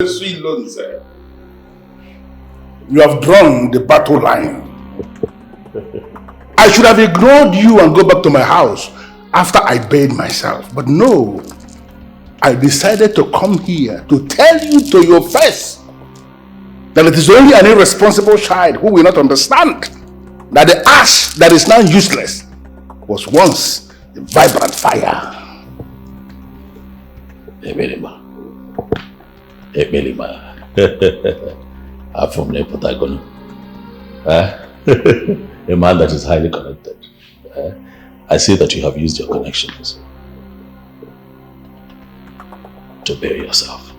You have drawn the battle line. I should have ignored you and go back to my house after I bathed myself. But no, I decided to come here to tell you to your face that it is only an irresponsible child who will not understand that the ash that is now useless was once a vibrant fire. Ebelima. I'm from Nepatagon. A man that is highly connected. I see that you have used your connections to bury yourself.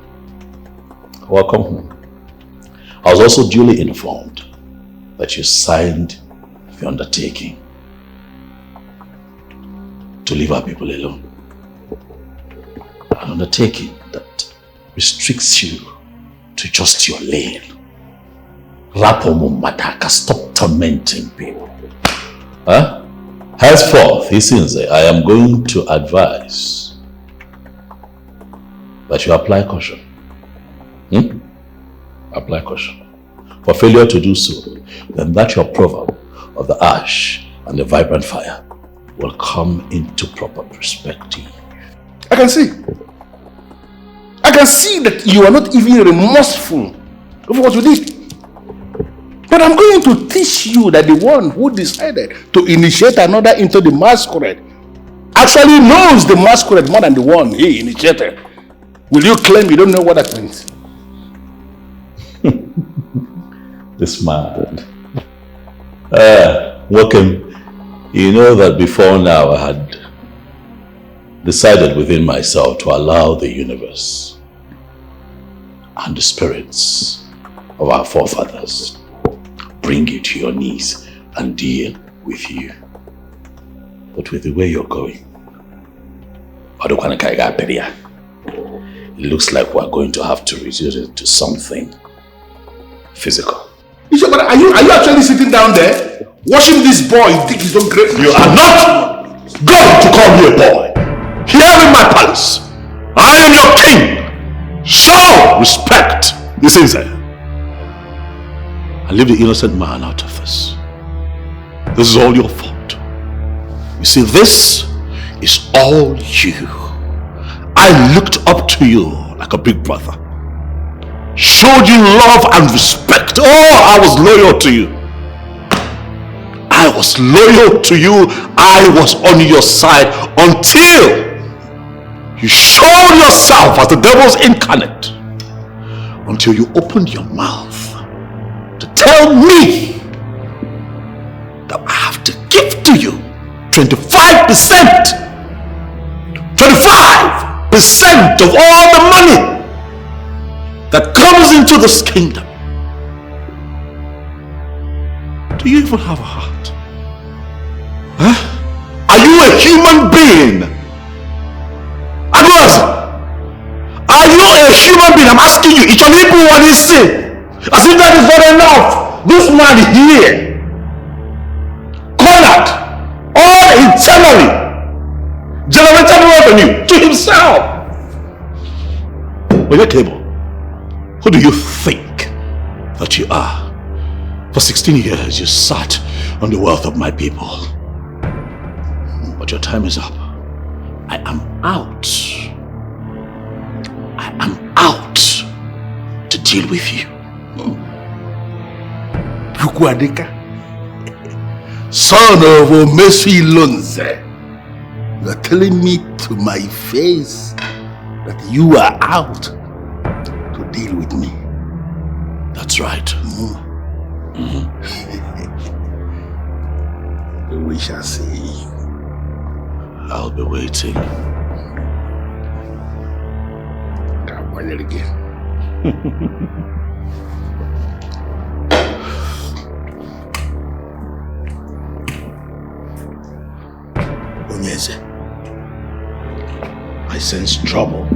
Welcome home. I was also duly informed that you signed the undertaking to leave our people alone. An undertaking that restricts you to just your lane. Rapomo Mataka, stop tormenting people. Henceforth, he says, I am going to advise that you apply caution. Apply caution. For failure to do so, then that your proverb of the ash and the vibrant fire will come into proper perspective. I can see that you are not even remorseful of what you did. But I'm going to teach you that the one who decided to initiate another into the masquerade actually knows the masquerade more than the one he initiated. Will you claim you don't know what that means? This man. Welcome. You know that before now I had decided within myself to allow the universe and the spirits of our forefathers bring you to your knees and deal with you. But with the way you're going, it looks like we're going to have to resort to something physical. Bishop, but are you actually sitting down there watching this boy think he's so great? You are not going to call me a boy. Here in my palace, I am your king. Show respect. This is it. And leave the innocent man out of this. This is all your fault. You see, this is all you. I looked up to you like a big brother. Showed you love and respect. Oh, I was loyal to you. I was loyal to you. I was on your side until you showed yourself as the devil's incarnate. Until you opened your mouth to tell me that I have to give to you 25%. 25% of all the money that comes into this kingdom. Do you even have a heart? Are you a human being? Ugeze, are you a human being? I'm asking you. It's an equal one is sin. As if that is not enough. This man here, cornered, all internally, generated revenue to himself. On your table, who do you think that you are? For 16 years you sat on the wealth of my people. But your time is up. I am out. I am out to deal with you. Son of Ugezu Lonze, you are telling me to my face that you are out to deal with me. That's right. We shall see. I'll be waiting. Can't wait it again. Ugeze, I sense trouble.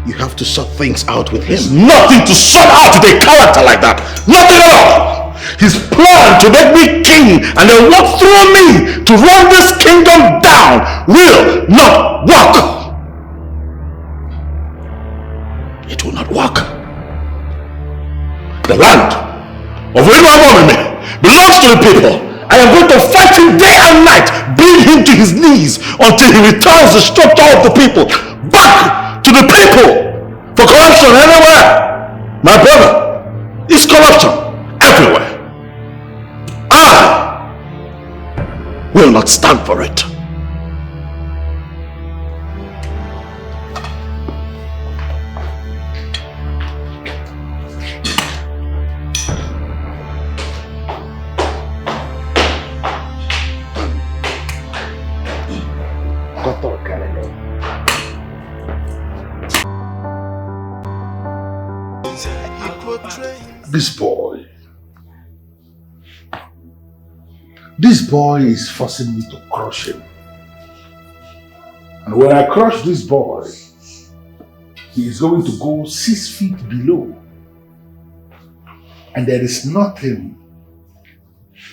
You have to sort things out with him. There's nothing to sort out with a character like that. Nothing at all. His plan to make me king and then walk through me to run this kingdom down will not work. It will not work. The land of Oluwabomime belongs to the people. I am going to fight him day and night, bring him to his knees until he returns the structure of the people back to the people. For corruption everywhere, my brother, is corruption everywhere. I will not stand for it. This boy is forcing me to crush him. And when I crush this boy, he is going to go 6 feet below. And there is nothing,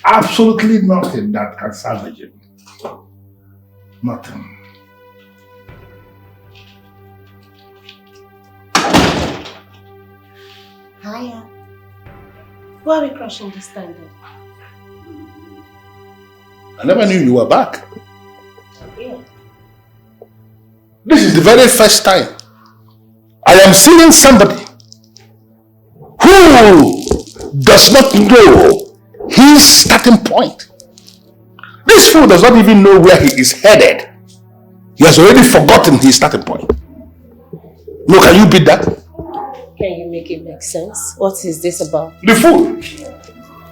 absolutely nothing that can salvage him. Nothing. Hiya. Why are we crushing this standard? I never knew you were back. Yeah. This is the very first time I am seeing somebody who does not know his starting point. This fool does not even know where he is headed. He has already forgotten his starting point. No, can you beat that? Can you make it make sense? What is this about? The fool.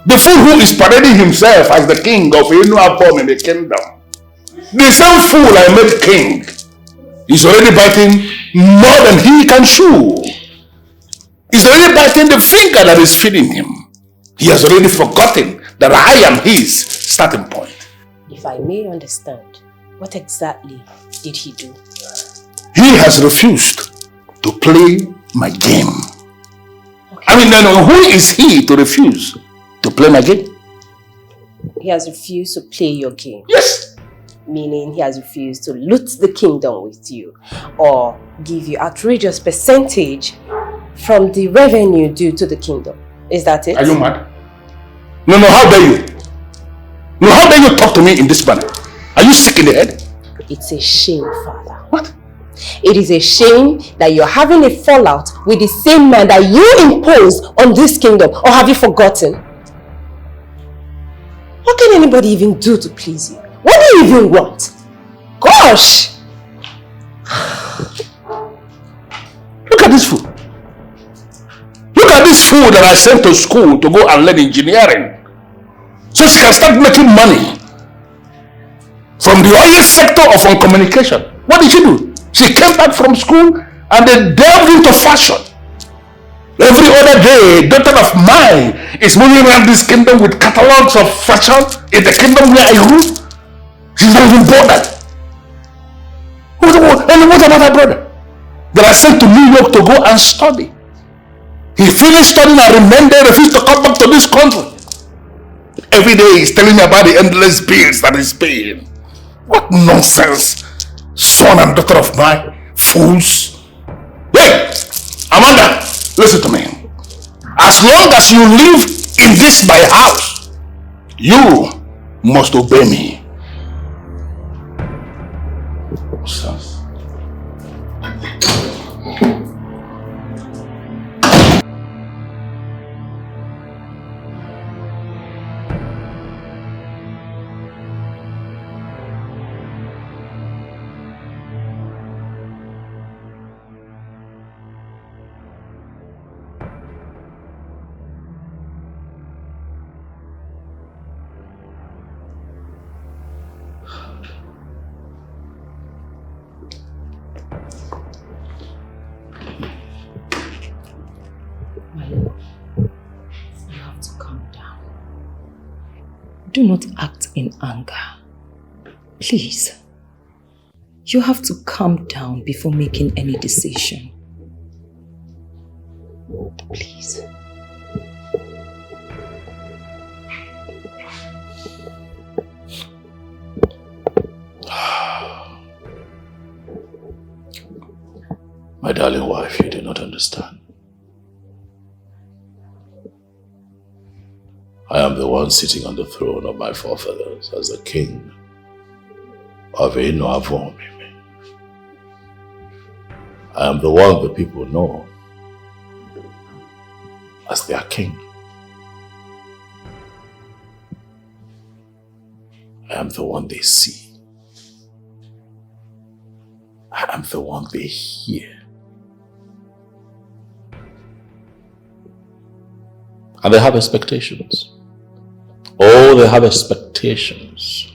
The fool who is parading himself as the king of Enuabom in the kingdom. The same fool I made king is already biting more than he can chew. He's already biting the finger that is feeding him. He has already forgotten that I am his starting point. If I may understand, what exactly did he do? He has refused to play my game. Okay. I mean, then who is he to refuse to play my game? He has refused to play your game. Yes. Meaning he has refused to loot the kingdom with you or give you outrageous percentage from the revenue due to the kingdom. Is that it? Are you mad? No, how dare you? No, how dare you talk to me in this manner? Are you sick in the head? It's a shame, Father. What? It is a shame that you're having a fallout with the same man that you imposed on this kingdom. Or have you forgotten? What can anybody even do to please you? What do you even want? Gosh! Look at this fool. Look at this fool that I sent to school to go and learn engineering. So she can start making money from the oil sector or from communication. What did she do? She came back from school and they delved into fashion. Every other day, a daughter of mine is moving around this kingdom with catalogs of fashion in the kingdom where I grew. She's not even bothered. And what about her brother that I sent to New York to go and study? He finished studying and remained there, refused to come back to this country. Every day he's telling me about the endless bills that he's paying. What nonsense, son and daughter of mine, fools. Hey, Amanda, listen to me. As long as you live in this my house, you must obey me. Nonsense. Do not act in anger. Please. You have to calm down before making any decision. Please. My darling wife, you do not understand. I am the one sitting on the throne of my forefathers as the king of Inoavon. I am the one the people know as their king. I am the one they see. I am the one they hear. And they have expectations. Oh, they have expectations.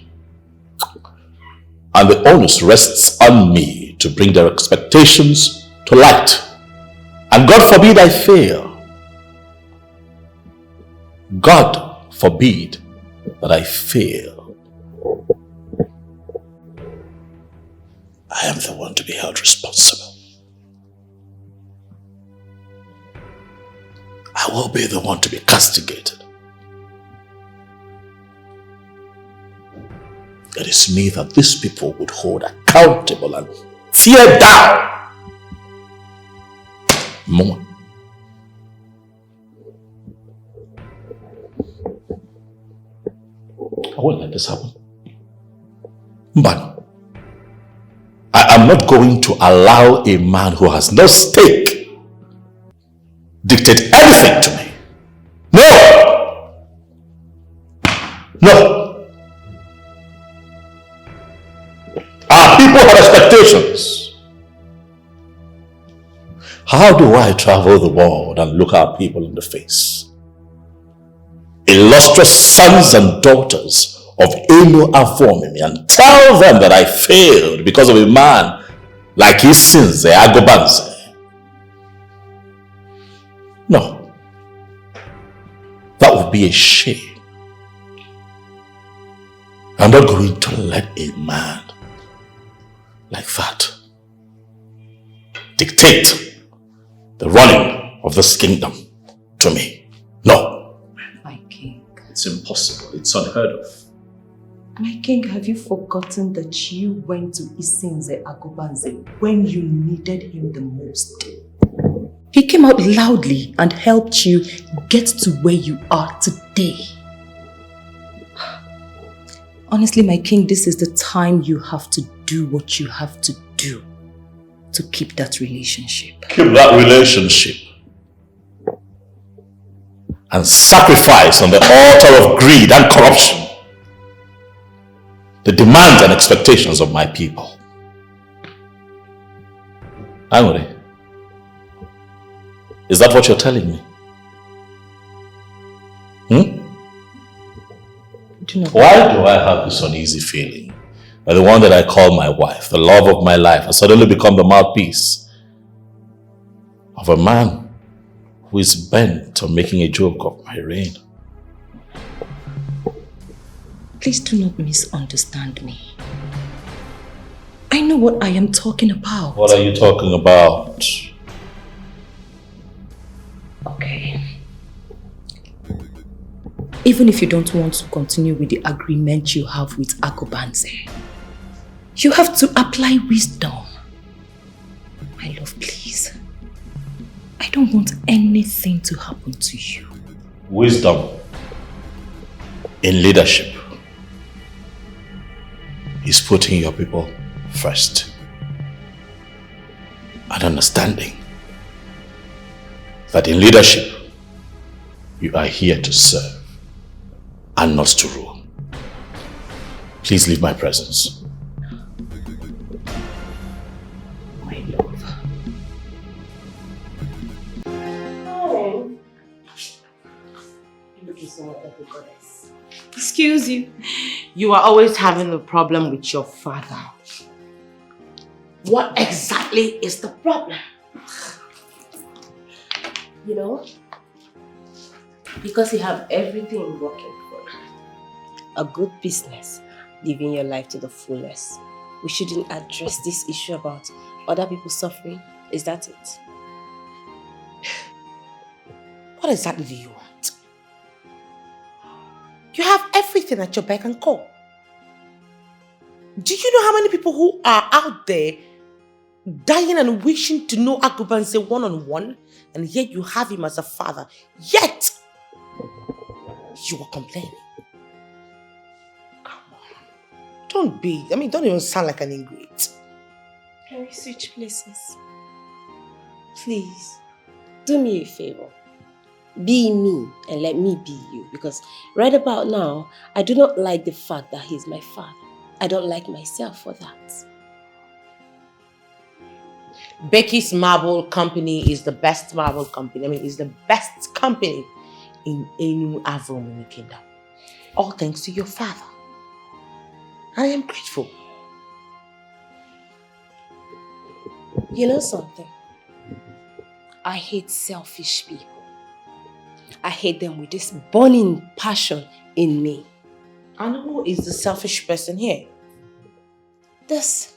And the onus rests on me to bring their expectations to light. And God forbid I fail. God forbid that I fail. I am the one to be held responsible. I will be the one to be castigated. It is me that these people would hold accountable and tear down. More. I won't let this happen. But I am not going to allow a man who has no stake dictate anything to me. No! No! Our people have expectations. How do I travel the world and look our people in the face? Illustrious sons and daughters of Eno Avomimi, and tell them that I failed because of a man like Isinze Agobanze? No. That would be a shame. I'm not going to let a man like that dictate the running of this kingdom to me. No. My king. It's impossible. It's unheard of. My king, have you forgotten that you went to Isinze Agobanze when you needed him the most? He came out loudly and helped you get to where you are today. Honestly, my king, this is the time you have to do what you have to do to keep that relationship. Keep that relationship and sacrifice on the altar of greed and corruption the demands and expectations of my people. Angry. Is that what you're telling me? Why do I have this uneasy feeling that the one that I call my wife, the love of my life, has suddenly become the mouthpiece of a man who is bent on making a joke of my reign? Please do not misunderstand me. I know what I am talking about. What are you talking about? Okay. Even if you don't want to continue with the agreement you have with Agobanze, you have to apply wisdom. My love, please. I don't want anything to happen to you. Wisdom in leadership is putting your people first and understanding that in leadership you are here to serve and not to rule. Please leave my presence. My love. Oh. You're looking so wonderful, goddess. Excuse you. You are always having a problem with your father. What exactly is the problem? You know, because you have everything working for you. A good business, living your life to the fullest. We shouldn't address this issue about other people suffering. Is that it? What exactly do you want? You have everything at your beck and call. Do you know how many people who are out there dying and wishing to know Agobanze one-on-one, and yet you have him as a father? Yet, You were complaining. Come on. Don't even sound like an ingrate. Can we switch places? Please, do me a favor. Be me and let me be you. Because right about now, I do not like the fact that he's my father. I don't like myself for that. Becky's Marble Company is the best marble company. It's the best company in Enu Avron in the kingdom. All thanks to your father. I am grateful. You know something? I hate selfish people. I hate them with this burning passion in me. And who is the selfish person here? This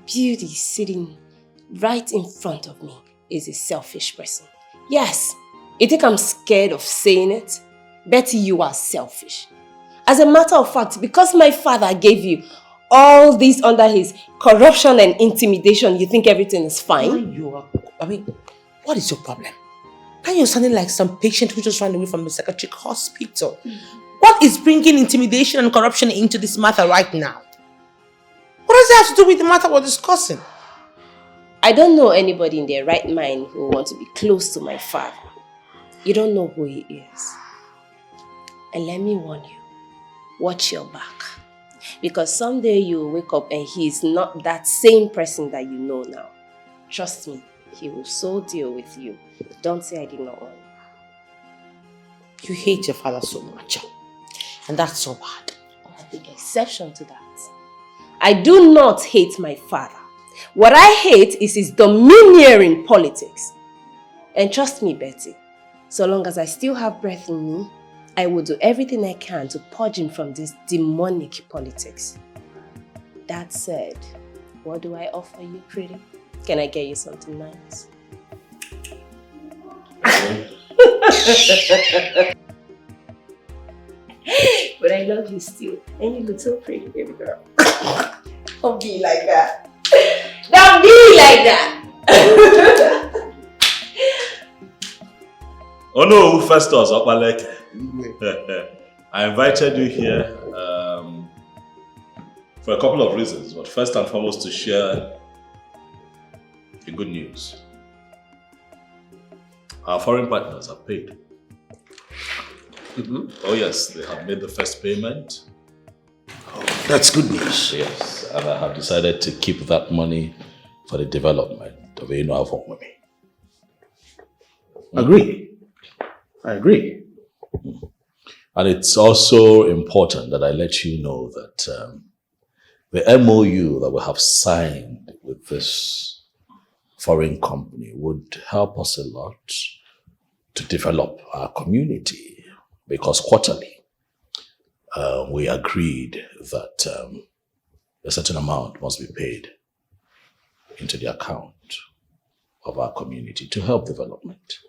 beauty sitting right in front of me is a selfish person. Yes, you think I'm scared of saying it? Betty, you are selfish. As a matter of fact, because my father gave you all this under his corruption and intimidation, you think everything is fine? What is your problem? Now you're sounding like some patient who just ran away from the psychiatric hospital. What is bringing intimidation and corruption into this matter right now? What does it have to do with the matter we're discussing? I don't know anybody in their right mind who will want to be close to my father. You don't know who he is. And let me warn you, watch your back. Because someday you will wake up and he is not that same person that you know now. Trust me, he will so deal with you. Don't say I did not warn you. You hate your father so much. And that's so bad. A big exception to that. I do not hate my father. What I hate is his domineering politics. And trust me, Betty, so long as I still have breath in me, I will do everything I can to purge him from this demonic politics. That said, what do I offer you, pretty? Can I get you something nice? But I love you still. And you look so pretty, baby girl. Don't be like that. Don't be like that. Oh no, Festus, I invited you here for a couple of reasons, but first and foremost to share the good news. Our foreign partners have paid. Oh yes, they have made the first payment. Oh, that's good news. Yes, and I have decided to keep that money for the development of Enu Avron. Agree. I agree. And it's also important that I let you know that the MOU that we have signed with this foreign company would help us a lot to develop our community, because quarterly we agreed that a certain amount must be paid into the account of our community to help development.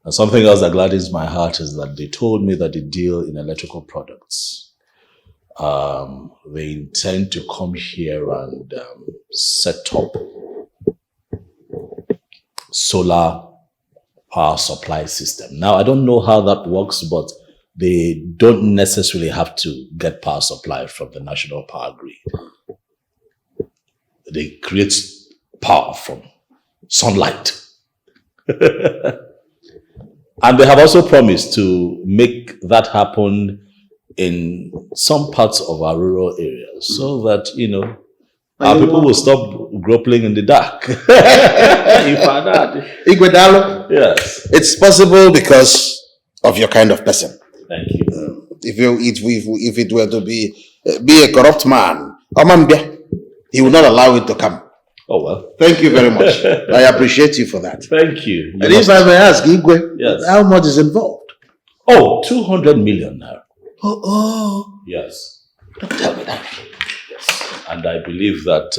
And something else that gladdens my heart is that they told me that the deal in electrical products, they intend to come here and set up solar power supply system. Now, I don't know how that works, but they don't necessarily have to get power supply from the national power grid. They create power from sunlight. And they have also promised to make that happen in some parts of our rural areas so that, our people will stop groping in the dark. Igwedalo, Yes. it's possible because of your kind of person. Thank you. If it were to be a corrupt man, he would not allow it to come. Oh, well. Thank you very much. I appreciate you for that. Thank you. And if I may ask, Igwe, Yes. how much is involved? Oh, 200 million now. Oh. Yes. Don't tell me that. Yes. And I believe that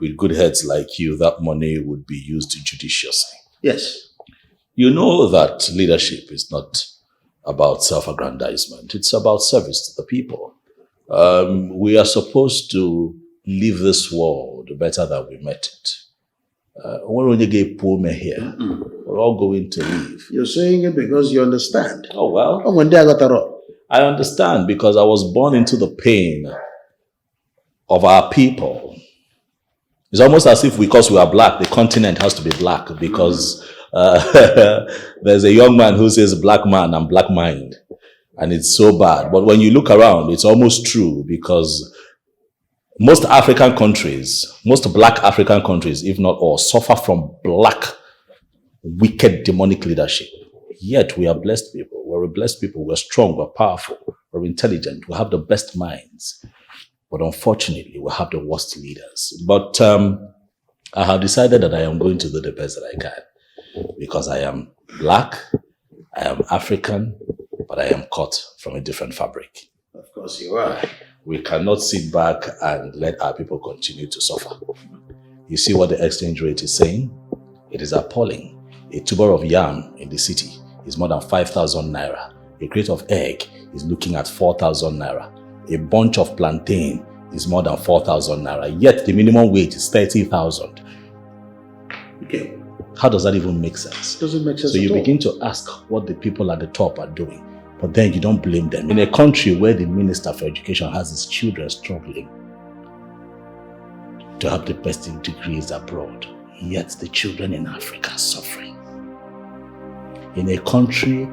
with good heads like you, that money would be used judiciously. Yes. You know that leadership is not about self-aggrandizement. It's about service to the people. We are supposed to leave this world better than we met it. when you get poor me here, we're all going to leave. You're saying it because you understand. Oh, well. Oh, when they got that up. I understand because I was born into the pain of our people. It's almost as if because we are black, the continent has to be black because there's a young man who says black man and black mind. And it's so bad. But when you look around, it's almost true because most African countries, most black African countries, if not all, suffer from black, wicked, demonic leadership. Yet we are blessed people. We're blessed people. We're strong. We're powerful. We're intelligent. We have the best minds. But unfortunately, we have the worst leaders. But I have decided that I am going to do the best that I can because I am black, I am African, but I am cut from a different fabric. Of course you are. We cannot sit back and let our people continue to suffer. You see what the exchange rate is saying? It is appalling. A tuber of yam in the city is more than 5,000 naira. A crate of egg is looking at 4,000 naira. A bunch of plantain is more than 4,000 naira. Yet the minimum wage is 30,000. Okay. How does that even make sense? Doesn't make sense. So you begin to ask what the people at the top are doing, but then you don't blame them. In a country where the Minister for Education has his children struggling to have the best degrees abroad, yet the children in Africa are suffering. In a country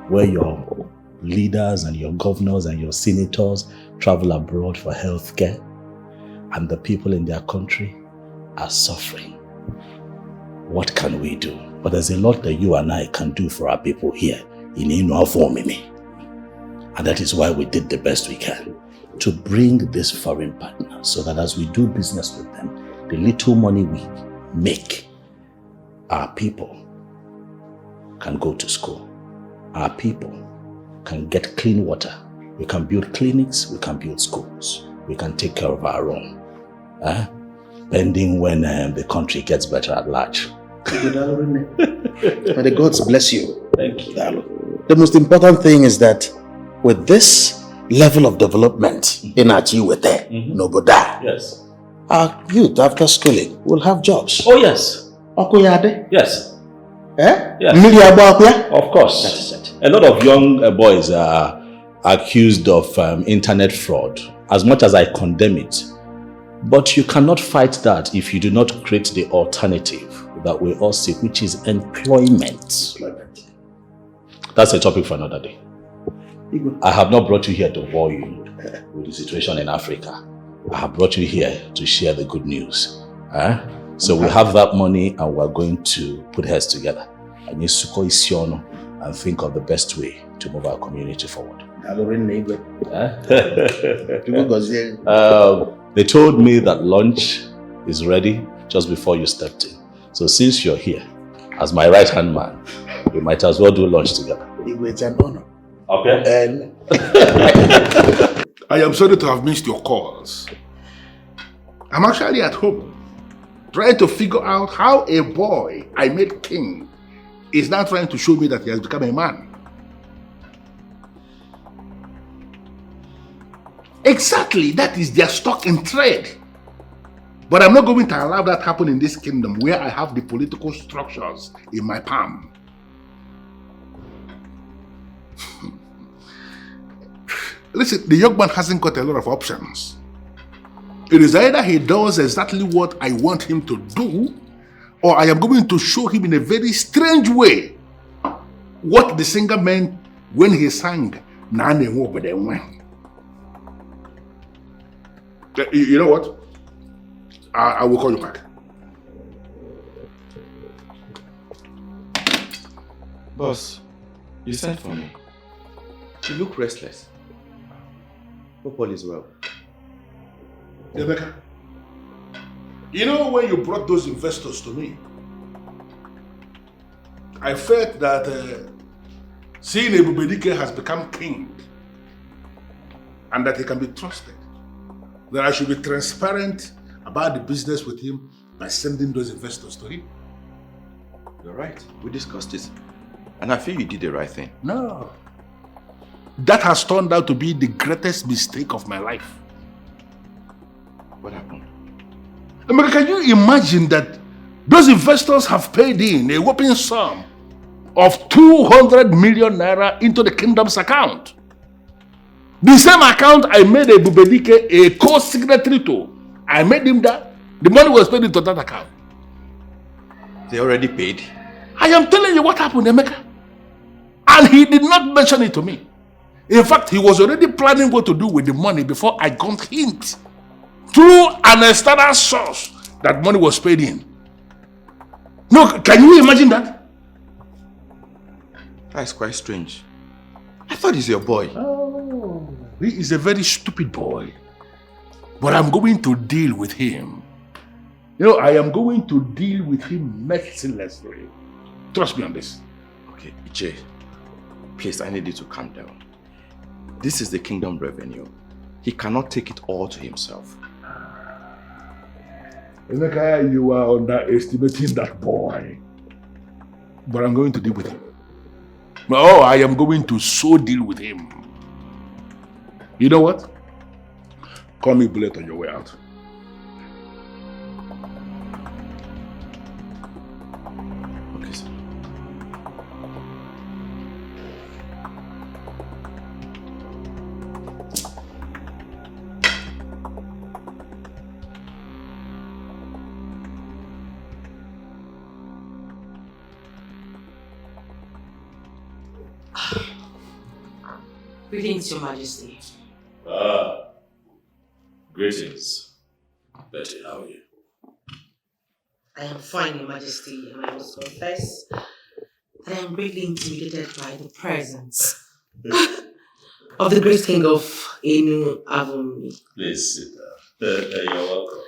where your leaders and your governors and your senators travel abroad for healthcare, and the people in their country are suffering. What can we do? But there's a lot that you and I can do for our people here in Inuafomimi. And that is why we did the best we can to bring this foreign partner so that as we do business with them, the little money we make, our people can go to school. Our people can get clean water. We can build clinics, we can build schools. We can take care of our own. Pending when the country gets better at large. May the gods bless you. Thank you. The most important thing is that with this level of development in Achiwete, Noboda, Yes. our youth after schooling will have jobs. Oh, yes. Okoyade? Yes. Eh? Yes. Of course. That is it. A lot of young boys are accused of internet fraud, as much as I condemn it. But you cannot fight that if you do not create the alternative that we all seek, which is employment. That's a topic for another day. I have not brought you here to bore you with the situation in Africa. I have brought you here to share the good news. So we have that money and we're going to put heads together and think of the best way to move our community forward. They told me that lunch is ready just before you stepped in. So since you're here, as my right-hand man, we might as well do lunch together. It's an honor. Okay. I am sorry to have missed your calls. I'm actually at home, trying to figure out how a boy I made king is now trying to show me that he has become a man. Exactly, that is their stock in trade. But I'm not going to allow that happen in this kingdom where I have the political structures in my palm. Listen, the young man hasn't got a lot of options. It is either he does exactly what I want him to do, or I am going to show him in a very strange way what the singer meant when he sang Nane Wobede. You know what? I will call you back. Boss, you sent for me. You look restless. Hope all is well. Rebecca, you know when you brought those investors to me, I felt that seeing Ebubedike has become king and that he can be trusted, that I should be transparent about the business with him by sending those investors to him. You're right. We discussed it. And I feel you did the right thing. No. That has turned out to be the greatest mistake of my life. What happened? Can you imagine that Those investors have paid in a whopping sum of 200 million naira into the kingdom's account. The same account I made a Bubedike a co-signatory to. I made him that. The money was paid into that account. They already paid? I am telling you what happened, Emeka. And he did not mention it to me. In fact, he was already planning what to do with the money before I got hint through an external source that money was paid in. No, can you imagine that? That's quite strange. I thought he's your boy. Oh, he is a very stupid boy. But I'm going to deal with him. You know, I am going to deal with him mercilessly. Trust me on this. Okay, Jay, please, I need you to calm down. This is the kingdom revenue. He cannot take it all to himself. Emeka, you are underestimating that boy. But I'm going to deal with him. Oh, I am going to so deal with him. You know what? Call me Bullet on your way out. Okay, sir. Greetings, Your Majesty. Greetings. Betty, how are you? I am fine, Your Majesty, and I must confess that I am greatly intimidated by the presence of the great king of Enu Avumi. Please sit down. You're welcome.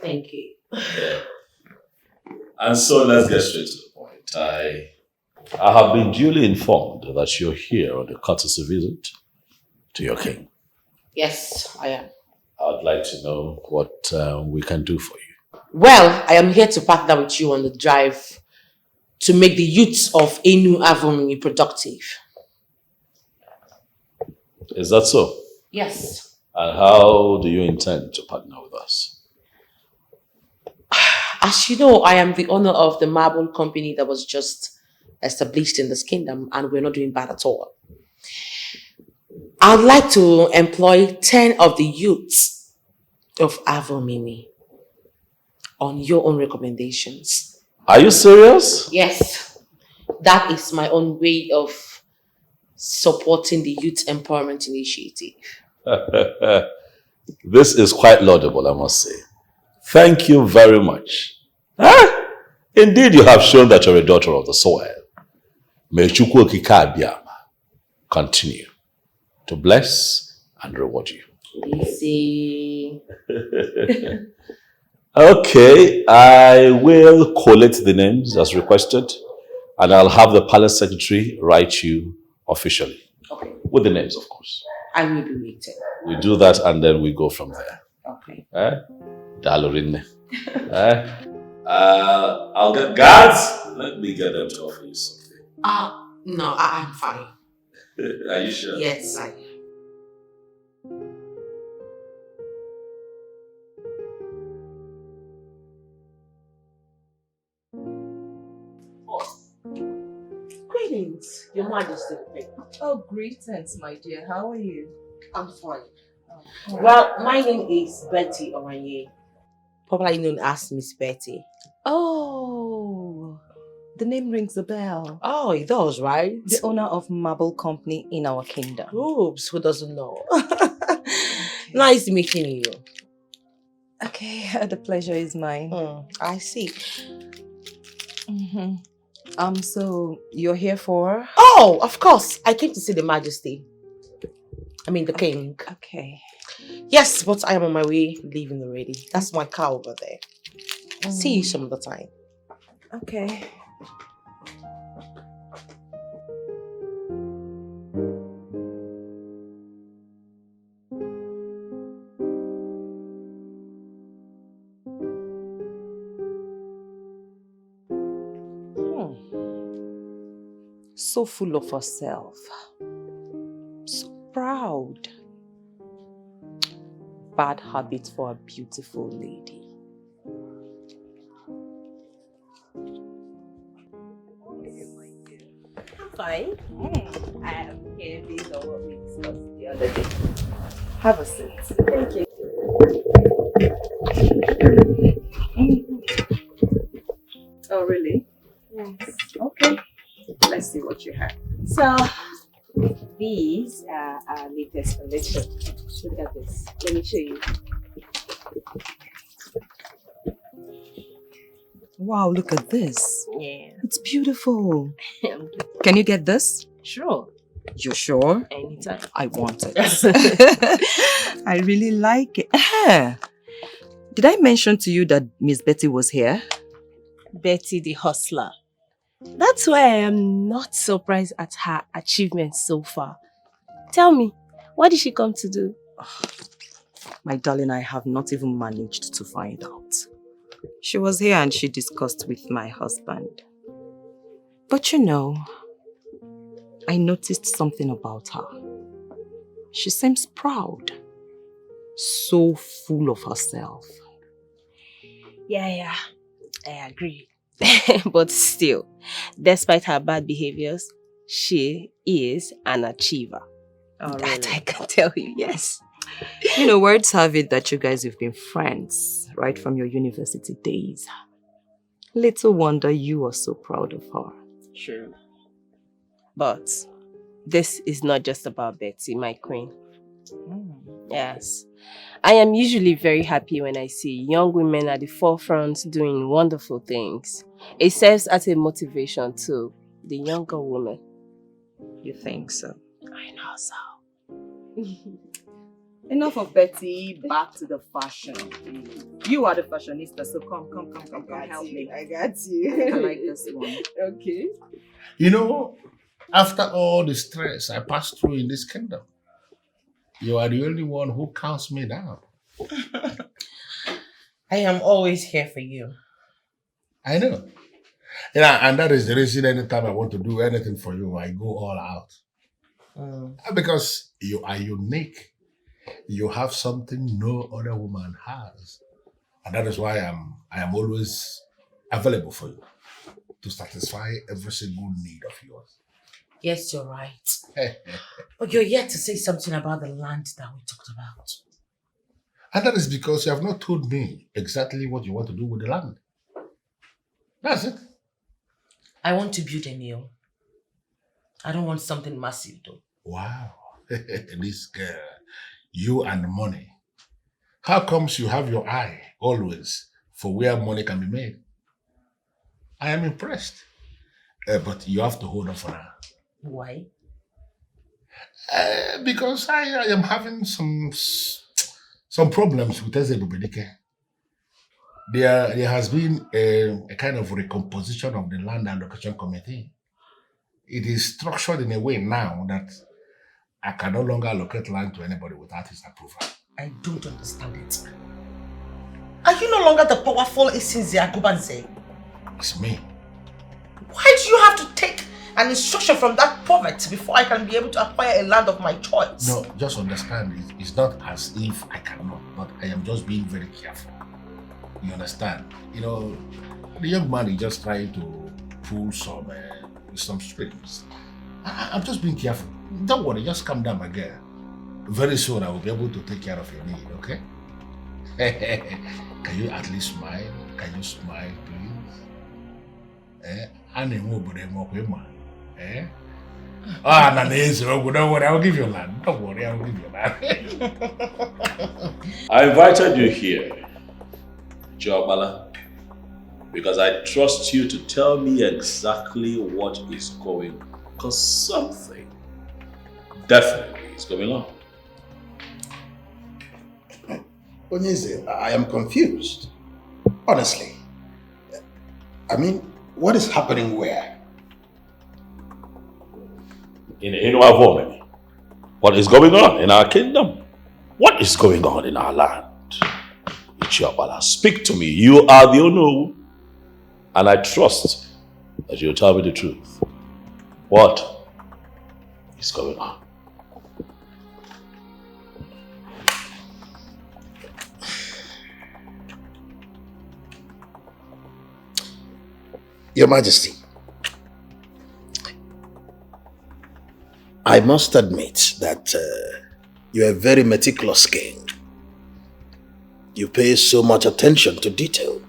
Thank you. And so let's get straight to the point. I have been duly informed that you're here on a courtesy visit to your king. Yes, I am. I'd like to know what we can do for you. Well, I am here to partner with you on the drive to make the youths of Enu Avumi productive. Is that so? Yes. And how do you intend to partner with us? As you know, I am the owner of the marble company that was just established in this kingdom, and we're not doing bad at all. I'd like to employ 10 of the youths of Avomimi on your own recommendations. Are you serious? Yes, that is my own way of supporting the Youth Empowerment Initiative. This is quite laudable, I must say. Thank you very much. Indeed, you have shown that you're a daughter of the soil. May Chukwu Okike Abiyama continue to bless and reward you. Easy. Okay, I will collate the names as requested, and I'll have the palace secretary write you officially. Okay. With the names, of course. I will be waiting. We do that and then we go from there. Okay. Dalorinne. I'll get guards. Let me get them to offer you something. No, I'm fine. Are you sure? Yes, I am. Greetings, Your Majesty. Oh, greetings, my dear. How are you? I'm fine. Well, my name is Betty Oranye, popularly known as Miss Betty. Oh, the name rings a bell. Oh, it does, right? The owner of marble company in our kingdom. Oops, who doesn't know? Nice meeting you. Okay, the pleasure is mine. I see. So you're here for? Oh, of course. I came to see the Majesty. I mean, the King. Okay. Yes, but I am on my way leaving already. That's my car over there. See you some other time. Okay. So full of herself. So proud. Bad habit for a beautiful lady. fine. I am here based on what we discussed the other day. Have a seat. Thank you. Oh, really? Yes. Okay. Let's see what you have. So, these are our latest collection. Look at this. Let me show you. Wow, look at this. Yeah. It's beautiful. Can you get this? Sure. You're sure? Anytime. I want it. I really like it. Did I mention to you that Miss Betty was here? Betty the hustler. That's why I am not surprised at her achievements so far. Tell me, what did she come to do? My darling, I have not even managed to find out. She was here and she discussed with my husband. But you know, I noticed something about her. She seems proud. So full of herself. Yeah, I agree. But still, despite her bad behaviors, she is an achiever. Oh, that really? I can tell you, yes. You know, words have it that you guys have been friends right from your university days. Little wonder you are so proud of her. True. But this is not just about Betty, my queen. Yes. I am usually very happy when I see young women at the forefront doing wonderful things. It serves as a motivation to the younger women. You think so? I know so. Enough of Betty, back to the fashion. You are the fashionista, so come, help me. I got you. I like this one. Okay. You know, after all the stress I passed through in this kingdom, you are the only one who calms me down. I am always here for you. I know. Yeah, and that is the reason anytime I want to do anything for you, I go all out. Because you are unique. You have something no other woman has. And that is why I am always available for you to satisfy every single need of yours. Yes, you're right. But you're yet to say something about the land that we talked about. And that is because you have not told me exactly what you want to do with the land. That's it. I want to build a mill. I don't want something massive though. Wow. This girl, you and money. How comes you have your eye always for where money can be made? I am impressed. But you have to hold on for now. Why? Because I am having some problems with Ezebubedike. There has been a kind of recomposition of the Land Allocation Committee. It is structured in a way now that I can no longer allocate land to anybody without his approval. I don't understand it. Are you no longer the powerful Isinzi Agubanze? It's me. Why do you have to take an instruction from that prophet before I can be able to acquire a land of my choice? No, just understand, it's not as if I cannot, but I am just being very careful. You understand? You know, the young man is just trying to pull some strings. I'm just being careful. Don't worry, just calm down, my girl. Very soon I will be able to take care of your need, okay? Can you at least smile? Can you smile, please? Don't worry, I'll give you land. Don't worry, I'll give you land. I invited you here, Jobala, because I trust you to tell me exactly what is going on. Because something definitely is going on. Ugeze, I am confused. Honestly. I mean, what is happening where? In our woman, what is going on in our kingdom? What is going on in our land? Ichiabala, speak to me. You are the Onu, and I trust that you'll tell me the truth. What is going on? Your Majesty, I must admit that you're a very meticulous king. You pay so much attention to detail.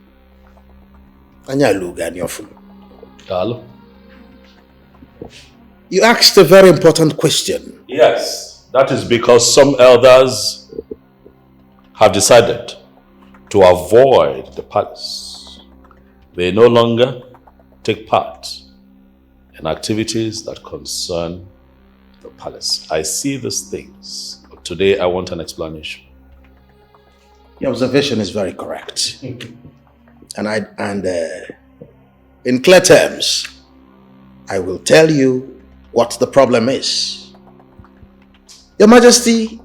You asked a very important question. Yes, that is because some elders have decided to avoid the palace. They no longer take part in activities that concern the palace. I see these things, but today I want an explanation. Your observation is very correct. And in clear terms, I will tell you what the problem is. Your Majesty,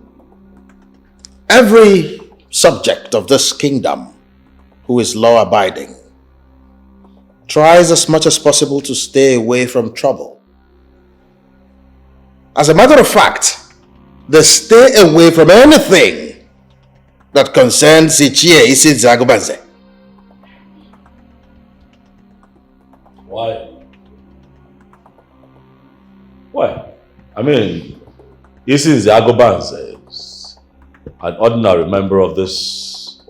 every subject of this kingdom who is law-abiding tries as much as possible to stay away from trouble. As a matter of fact, they stay away from anything that concerns Ichie Isi Agubanze. Why? Why? I mean, Isi Agubanze is an ordinary member of this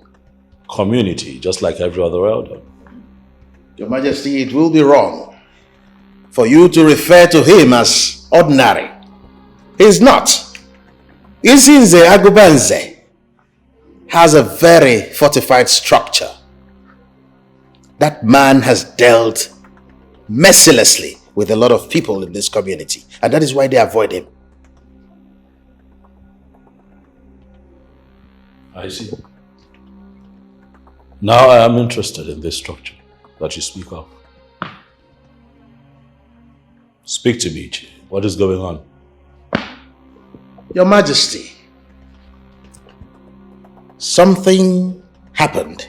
community, just like every other elder. Your Majesty, it will be wrong for you to refer to him as ordinary. He's not. Isinze Agubanze has a very fortified structure. That man has dealt mercilessly with a lot of people in this community, and that is why they avoid him. I see. Now I am interested in this structure that you speak of. Speak to me, Chi. What is going on? Your Majesty, something happened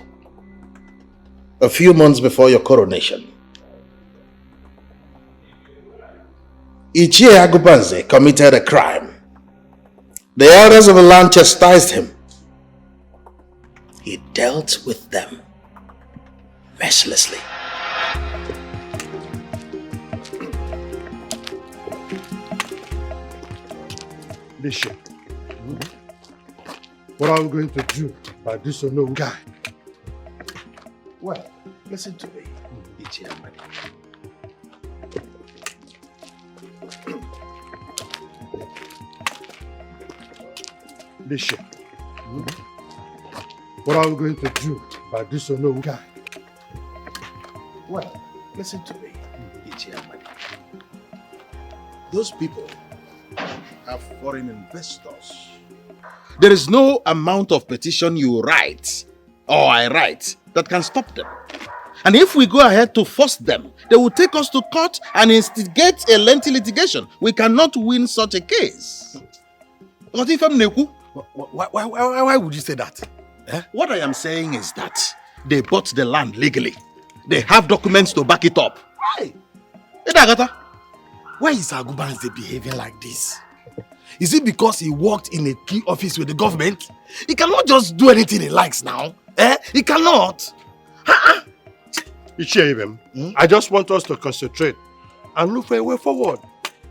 a few months before your coronation. Ichie Agubanze committed a crime. The elders of the land chastised him. He dealt with them mercilessly. Bishop, what are we going to do about this unknown guy? Well, listen to me, Ichie Amadi. Bishop, what are we going to do about this unknown guy? Well, listen to me, Ichie Amadi. Those people have foreign investors. There is no amount of petition you write, or I write, that can stop them. And if we go ahead to force them, they will take us to court and instigate a lengthy litigation. We cannot win such a case. Why would you say that? Eh? What I am saying is that they bought the land legally. They have documents to back it up. Why? Why is Agubanze behaving like this? Is it because he worked in a key office with the government? He cannot just do anything he likes now. He cannot. Ichie, I just want us to concentrate and look for a way forward.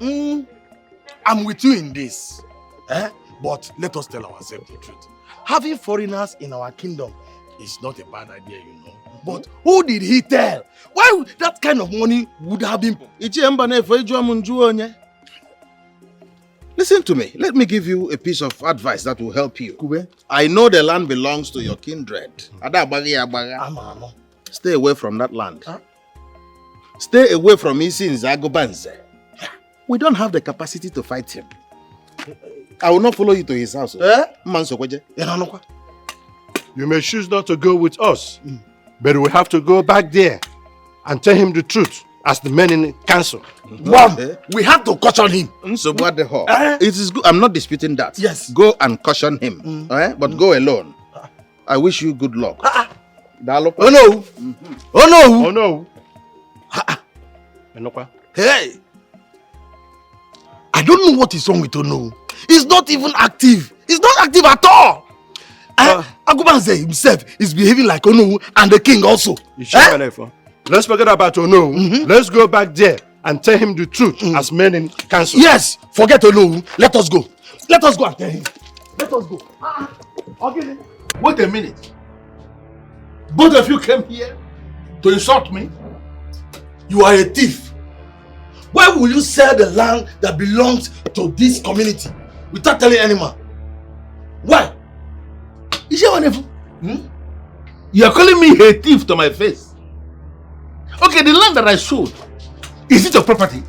I'm with you in this. But let us tell ourselves the truth. Having foreigners in our kingdom is not a bad idea, you know. But who did he tell? Why that kind of money would have been... Listen to me. Let me give you a piece of advice that will help you. I know the land belongs to your kindred. Stay away from that land. Stay away from Isi Agubanze. We don't have the capacity to fight him. I will not follow you to his house. You may choose not to go with us, but we have to go back there and tell him the truth as the men in council. We have to caution him. So what the hell? It is good. I'm not disputing that. Yes. Go and caution him. But go alone. I wish you good luck. Oh no. Oh no. Oh no. Hey. I don't know what is wrong with Ono. He's not even active. He's not active at all. Agubanze himself is behaving like Ono and the king also. Let's forget about Ono. Let's go back there and tell him the truth as men in council. Yes, forget Olu. Let us go. Let us go and tell him. Let us go. Okay. Wait a minute. Both of you came here to insult me. You are a thief. Why will you sell the land that belongs to this community without telling anyone? Why? Is it wonderful? You are calling me a thief to my face. Okay, the land that I sold, is it your property?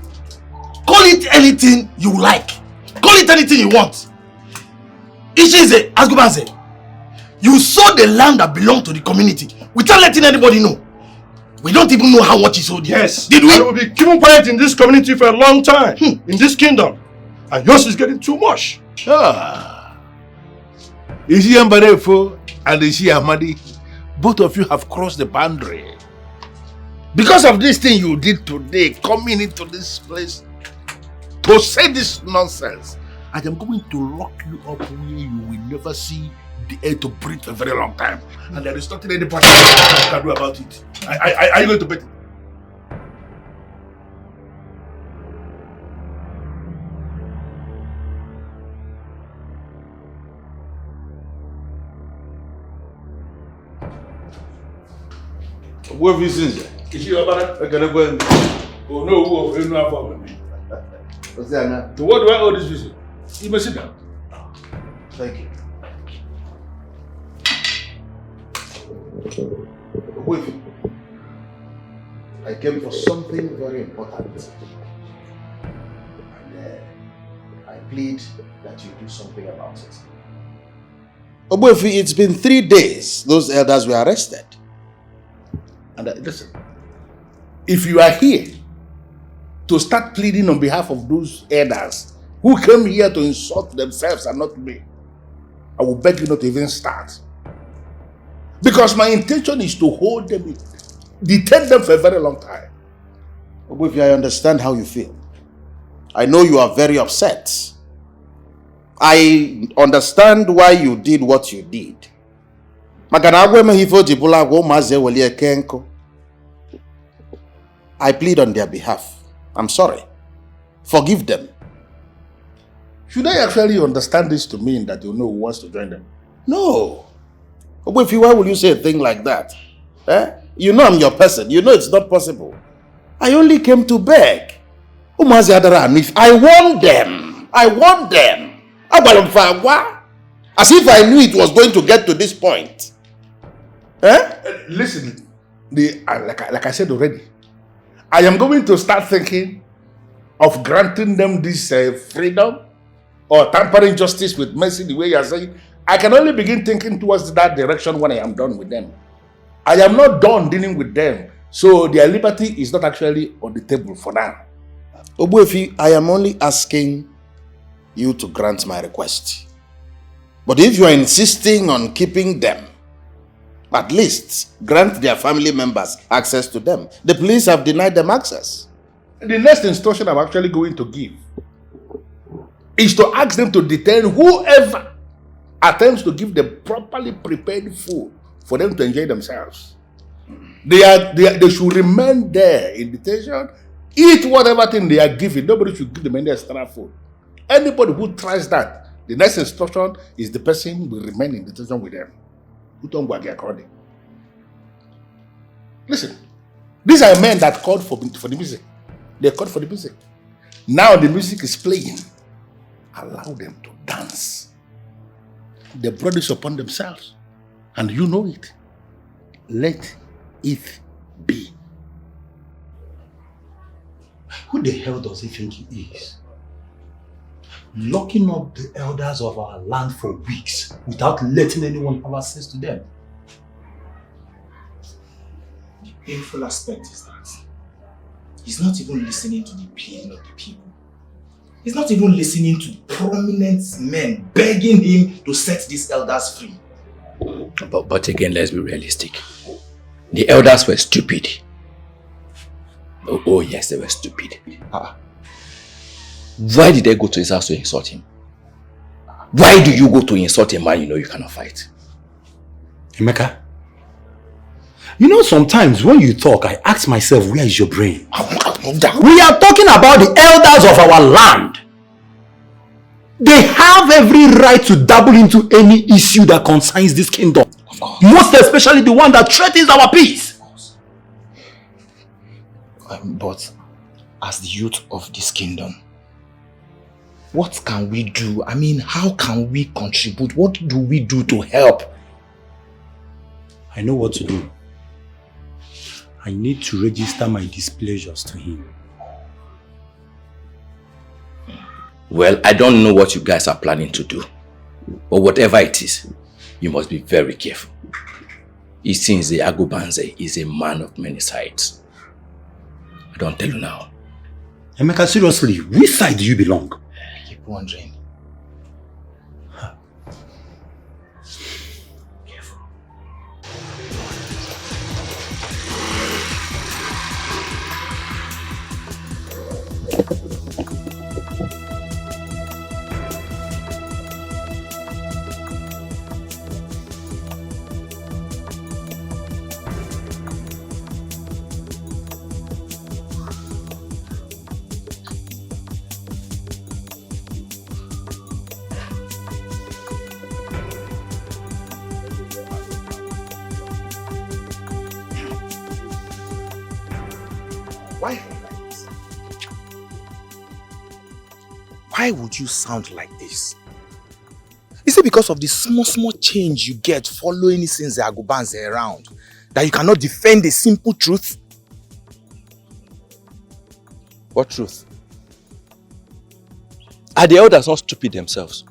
Call it anything you like. Call it anything you want. Ugeze, Agubanze, you sold the land that belonged to the community without letting anybody know. We don't even know how much you sold. Yes. Did we? I will be keeping quiet in this community for a long time. In this kingdom. And yours is getting too much. Ishi Ambarefo and Ishi Amadi, both of you have crossed the boundary. Because of this thing you did today, coming into this place to say this nonsense, I am going to lock you up where you will never see the air to breathe for a very long time. And there is nothing anybody can do about it. Are you going to bet it? Where have you seen that? Is she about that? I gotta go and... Oh no, you know about me. What's that now? So what do I owe this visit? You may sit down. Thank you. Wait. I came for something very important. And I plead that you do something about it. Obuefi, it's been 3 days those elders were arrested. And listen, if you are here to start pleading on behalf of those elders who came here to insult themselves and not me, I will beg you not to even start. Because my intention is to hold them, detain them for a very long time. Obuefi, I understand how you feel. I know you are very upset. I understand why you did what you did. I plead on their behalf. I'm sorry. Forgive them. Should I actually understand this to mean that you know who wants to join them? No. Obuefi, why will you say a thing like that? You know I'm your person. You know it's not possible. I only came to beg. I warned them. I warned them. As if I knew it was going to get to this point. Listen, like I said already, I am going to start thinking of granting them this freedom or tampering justice with mercy the way you are saying. I can only begin thinking towards that direction when I am done with them. I am not done dealing with them, so their liberty is not actually on the table for now. Obuefi, I am only asking you to grant my request. But if you are insisting on keeping them, at least grant their family members access to them. The police have denied them access. The next instruction I'm actually going to give is to ask them to detain whoever attempts to give them properly prepared food for them to enjoy themselves. They should remain there in detention, eat whatever thing they are given. Nobody should give them any extra food. Anybody who tries that, the next instruction is the person will remain in detention with them. Listen, these are men that called for the music. They called for the music. Now the music is playing. Allow them to dance. They brought this upon themselves. And you know it. Let it be. Who the hell does he think he is? Locking up the elders of our land for weeks without letting anyone have access to them. The painful aspect is that he's not even listening to the pleading of the people. He's not even listening to prominent men begging him to set these elders free. But again, let's be realistic. The elders were stupid. Oh yes, they were stupid. Why did they go to his house to insult him? Why do you go to insult a man you know you cannot fight? Emeka, you know sometimes when you talk, I ask myself, where is your brain? We are talking about the elders of our land. They have every right to dabble into any issue that concerns this kingdom. Most especially the one that threatens our peace. But as the youth of this kingdom, what can we do? I mean, how can we contribute? What do we do to help? I know what to do. I need to register my displeasures to him. Well, I don't know what you guys are planning to do. But whatever it is, you must be very careful. It seems the Ugeze is a man of many sides. I don't tell you now. Emeka, seriously, which side do you belong? I keep wondering. Why would you sound like this? Is it because of the small change you get following since the Ugeze around that you cannot defend the simple truth? What truth? Are the elders not stupid themselves?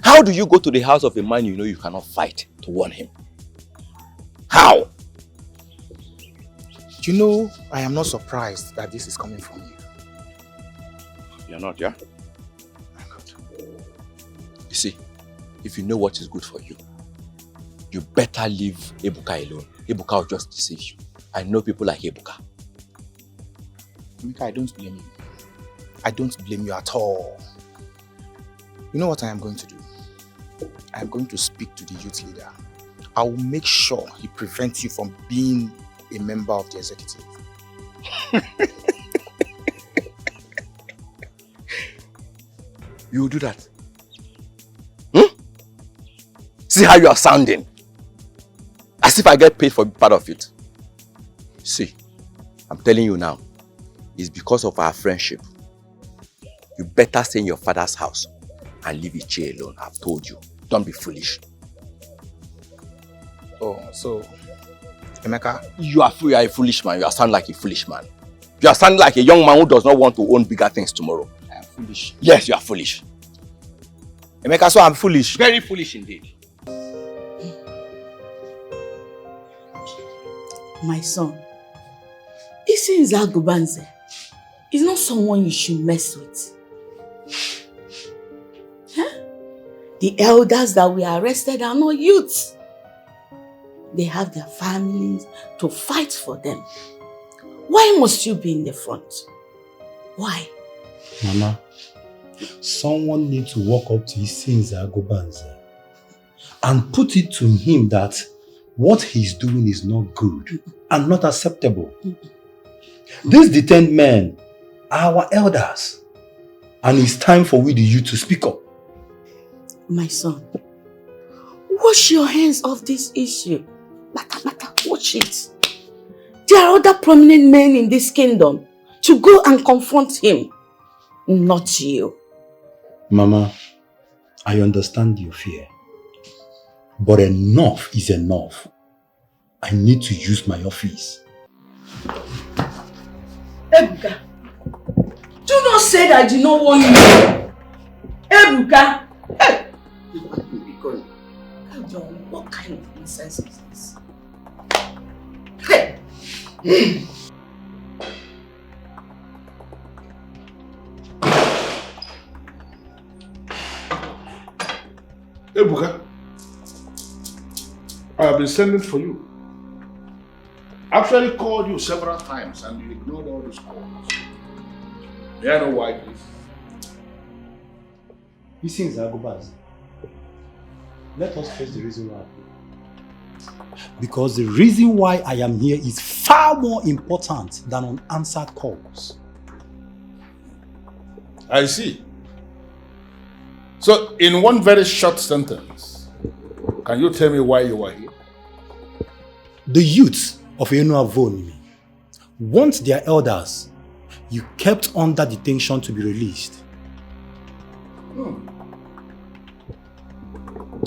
How do you go to the house of a man you know you cannot fight to warn him? How? You know, I am not surprised that this is coming from you. You're not, yeah? You see, if you know what is good for you, you better leave Ebuka alone. Ebuka will just deceive you. I know people like Ebuka. Mika, I don't blame you. I don't blame you at all. You know what I am going to do? I am going to speak to the youth leader. I will make sure he prevents you from being a member of the executive. You will do that? See how you are sounding? As if I get paid for part of it. See, I'm telling you now, it's because of our friendship. You better stay in your father's house and leave Ichie alone. I've told you. Don't be foolish. Oh, so, Emeka? You are a foolish man. You are sounding like a foolish man. You are sounding like a young man who does not want to own bigger things tomorrow. I am foolish. Yes, you are foolish. Emeka, so I'm foolish. Very foolish indeed. My son, this is Ugeze. He's not someone you should mess with. Huh? The elders that we arrested are not youths. They have their families to fight for them. Why must you be in the front? Why? Mama, someone needs to walk up to his sins, Ugeze, and put it to him that what he's doing is not good and not acceptable. These detained men are our elders, and it's time for we the youth to speak up. My son, wash your hands off this issue. Mata, watch it. There are other prominent men in this kingdom to go and confront him, not you. Mama, I understand your fear, but enough is enough. I need to use my office. Ebuka, do not say that I do not want you. Ebuka, hey! What kind of nonsense is this? Hey! Ebuka, I have been sending for you. I actually called you several times and you ignored all those calls. May I know why, please? These things are Ugeze. Let us face the reason why. Because the reason why I am here is far more important than unanswered calls. I see. So, in one very short sentence, can you tell me why you are here? The youth of Enuavoni want their elders you kept under detention to be released.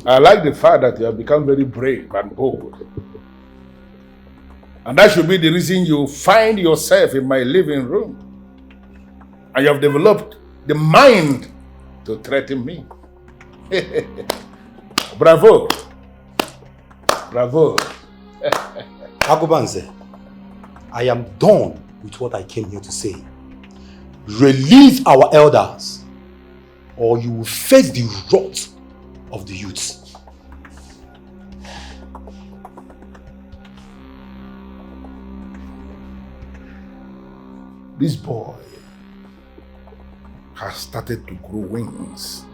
I like the fact that you have become very brave and bold. And that should be the reason you find yourself in my living room. And you have developed the mind to threaten me. Bravo. Bravo. Agobanze, I am done with what I came here to say. Release our elders, or you will face the wrath of the youths. This boy has started to grow wings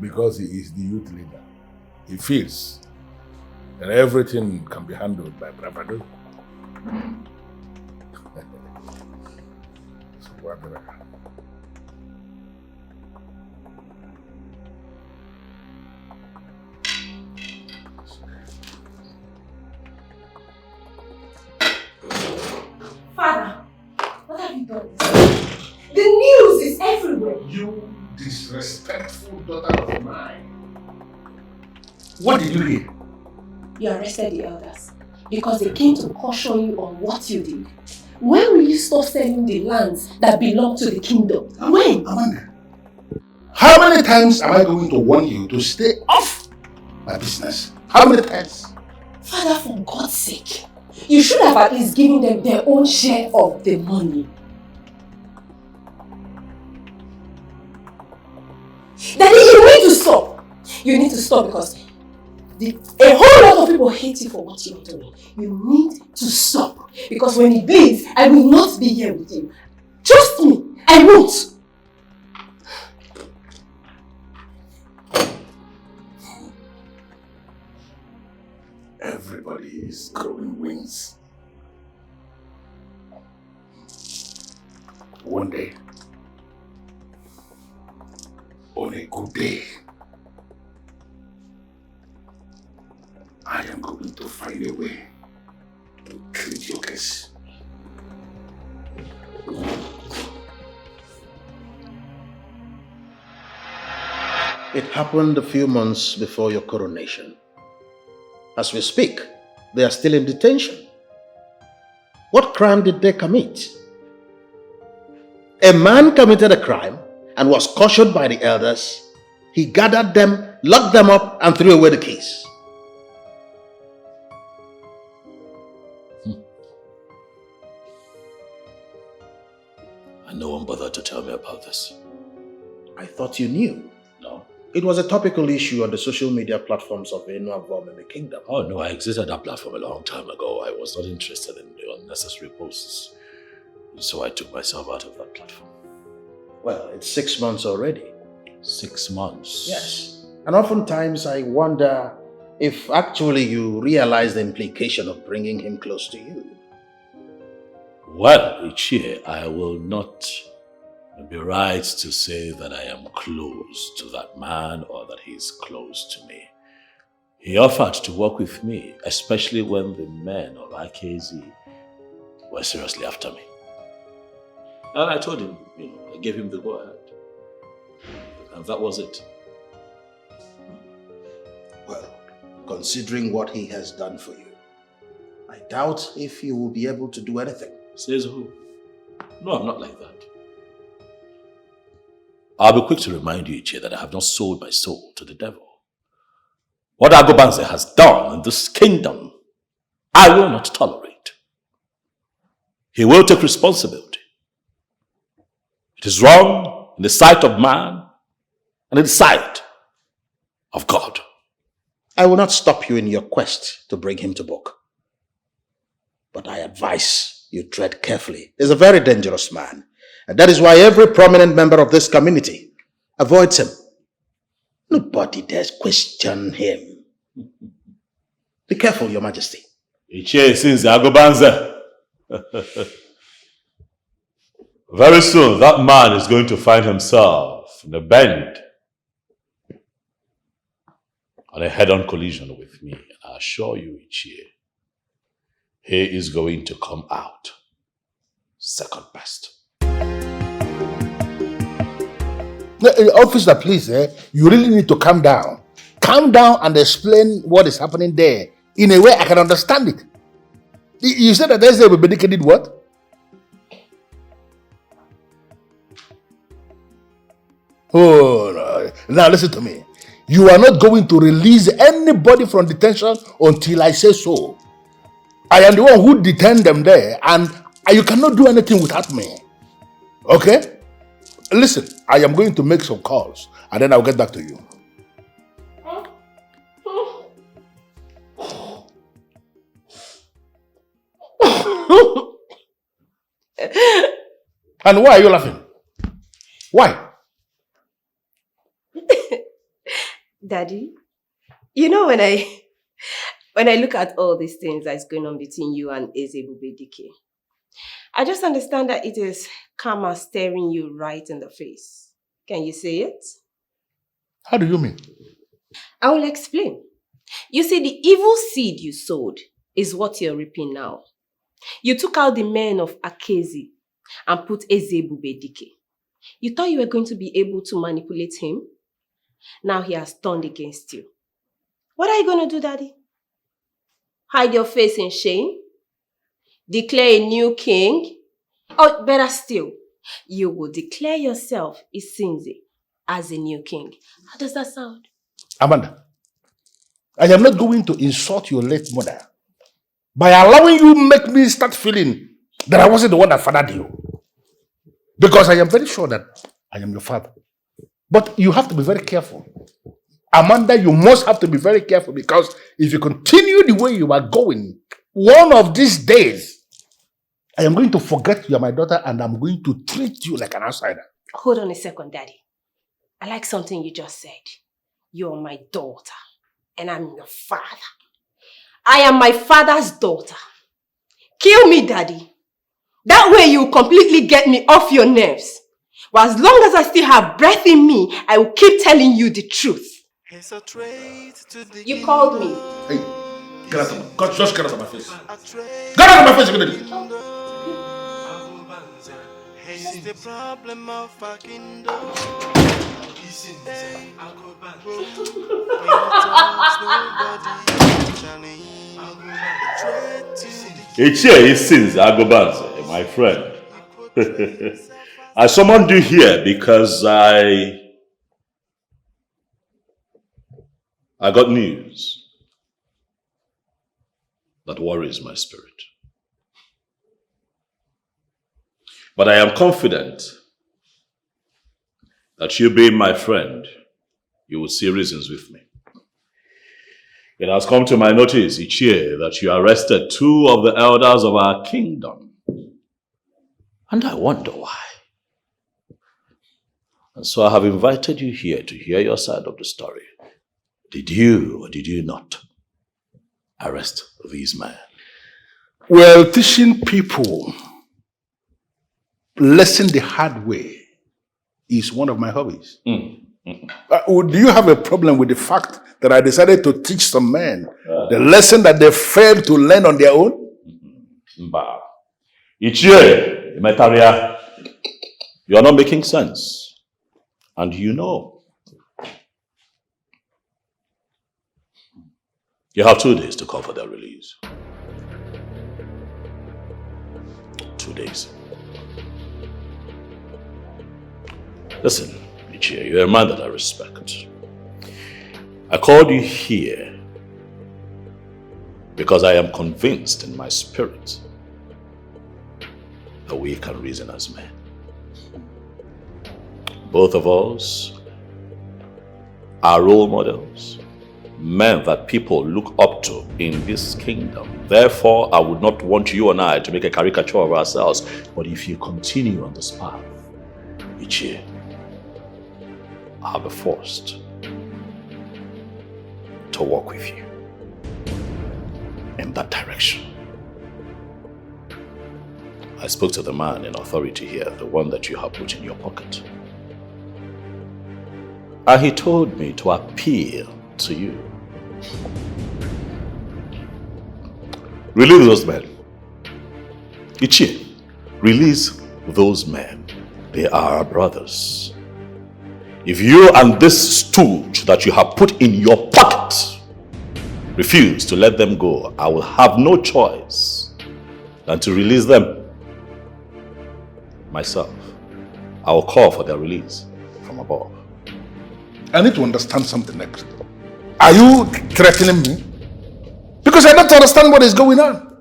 because he is the youth leader. He feels that everything can be handled by bravado. So what do I have? Father, what have you done? The news is everywhere. You disrespectful daughter of mine. What did you hear? You arrested the elders because they came to caution you on what you did. When will you stop selling the lands that belong to the kingdom? When? Amanda, how many times am I going to warn you to stay off my business? How many times? Father, for God's sake, you should have at least given them their own share of the money. Daddy, you need to stop. You need to stop because a whole lot of people hate you for what you're doing. You need to stop. Because when it bleeds, I will not be here with you. Trust me, I won't. Everybody is growing wings. One day, on a good day, I am going to find a way to treat your case. It happened a few months before your coronation. As we speak, they are still in detention. What crime did they commit? A man committed a crime and was cautioned by the elders. He gathered them, locked them up, and threw away the keys. And no one bothered to tell me about this. I thought you knew. No. It was a topical issue on the social media platforms of Enuavom in the kingdom. Oh no, I exited that platform a long time ago. I was not interested in the unnecessary posts. So I took myself out of that platform. Well, it's 6 months already. 6 months? Yes. And oftentimes I wonder if actually you realize the implication of bringing him close to you. Well, Ichie, I will not be right to say that I am close to that man or that he is close to me. He offered to work with me, especially when the men of Ugeze were seriously after me. And I told him, I gave him the go-ahead. And that was it. Well, considering what he has done for you, I doubt if you will be able to do anything. Says who? No, I'm not like that. I'll be quick to remind you, Ichie, that I have not sold my soul to the devil. What Agobanze has done in this kingdom, I will not tolerate. He will take responsibility. It is wrong in the sight of man and in the sight of God. I will not stop you in your quest to bring him to book. But I advise you tread carefully. He's a very dangerous man. And that is why every prominent member of this community avoids him. Nobody dares question him. Be careful, Your Majesty. Ichie since Agobanze. Very soon, that man is going to find himself in a bend on a head-on collision with me. And I assure you, Ichie, he is going to come out second best. Officer, please, you really need to calm down. Calm down and explain what is happening there in a way I can understand it. You said that Eze did what? Oh, no. Now listen to me. You are not going to release anybody from detention until I say so. I am the one who detained them there, and you cannot do anything without me. Okay? Listen, I am going to make some calls, and then I'll get back to you. And why are you laughing? Why? Daddy, you know when I look at all these things that's going on between you and Ezebubedike, I just understand that it is karma staring you right in the face. Can you say it? How do you mean? I will explain. You see, the evil seed you sowed is what you're reaping now. You took out the men of Ugeze and put Ezebubedike. You thought you were going to be able to manipulate him? Now he has turned against you. What are you going to do, Daddy? Hide your face in shame? Declare a new king? Or better still, you will declare yourself Isinze as a new king. How does that sound? Amanda, I am not going to insult your late mother by allowing you make me start feeling that I wasn't the one that fathered you. Because I am very sure that I am your father. But you have to be very careful. Amanda, you must have to be very careful, because if you continue the way you are going, one of these days, I am going to forget you are my daughter and I'm going to treat you like an outsider. Hold on a second, Daddy. I like something you just said. You're my daughter and I'm your father. I am my father's daughter. Kill me, Daddy. That way you will completely get me off your nerves. But as long as I still have breath in me, I will keep telling you the truth. You called me. Hey, get out of my face. Just get out of my face. Get out of my face immediately. It's the problem of a kingdom. Ichie Isinze Agobanze, my friend. I summoned you here because I got news that worries my spirit. But I am confident that you being my friend, you will see reasons with me. It has come to my notice each year that you arrested 2 of the elders of our kingdom. And I wonder why. And so I have invited you here to hear your side of the story. Did you or did you not arrest these men? Well, teaching people lesson the hard way is one of my hobbies. Do you have a problem with the fact that I decided to teach some men the lesson that they failed to learn on their own? Ichie, Metaria, you are not making sense. And you know. You have 2 days to call for their release. 2 days. Listen, Ichie, you're a man that I respect. I called you here because I am convinced in my spirit that we can reason as men. Both of us are role models, men that people look up to in this kingdom. Therefore, I would not want you and I to make a caricature of ourselves. But if you continue on this path, Ichie, I'll be forced to work with you in that direction. I spoke to the man in authority here, the one that you have put in your pocket. And he told me to appeal to you. Release those men. Ichie, release those men. They are our brothers. If you and this stooge that you have put in your pocket refuse to let them go, I will have no choice than to release them myself. I will call for their release from above. I need to understand something next. Are you threatening me? Because I don't understand what is going on.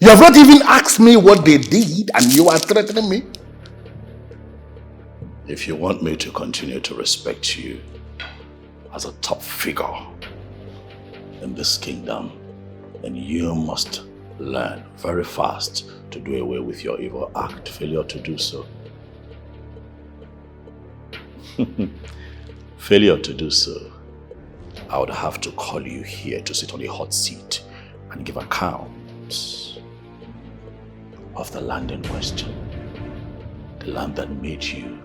You have not even asked me what they did and you are threatening me? If you want me to continue to respect you as a top figure in this kingdom, then you must learn very fast to do away with your evil act. Failure to do so. Failure to do so, I would have to call you here to sit on a hot seat and give account of the land in question. The land that made you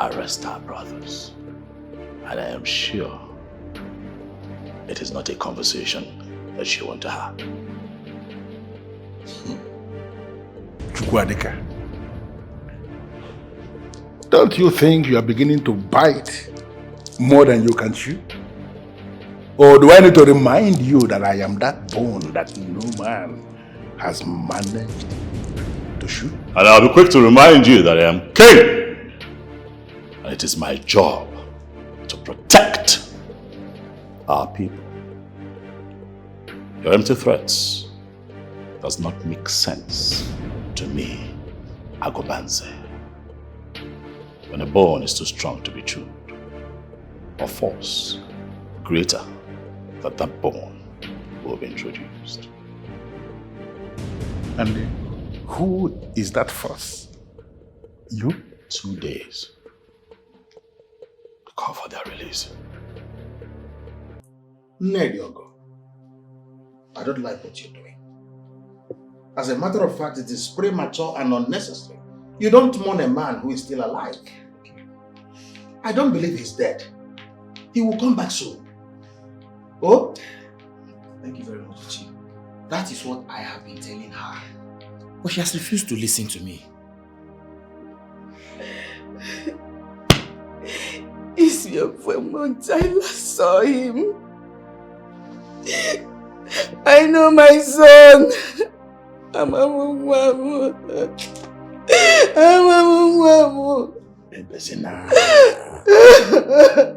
arrest our brothers. And I am sure it is not a conversation that you want to have. Chukwadika, don't you think you are beginning to bite more than you can chew? Or do I need to remind you that I am that bone that no man has managed to shoot? And I'll be quick to remind you that I am king. And it is my job to protect our people. Your empty threats does not make sense to me, Agobanze. When a bone is too strong to be chewed, or force greater than that bone will be introduced. And who is that force? You? 2 days. Call for their release. Nediogo, I don't like what you're doing. As a matter of fact, it is premature and unnecessary. You don't mourn a man who is still alive. I don't believe he's dead. He will come back soon. Oh? Thank you very much, Chief. That is what I have been telling her. But she has refused to listen to me. It's your month I last saw him. I know my son. I'm a mwamu.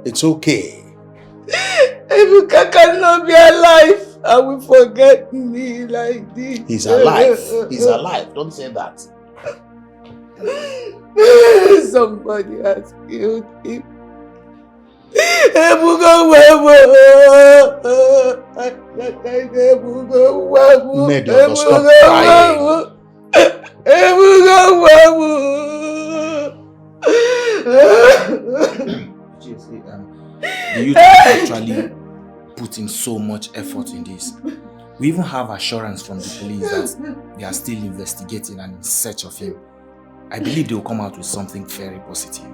It's okay. Ebuka cannot be alive. I will forget me like this. He's alive. He's alive. Don't say that. Somebody has killed him. Medio, stop crying. The youth actually put in so much effort in this. We even have assurance from the police that they are still investigating and in search of him. I believe they will come out with something very positive.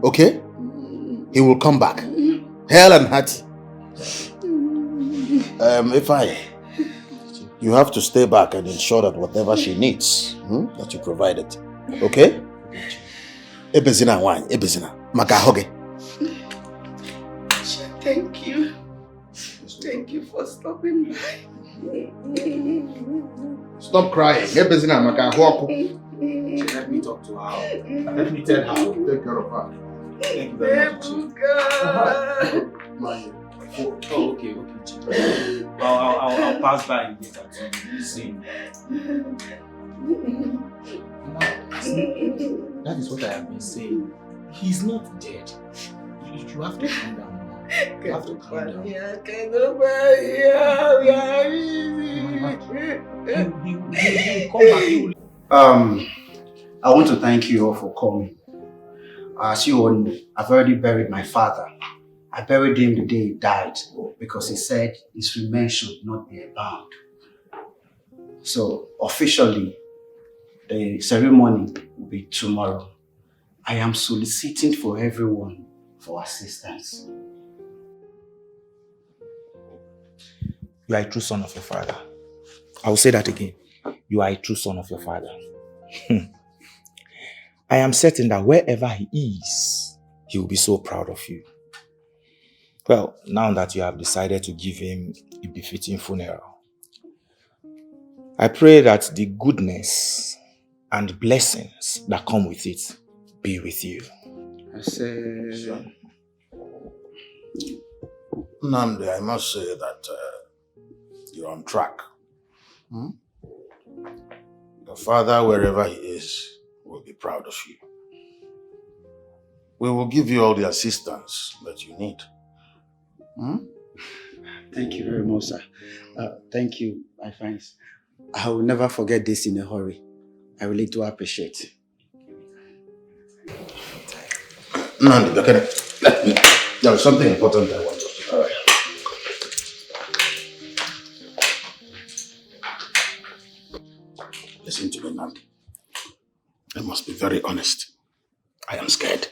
Okay? He will come back. Hell and hearty. You have to stay back and ensure that whatever she needs, that you provide it. Okay? Ebezina wine, Ebezina. Makahoge. Thank you. Thank you for stopping by. Stop crying. Ebezina Makahoku. Let me talk to her. Let me tell her. Take care of her. Thank you very much. Oh, okay, Chief. I'll pass by and get her to see. That is what I have been saying. He's not dead. You have to calm down. You have to calm down. He'll come back. I want to thank you all for coming. As you all know, I've already buried my father. I buried him the day he died because he said his remains should not be bound. So, officially, the ceremony will be tomorrow. I am soliciting for everyone for assistance. You are a true son of your father. I will say that again. You are a true son of your father. I am certain that wherever he is, he will be so proud of you. Well, now that you have decided to give him a befitting funeral, I pray that the goodness and blessings that come with it be with you. I say, Nnamdi, I must say that you're on track. Your father, wherever he is, will be proud of you. We will give you all the assistance that you need. Thank you very much, sir. Thank you, my friends. I will never forget this in a hurry. I really do appreciate it. Nnamdi, okay. There is something important I want to say. All right. Listen to me, Nnamdi. I must be very honest. I am scared.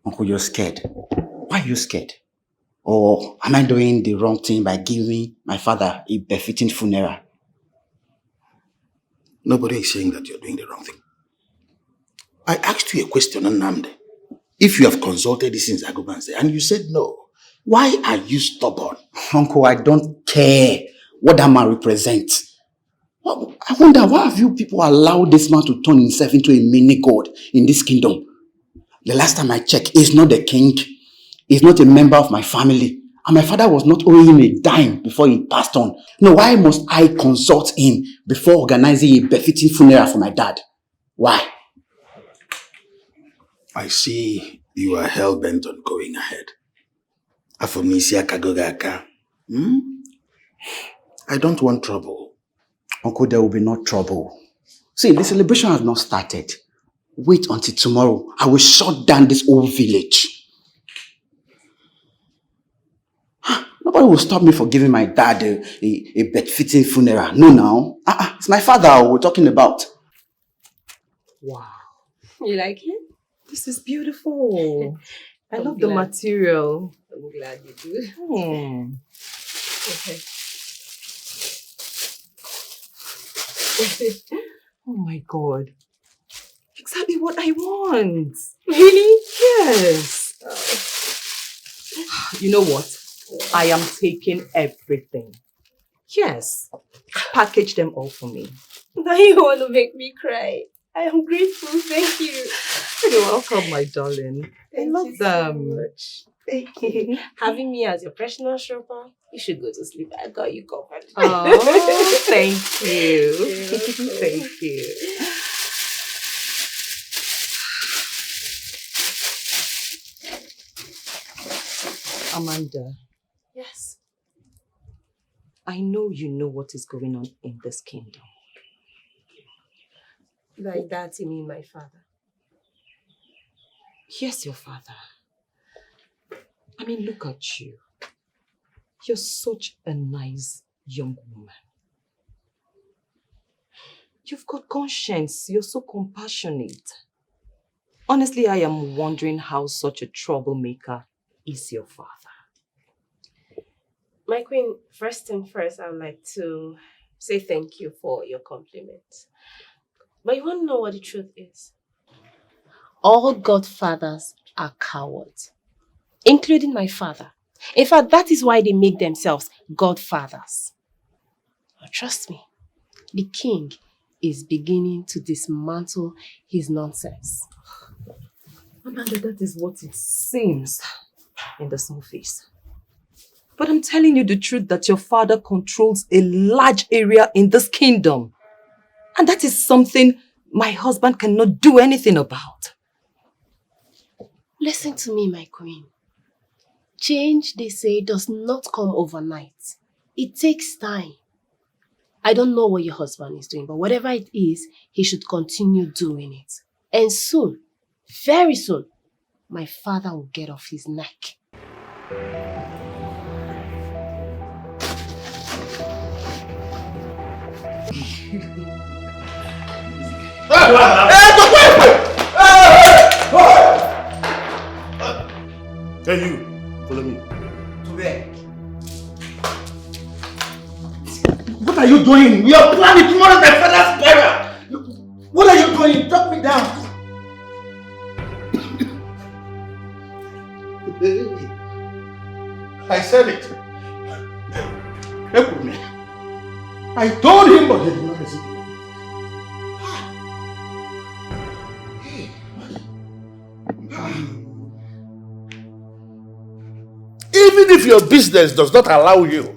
Uncle, you're scared. Why are you scared? Or am I doing the wrong thing by giving my father a befitting funeral? Nobody is saying that you're doing the wrong thing. I asked you a question, Nnamdi. If you have consulted this in Zagobanse and you said no, why are you stubborn? Uncle, I don't care what that man represents. I wonder, why have you people allowed this man to turn himself into a mini god in this kingdom? The last time I checked, he's not the king. He's not a member of my family. And my father was not owing him a dime before he passed on. No, why must I consult him before organizing a befitting funeral for my dad? Why? I see you are hell-bent on going ahead. Afomisia Kagogaka. I don't want trouble. Uncle, there will be no trouble. See, the celebration has not started. Wait until tomorrow. I will shut down this whole village. Nobody will stop me for giving my dad a befitting funeral. No, now. It's my father we're talking about. Wow. You like it? This is beautiful. I love the material. I'm glad you do. Okay. Oh my God. Exactly what I want. Really? Yes. You know what? I am taking everything. Yes. Package them all for me. Now you want to make me cry. I am grateful. Thank you. You're welcome, my darling. I love them. So much. Thank you. Having me as your personal shopper, you should go to sleep. I got you covered. Oh, thank you. Thank you. Amanda. Yes. I know you know what is going on in this kingdom. Like that, you mean my father? Yes, your father. I mean, look at you. You're such a nice young woman. You've got conscience. You're so compassionate. Honestly, I am wondering how such a troublemaker is your father. My queen, first and first, I would like to say thank you for your compliment. But you want to know what the truth is? All godfathers are cowards, including my father. In fact, that is why they make themselves godfathers. But trust me, the king is beginning to dismantle his nonsense. Amanda, that is what it seems in the surface. But I'm telling you the truth that your father controls a large area in this kingdom. And that is something my husband cannot do anything about. Listen to me, my queen. Change, they say, does not come overnight. It takes time. I don't know what your husband is doing, but whatever it is, he should continue doing it. And soon, very soon, my father will get off his neck. Hey, you, follow me. To where? What are you doing? We are planning tomorrow my father's burial. What are you doing? Drop me down. I said it. Look with me. I told him, but he did not listen. Even if your business does not allow you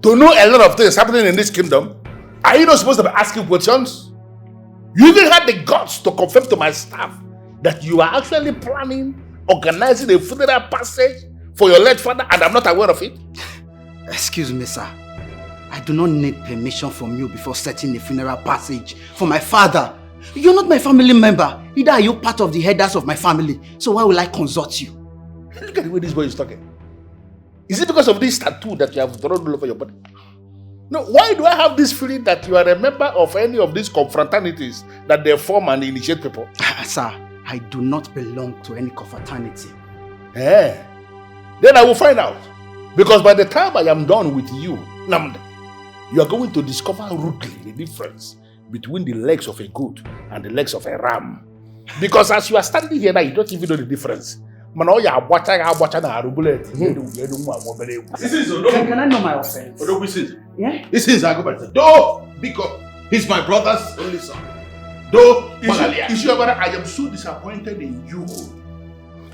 to know a lot of things happening in this kingdom, are you not supposed to be asking questions? You even had the guts to confirm to my staff that you are actually planning, organizing a funeral passage for your late father, and I'm not aware of it? Excuse me, sir. I do not need permission from you before setting a funeral passage for my father. You're not my family member. Either are you part of the headers of my family, so why will I consult you? Look at the way this boy is talking. Is it because of this tattoo that you have drawn all over your body? No, why do I have this feeling that you are a member of any of these confraternities that they form and initiate people? Sir, I do not belong to any confraternity. Eh? Then I will find out. Because by the time I am done with you, Namda, you are going to discover rudely the difference between the legs of a goat and the legs of a ram. Because as you are standing here now, you don't even know the difference. Can I know my offense? Yeah? This is Agobert. Though, because he's my brother's only son. Though, I am so disappointed in you.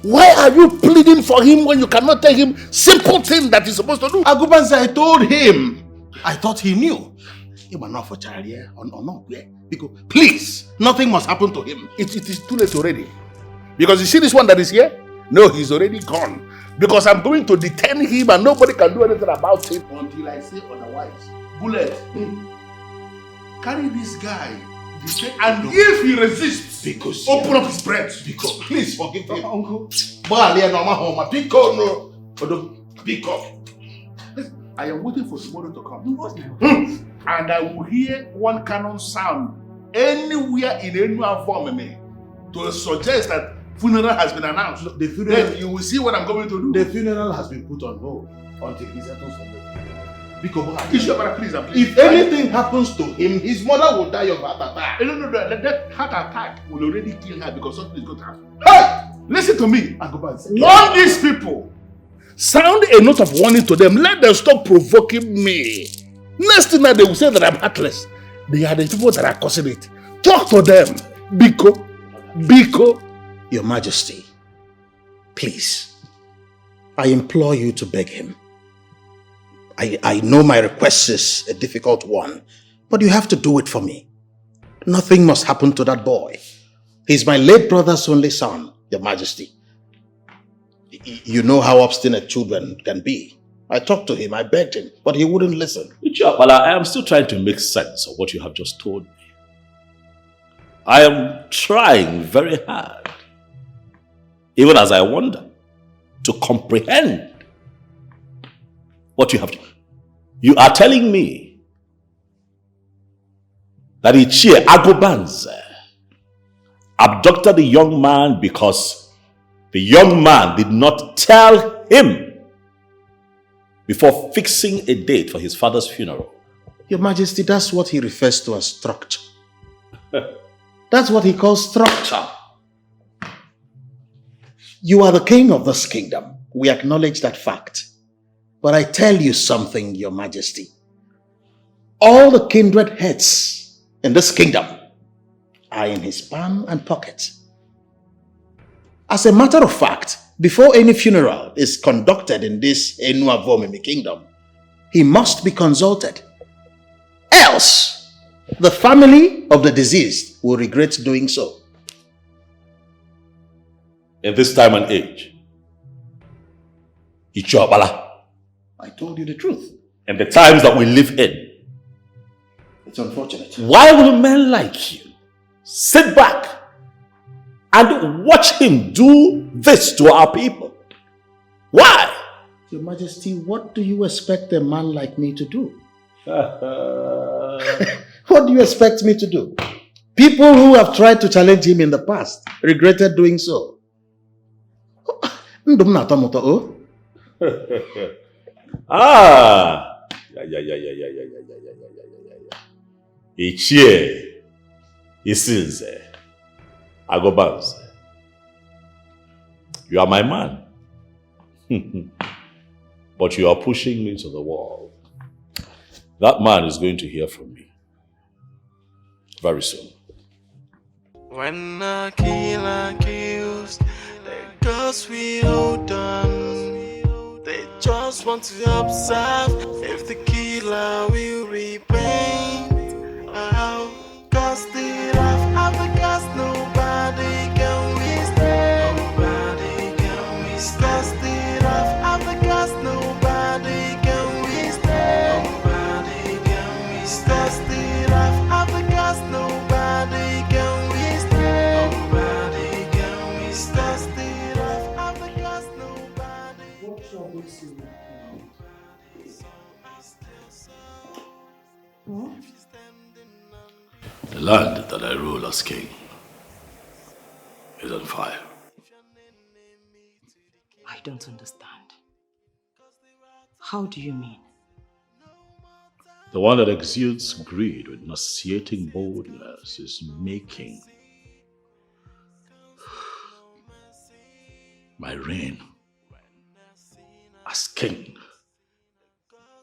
Why are you pleading for him when you cannot tell him simple things that he's supposed to do? Agubanza, I told him. I thought he knew. He was not for charity or not. Because, please, nothing must happen to him. It is too late already. Because you see this one that is here? No, he's already gone. Because I'm going to detain him and nobody can do anything about it until I say otherwise. Bullet, carry this guy, and if he resists, because open up his breast. Because please forgive him. Uncle. I am waiting for tomorrow to come. And I will hear one cannon sound anywhere in any form to suggest that funeral has been announced. Look, then you will see what I'm going to do. The funeral has been put on hold until he settles from it. Because please. If anything happens to him, his mother will die of heart attack. No, that heart attack will already kill her because something is going to happen. Hey! Listen to me. Warn these people. Sound a note of warning to them. Let them stop provoking me. Next thing that they will say that I'm heartless. They are the people that are causing it. Talk to them. Biko. Your Majesty, please, I implore you to beg him. I know my request is a difficult one, but you have to do it for me. Nothing must happen to that boy. He's my late brother's only son, Your Majesty. You know how obstinate children can be. I talked to him, I begged him, but he wouldn't listen. Well, I am still trying to make sense of what you have just told me. I am trying very hard, even as I wonder, to comprehend what you have to. You are telling me that Ichie Agobanze abducted the young man because the young man did not tell him before fixing a date for his father's funeral. Your Majesty, that's what he refers to as structure. That's what he calls structure. You are the king of this kingdom. We acknowledge that fact. But I tell you something, Your Majesty. All the kindred heads in this kingdom are in his palm and pocket. As a matter of fact, before any funeral is conducted in this Enuavomimi kingdom, he must be consulted. Else, the family of the deceased will regret doing so. In this time and age, Ichobala, I told you the truth. and the times that we live in, It's unfortunate. Why will men like you sit back and watch him do this to our people? Why? Your Majesty, what do you expect a man like me to do? What do you expect me to do? People who have tried to challenge him in the past regretted doing so. Ah! Ichie, Isinze, Agobanze. You are my man. But you are pushing me to the wall. That man is going to hear from me very soon. When a killer kills, the girls we hold on. They just want to observe if the killer will repent. I'll cast it off. After cast, nobody can withstand. Nobody can withstand. Cast it off. After cast, nobody can withstand. Nobody can withstand. Cast it off. After cast, nobody can withstand. Nobody can withstand. Cast it off. After cast, nobody. What trouble you? The land that I rule as king is on fire. I don't understand. How do you mean? The one that exudes greed with nauseating boldness is making my reign as king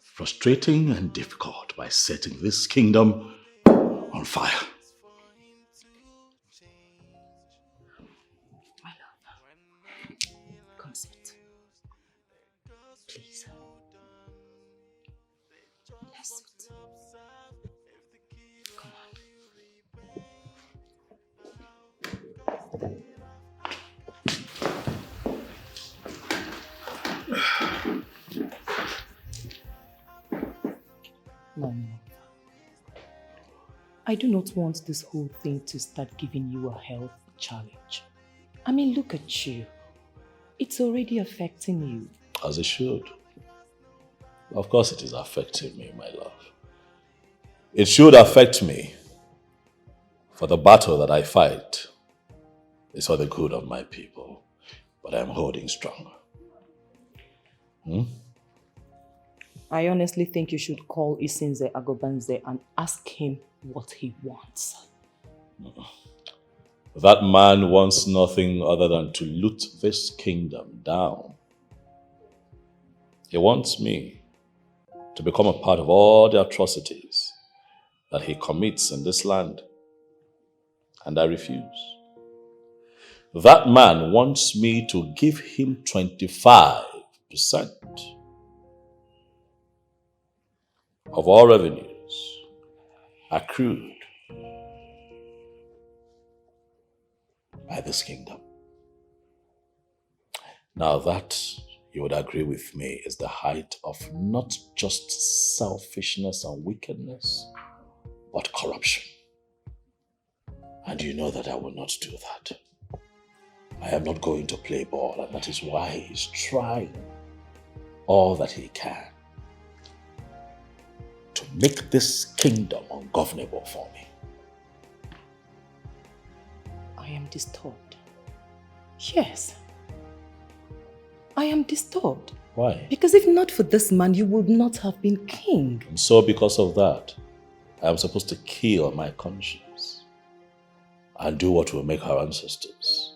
frustrating and difficult by setting this kingdom on fire. My love, come sit. Please. Let's sit. Come on. No. I do not want this whole thing to start giving you a health challenge. I mean, look at you. It's already affecting you. As it should. Of course it is affecting me, my love. It should affect me, for the battle that I fight is for the good of my people. But I'm holding strong. I honestly think you should call Isinze Agobanze and ask him what he wants. That man wants nothing other than to loot this kingdom down. He wants me to become a part of all the atrocities that he commits in this land. And I refuse. That man wants me to give him 25% of all revenues accrued by this kingdom. Now that, you would agree with me, is the height of not just selfishness and wickedness, but corruption. And you know that I will not do that. I am not going to play ball, and that is why he's trying all that he can to make this kingdom ungovernable for me. I am disturbed. Yes. I am disturbed. Why? Because if not for this man, you would not have been king. And so because of that, I am supposed to kill my conscience and do what will make our ancestors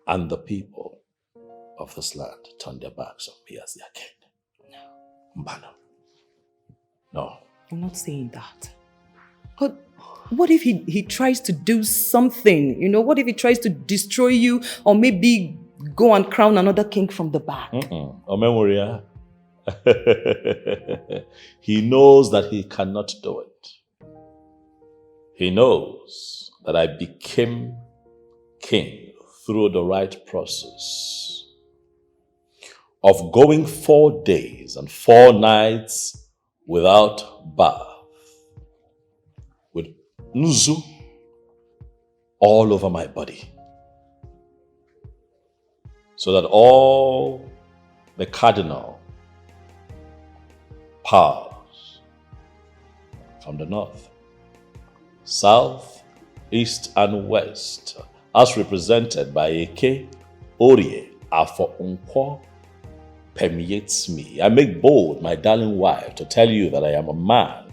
and the people of this land turn their backs on me as their king. No. Mbano. No. I'm not saying that. But what if he tries to do something? You know, what if he tries to destroy you or maybe go and crown another king from the back? Omemoria. He knows that he cannot do it. He knows that I became king through the right process of going 4 days and 4 nights without bath Ugezu all over my body, so that all the cardinal powers from the north, south, east, and west, as represented by Eke, Orie, Afo Nkwo, permeates me. I make bold, my darling wife, to tell you that I am a man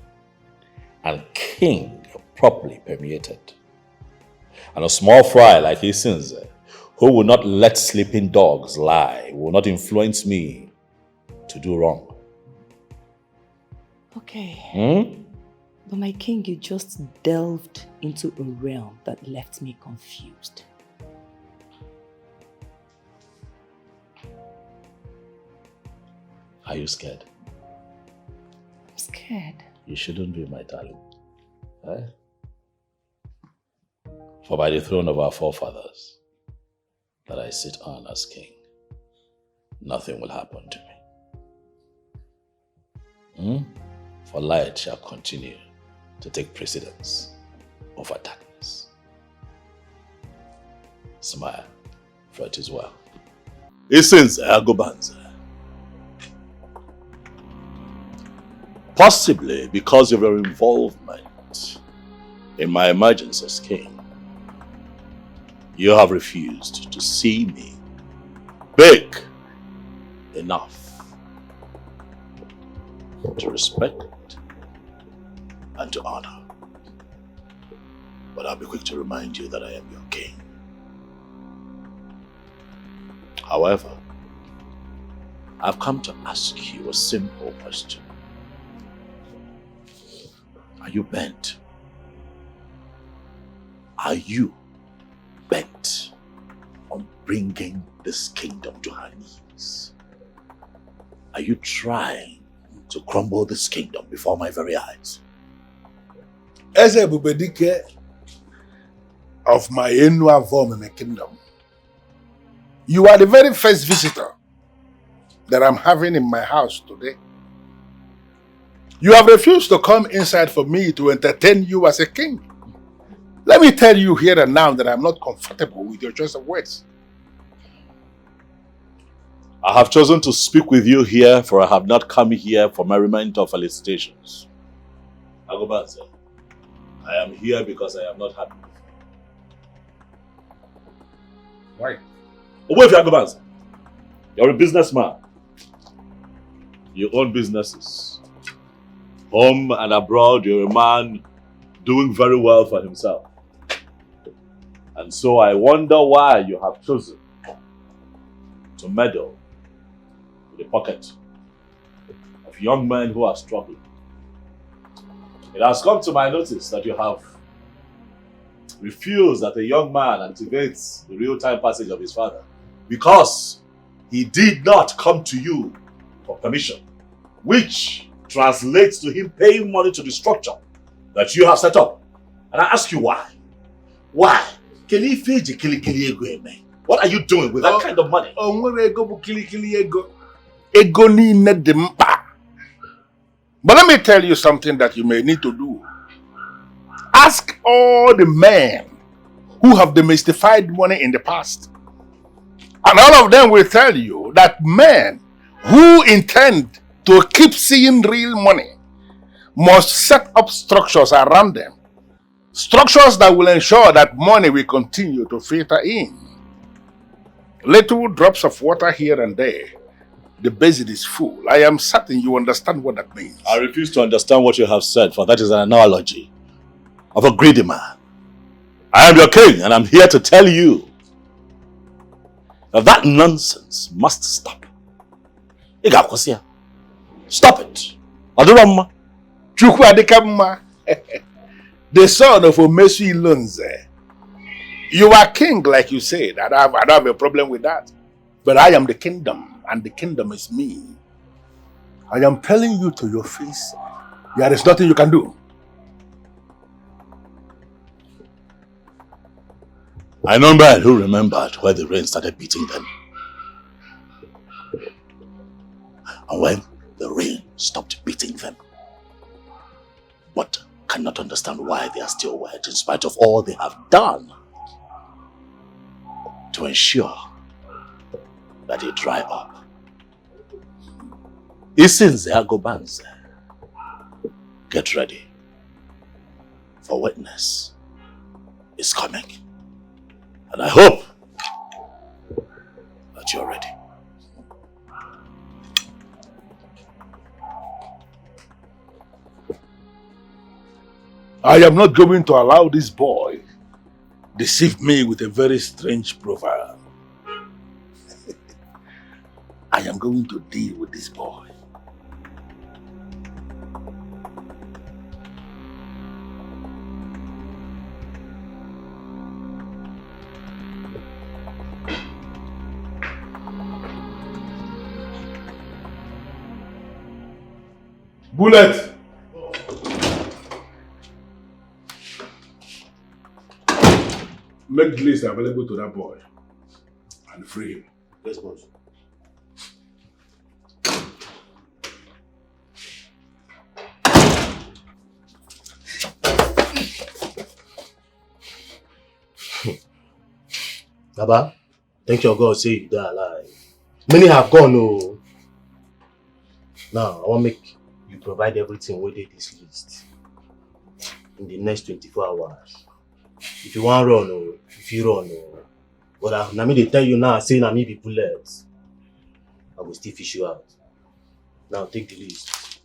and king properly permeated. And a small fry like Isinze, who will not let sleeping dogs lie, will not influence me to do wrong. Okay. But my king, you just delved into a realm that left me confused. Are you scared? I'm scared. You shouldn't be, my darling. Eh? For by the throne of our forefathers that I sit on as king, nothing will happen to me. For light shall continue to take precedence over darkness. Smile, for it is well. Isinze Agobanze. Possibly because of your involvement in my emergence as king, you have refused to see me big enough to respect and to honor. But I'll be quick to remind you that I am your king. However, I've come to ask you a simple question. Are you bent? Are you bent on bringing this kingdom to her knees? Are you trying to crumble this kingdom before my very eyes? As a Bubedike of my Enua form in the kingdom, you are the very first visitor that I'm having in my house today. You have refused to come inside for me to entertain you as a king. Let me tell you here and now that I'm not comfortable with your choice of words. I have chosen to speak with you here, for I have not come here for merriment or felicitations. Agobanze, I am here because I am not happy. Why? Wait for Agobanze. You're a businessman. You own businesses. Home and abroad, you're a man doing very well for himself. And so I wonder why you have chosen to meddle with the pocket of young men who are struggling. It has come to my notice that you have refused that a young man activates the real-time passage of his father because he did not come to you for permission, which translates to him paying money to the structure that you have set up. And I ask you why? Why? What are you doing with that kind of money? But let me tell you something that you may need to do. Ask all the men who have demystified money in the past. And all of them will tell you that men who intend to keep seeing real money must set up structures around them. Structures that will ensure that money will continue to filter in. Little drops of water here and there. The basin is full. I am certain you understand what that means. I refuse to understand what you have said, for that is an analogy of a greedy man. I am your king, and I'm here to tell you that nonsense must stop. Stop it. Adurama. Chukwadikama. The son of Omesu Ilonze. You are king, like you said. I don't have a problem with that. But I am the kingdom, and the kingdom is me. I am telling you to your face, there is nothing you can do. I know men who remembered where the rain started beating them. And when the rain stopped beating them. But cannot understand why they are still wet in spite of all they have done to ensure that they dry up. Isinze Agobanze, get ready, for witness is coming. And I hope that you're ready. I am not going to allow this boy deceive me with a very strange profile. I am going to deal with this boy. Bullet! Make the list available to that boy and free him. Yes, boss. Baba, thank your God say you die alive. Many have gone, oh. Now, I want to make you provide everything within this list in the next 24 hours. If you want to run, oh, if you run, oh. But now they tell you now, say na me be bullets. I will still fish you out. Now take the list.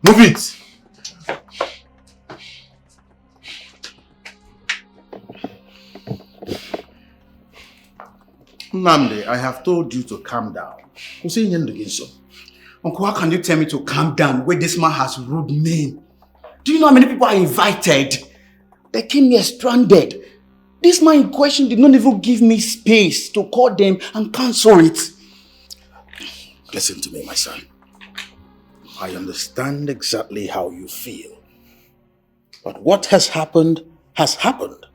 Move it! Nnamdi, I have told you to calm down. Uncle, how can you tell me to calm down where this man has rude men? Do you know how many people are invited? They came here stranded. This man in question did not even give me space to call them and cancel it. Listen to me, my son. I understand exactly how you feel. But what has happened has happened.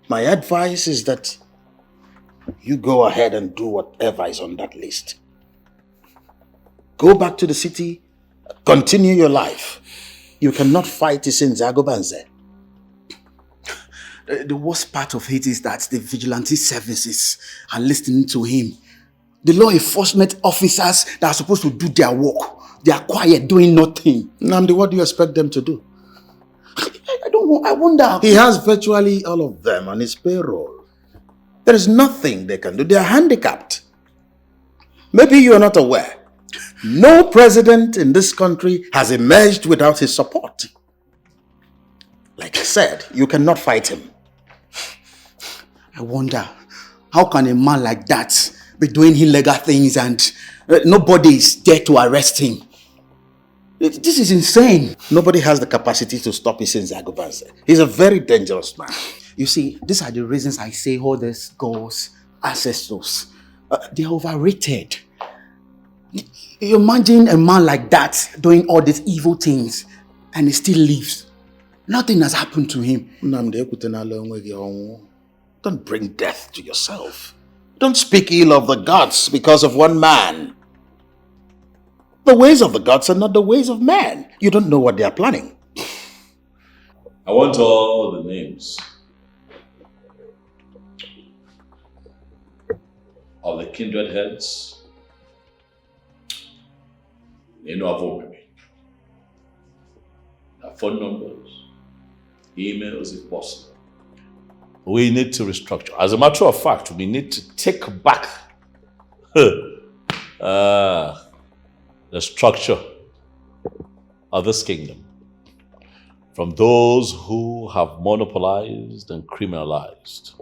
My advice is that you go ahead and do whatever is on that list. Go back to the city, continue your life. You cannot fight Isinze Agobanze. The worst part of it is that the vigilante services are listening to him. The law enforcement officers that are supposed to do their work, they are quiet, doing nothing. Nnamdi, what do you expect them to do? I don't know, I wonder. He has virtually all of them on his payroll. There is nothing they can do. They are handicapped. Maybe you are not aware. No president in this country has emerged without his support. Like I said, you cannot fight him. I wonder, how can a man like that be doing illegal things and nobody is there to arrest him? This is insane. Nobody has the capacity to stop Isinze Agobanze. He's a very dangerous man. You see, these are the reasons I say all these gods, ancestors, they are overrated. You imagine a man like that doing all these evil things and he still lives. Nothing has happened to him. Don't bring death to yourself. Don't speak ill of the gods because of one man. The ways of the gods are not the ways of man. You don't know what they are planning. I want all the names of the kindred heads. They know of me. Their phone numbers, emails if possible. We need to restructure. As a matter of fact, we need to take back the structure of this kingdom from those who have monopolized and criminalized,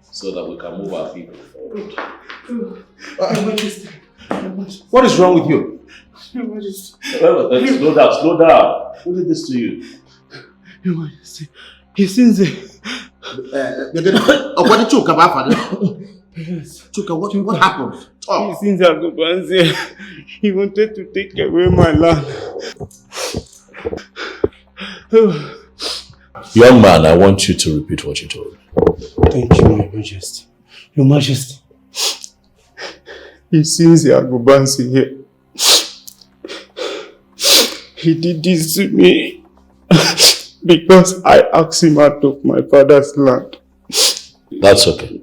so that we can move our people forward. What is wrong with you? Slow down. Who did this to you? Your Majesty, Isinze. Chuka, what happened? Isinze Agobanze, he wanted to take away my land. Young man, I want you to repeat what you told me. Thank you, my Majesty. Your Majesty, Isinze Agobanze here. He did this to me because I asked him out of my father's land. That's okay.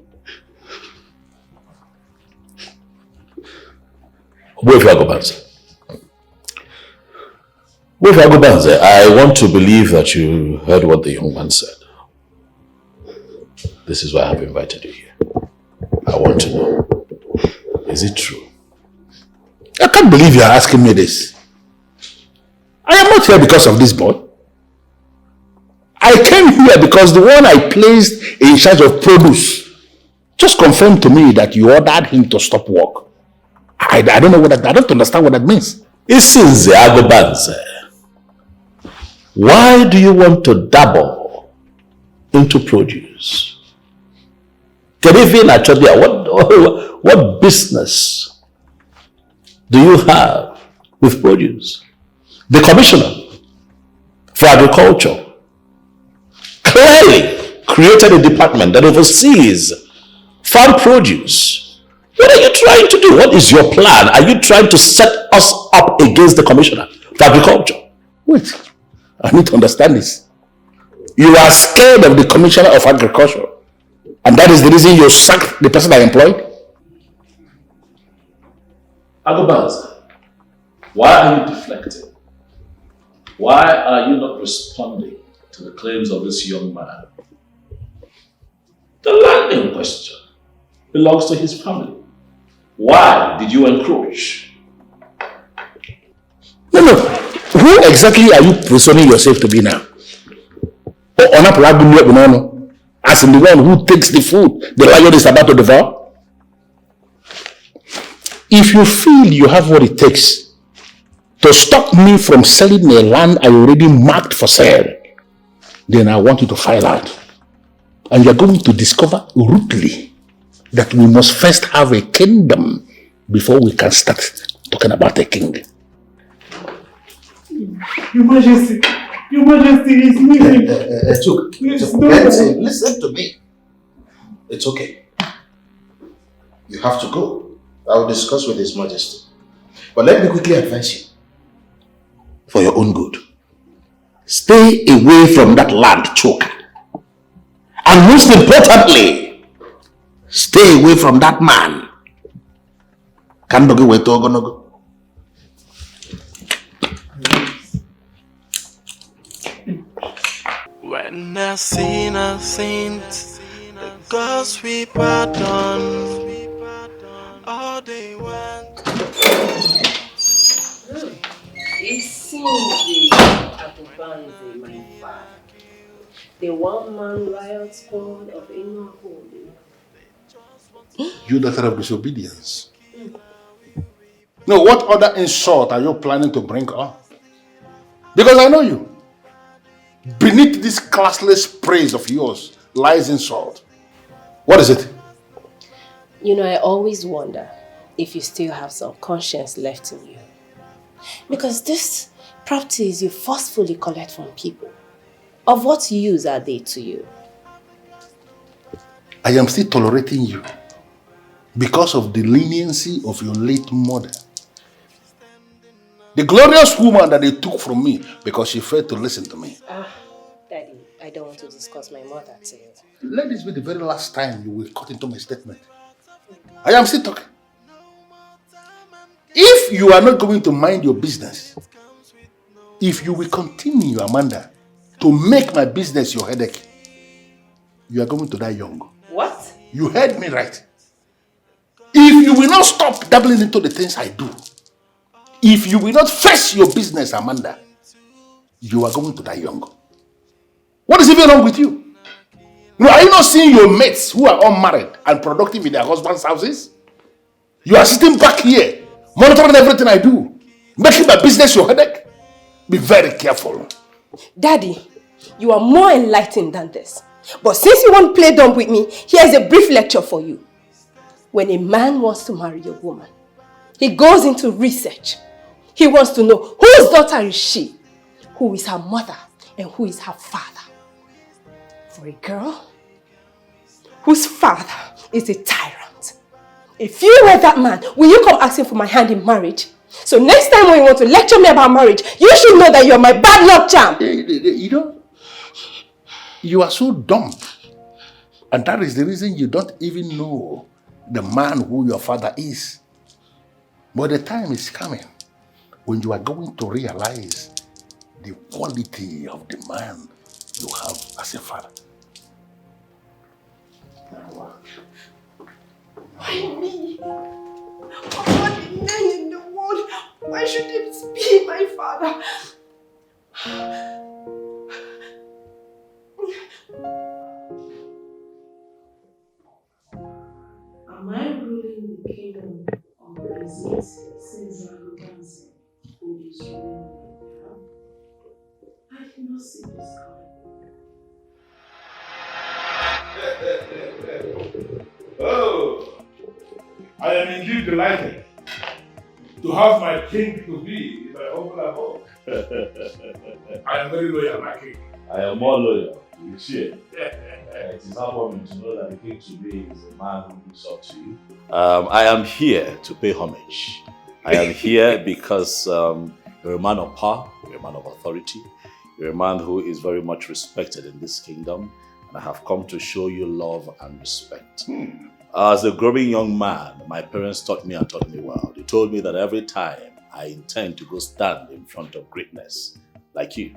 Agobanze, I want to believe that you heard what the young man said. This is why I have invited you here. I want to know, is it true? I can't believe you're asking me this. I am not here because of this boy. I came here because the one I placed in charge of produce just confirmed to me that you ordered him to stop work. I don't know what that, I don't understand what that means. Isinze Agobanze, why do you want to dabble into produce? What business do you have with produce? The commissioner for agriculture clearly created a department that oversees farm produce. What are you trying to do? What is your plan? Are you trying to set us up against the commissioner for agriculture? Wait, I need to understand this. You are scared of the commissioner of agriculture, and that is the reason you sacked the person I employed? Agobanze, why are you deflecting? Why are you not responding to the claims of this young man? The land in question belongs to his family. Why did you encroach? No. Who exactly are you positioning yourself to be now? As in the one who takes the food the lion is about to devour? If you feel you have what it takes to stop me from selling a land I already marked for sale, then I want you to file out. And you're going to discover rudely that we must first have a kingdom before we can start talking about a king. Your Majesty, is me. Listen to me. It's okay. You have to go. I will discuss with His Majesty. But let me quickly advise you, for your own good, stay away from that land, choker. And most importantly, stay away from that man. When I sin, I sinned, the gods we pardon. All they want. It seems Agobanze, my father, the one-man riot squad of Inua. You daughter of disobedience. No, what other insult are you planning to bring up? Because I know you. Beneath this classless praise of yours lies insult. What is it? You know, I always wonder if you still have some conscience left in you. Because these properties you forcefully collect from people, of what use are they to you? I am still tolerating you because of the leniency of your late mother. The glorious woman that they took from me because she failed to listen to me. Daddy, I don't want to discuss my mother today. Let this be the very last time you will cut into my statement. I am still talking. If you are not going to mind your business, if you will continue, Amanda, to make my business your headache, you are going to die young. What? You heard me right. If you will not stop dabbling into the things I do, if you will not face your business, Amanda, you are going to die young. What is even wrong with you? No, are you not seeing your mates who are unmarried and productive in their husbands' houses? You are sitting back here, monitoring everything I do, making my business your headache. Be very careful. Daddy, you are more enlightened than this. But since you won't play dumb with me, here's a brief lecture for you. When a man wants to marry a woman, he goes into research. He wants to know whose daughter is she, who is her mother, and who is her father. For a girl whose father is a tyrant, if you were that man, will you come asking for my hand in marriage? So next time when you want to lecture me about marriage, you should know that you're my bad luck charm. You know, you are so dumb. And that is the reason you don't even know the man who your father is. But the time is coming when you are going to realize the quality of the man you have as a father. Why me? Of all the men in the world, why should it be my father? Am I ruling the kingdom or is it since Ugezu who is ruling my kingdom? I did not see this coming. Oh, I am indeed delighted to have my king to be in my humble abode. I am very loyal, my king. I am more loyal. You share. It is heartwarming to know that the king today is a man who looks up to you. I am here to pay homage. I am here because you're a man of power, you're a man of authority, you're a man who is very much respected in this kingdom, and I have come to show you love and respect. As a growing young man, my parents taught me and taught me well. They told me that every time I intend to go stand in front of greatness, like you,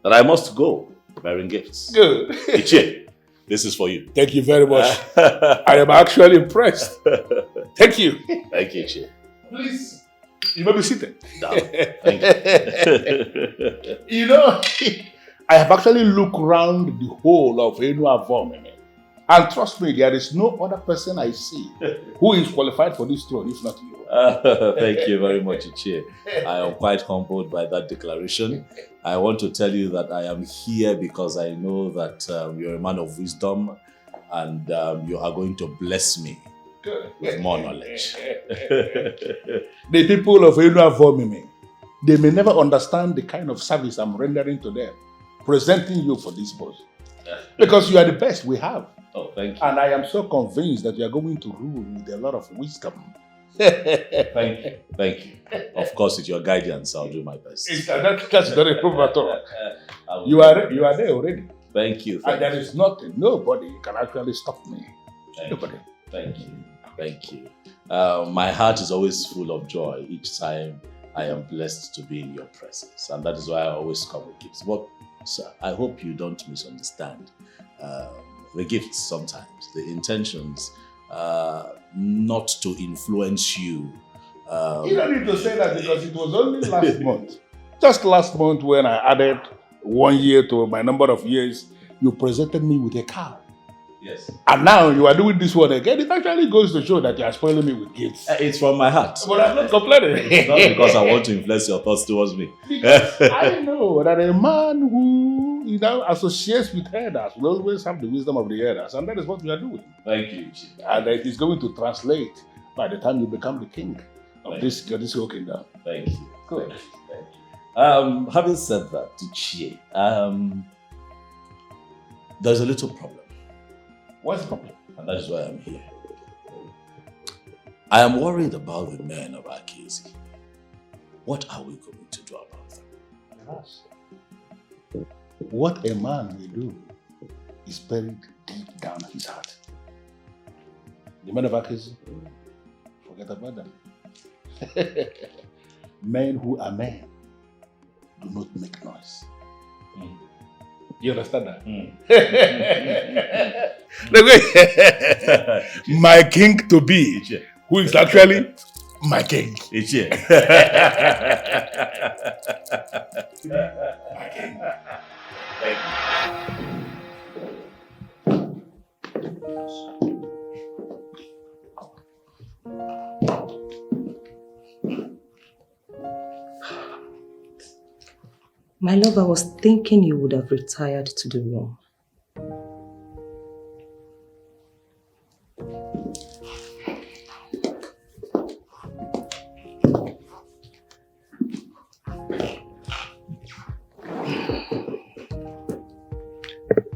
that I must go bearing gifts. Good. Ichie, this is for you. Thank you very much. I am actually impressed. Thank you. Thank you, Ichie. Please, you may be seated. Down. Thank you. You know, I have actually looked around the whole of Enu. And trust me, there is no other person I see who is qualified for this throne, if not you. Thank you very much, Ichie. I am quite humbled by that declaration. I want to tell you that I am here because I know that you're a man of wisdom and you are going to bless me with more knowledge. The people of Enu, they may never understand the kind of service I'm rendering to them, presenting you for this post. Because you are the best we have. Oh, thank you. And I am so convinced that you are going to rule with a lot of wisdom. Thank you. Thank you. Of course, with your guidance, I'll do my best. That's not a problem at all. You are there already. Thank you. And there is nothing, nobody can actually stop me. Nobody. Thank you. Thank you. My heart is always full of joy each time I am blessed to be in your presence. And that is why I always come with gifts. But, sir, I hope you don't misunderstand. The gifts sometimes, the intentions, not to influence you. You don't need to say that because it was only last month. Just last month when I added 1 year to my number of years, you presented me with a cow. Yes. And now you are doing this one again. It actually goes to show that you are spoiling me with gifts. It's from my heart. But I'm not complaining. It's not because I want to influence your thoughts towards me. I know that a man who associates with elders will always have the wisdom of the elders, and that is what we are doing. Thank you, Chief. And it is going to translate by the time you become the king of this whole kingdom. Thank you. Good. Thank you. Having said that, Ichie, there's a little problem. What's the problem? And that is why I'm here. I am worried about the men of Ugeze. What are we going to do about them? Yes. What a man will do is buried deep down in his heart. The men of Ugeze, forget about them. Men who are men do not make noise. You understand that? My king to be, who is actually my king. My king. Thank My love, I was thinking you would have retired to the room.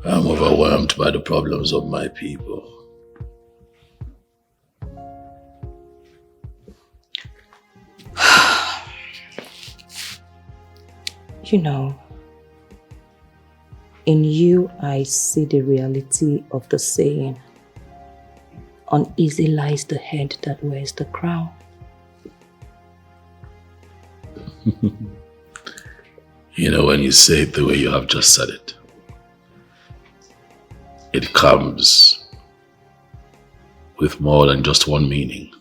I'm overwhelmed by the problems of my people. You know, in you I see the reality of the saying, uneasy lies the head that wears the crown. You know, when you say it the way you have just said it, it comes with more than just one meaning.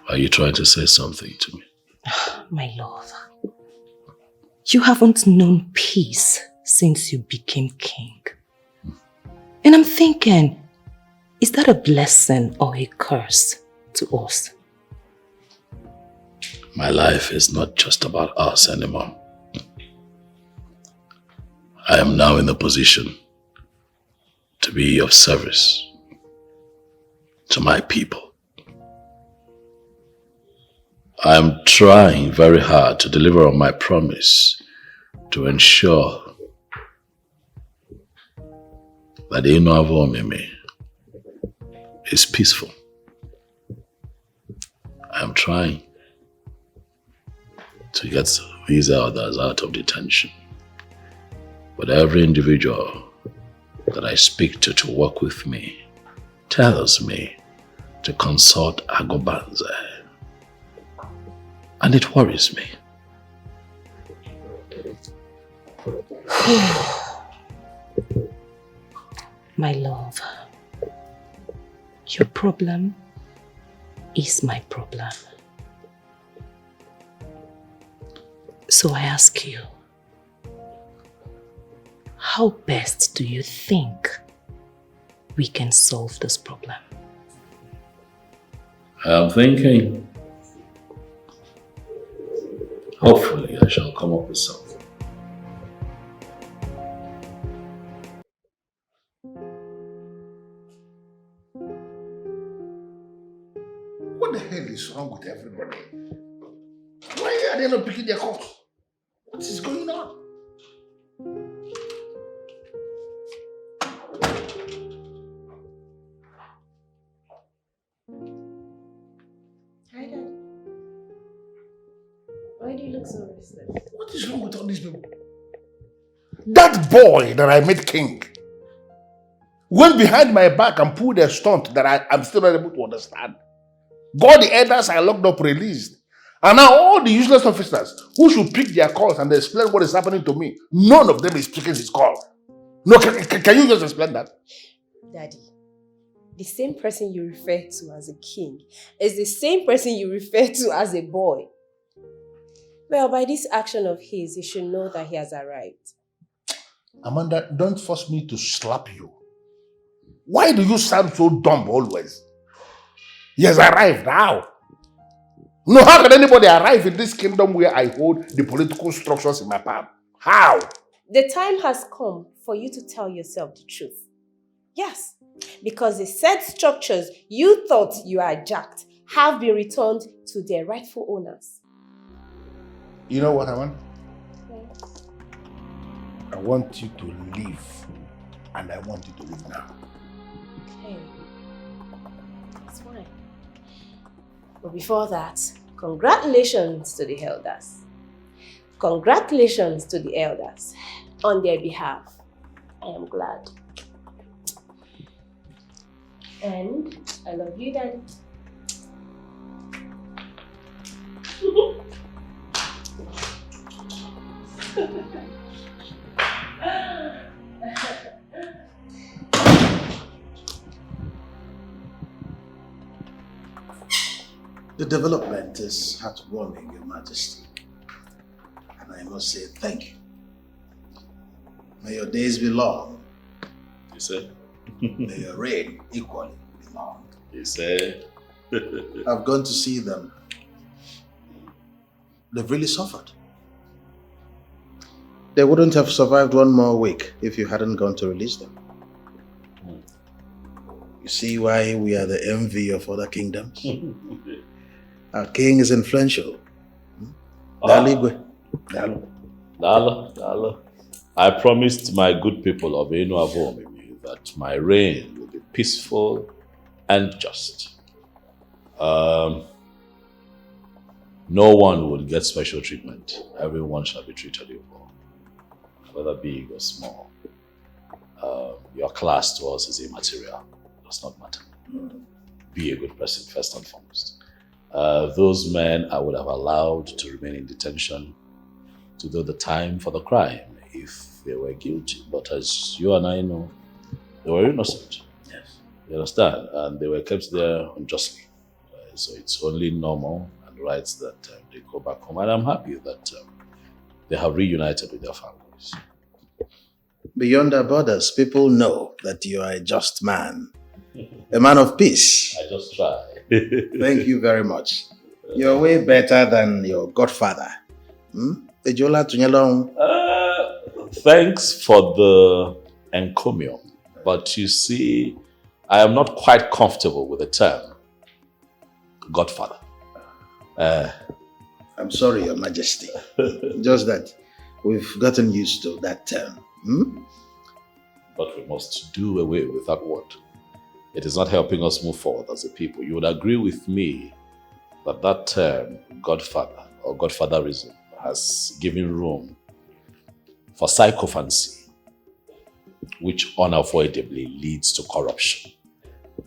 Are you trying to say something to me? My love, you haven't known peace since you became king. And I'm thinking, is that a blessing or a curse to us? My life is not just about us anymore. I am now in a position to be of service to my people. I am trying very hard to deliver on my promise to ensure that Inuavomimi is peaceful. I am trying to get these others out of detention. But every individual that I speak to work with me tells me to consult Agobanze. And it worries me. My love, your problem is my problem. So I ask you, how best do you think we can solve this problem? I'm thinking, hopefully I shall come up with something. What the hell is wrong with everybody? Why are they not picking their calls? What is going on? Hi, Dad. Why do you look so restless? What is wrong with all these people? That boy that I made king went behind my back and pulled a stunt that I'm still not able to understand. Got the elders I locked up released. And now all the useless officers who should pick their calls and explain what is happening to me, none of them is picking his call. No, can you just explain that? Daddy, the same person you refer to as a king is the same person you refer to as a boy. Well, by this action of his, you should know that he has arrived. Amanda, don't force me to slap you. Why do you sound so dumb always? He has arrived now. No, how can anybody arrive in this kingdom where I hold the political structures in my palm? How? The time has come for you to tell yourself the truth. Yes, because the said structures you thought you hijacked have been returned to their rightful owners. You know what I want? I want you to leave, and I want you to leave now. Okay, that's fine. But before that, congratulations to the elders. Congratulations to the elders on their behalf. I am glad. And I love you, Daddy. The development is heartwarming, Your Majesty. And I must say thank you. May your days be long. You say? May your reign equally be long. You say? I've gone to see them. They've really suffered. They wouldn't have survived one more week if you hadn't gone to release them. You see why we are the envy of other kingdoms? Our king is influential. Dalo. I promised my good people of Inuavomimi that my reign will be peaceful and just. No one will get special treatment. Everyone shall be treated equal, whether big or small. Your class to us is immaterial. It does not matter. Be a good person first and foremost. Those men I would have allowed to remain in detention to do the time for the crime if they were guilty. But as you and I know, they were innocent. Yes. You understand? And they were kept there unjustly. So it's only normal and right that they go back home. And I'm happy that they have reunited with their families. Beyond our borders, people know that you are a just man. A man of peace. I just try. Thank you very much. You're way better than your godfather. Ejola Tunyelong. Thanks for the encomium. But you see, I am not quite comfortable with the term godfather. I'm sorry, Your Majesty. Just that we've gotten used to that term. But we must do away with that word. It is not helping us move forward as a people. You would agree with me that that term, godfather or godfatherism, has given room for sycophancy, which unavoidably leads to corruption.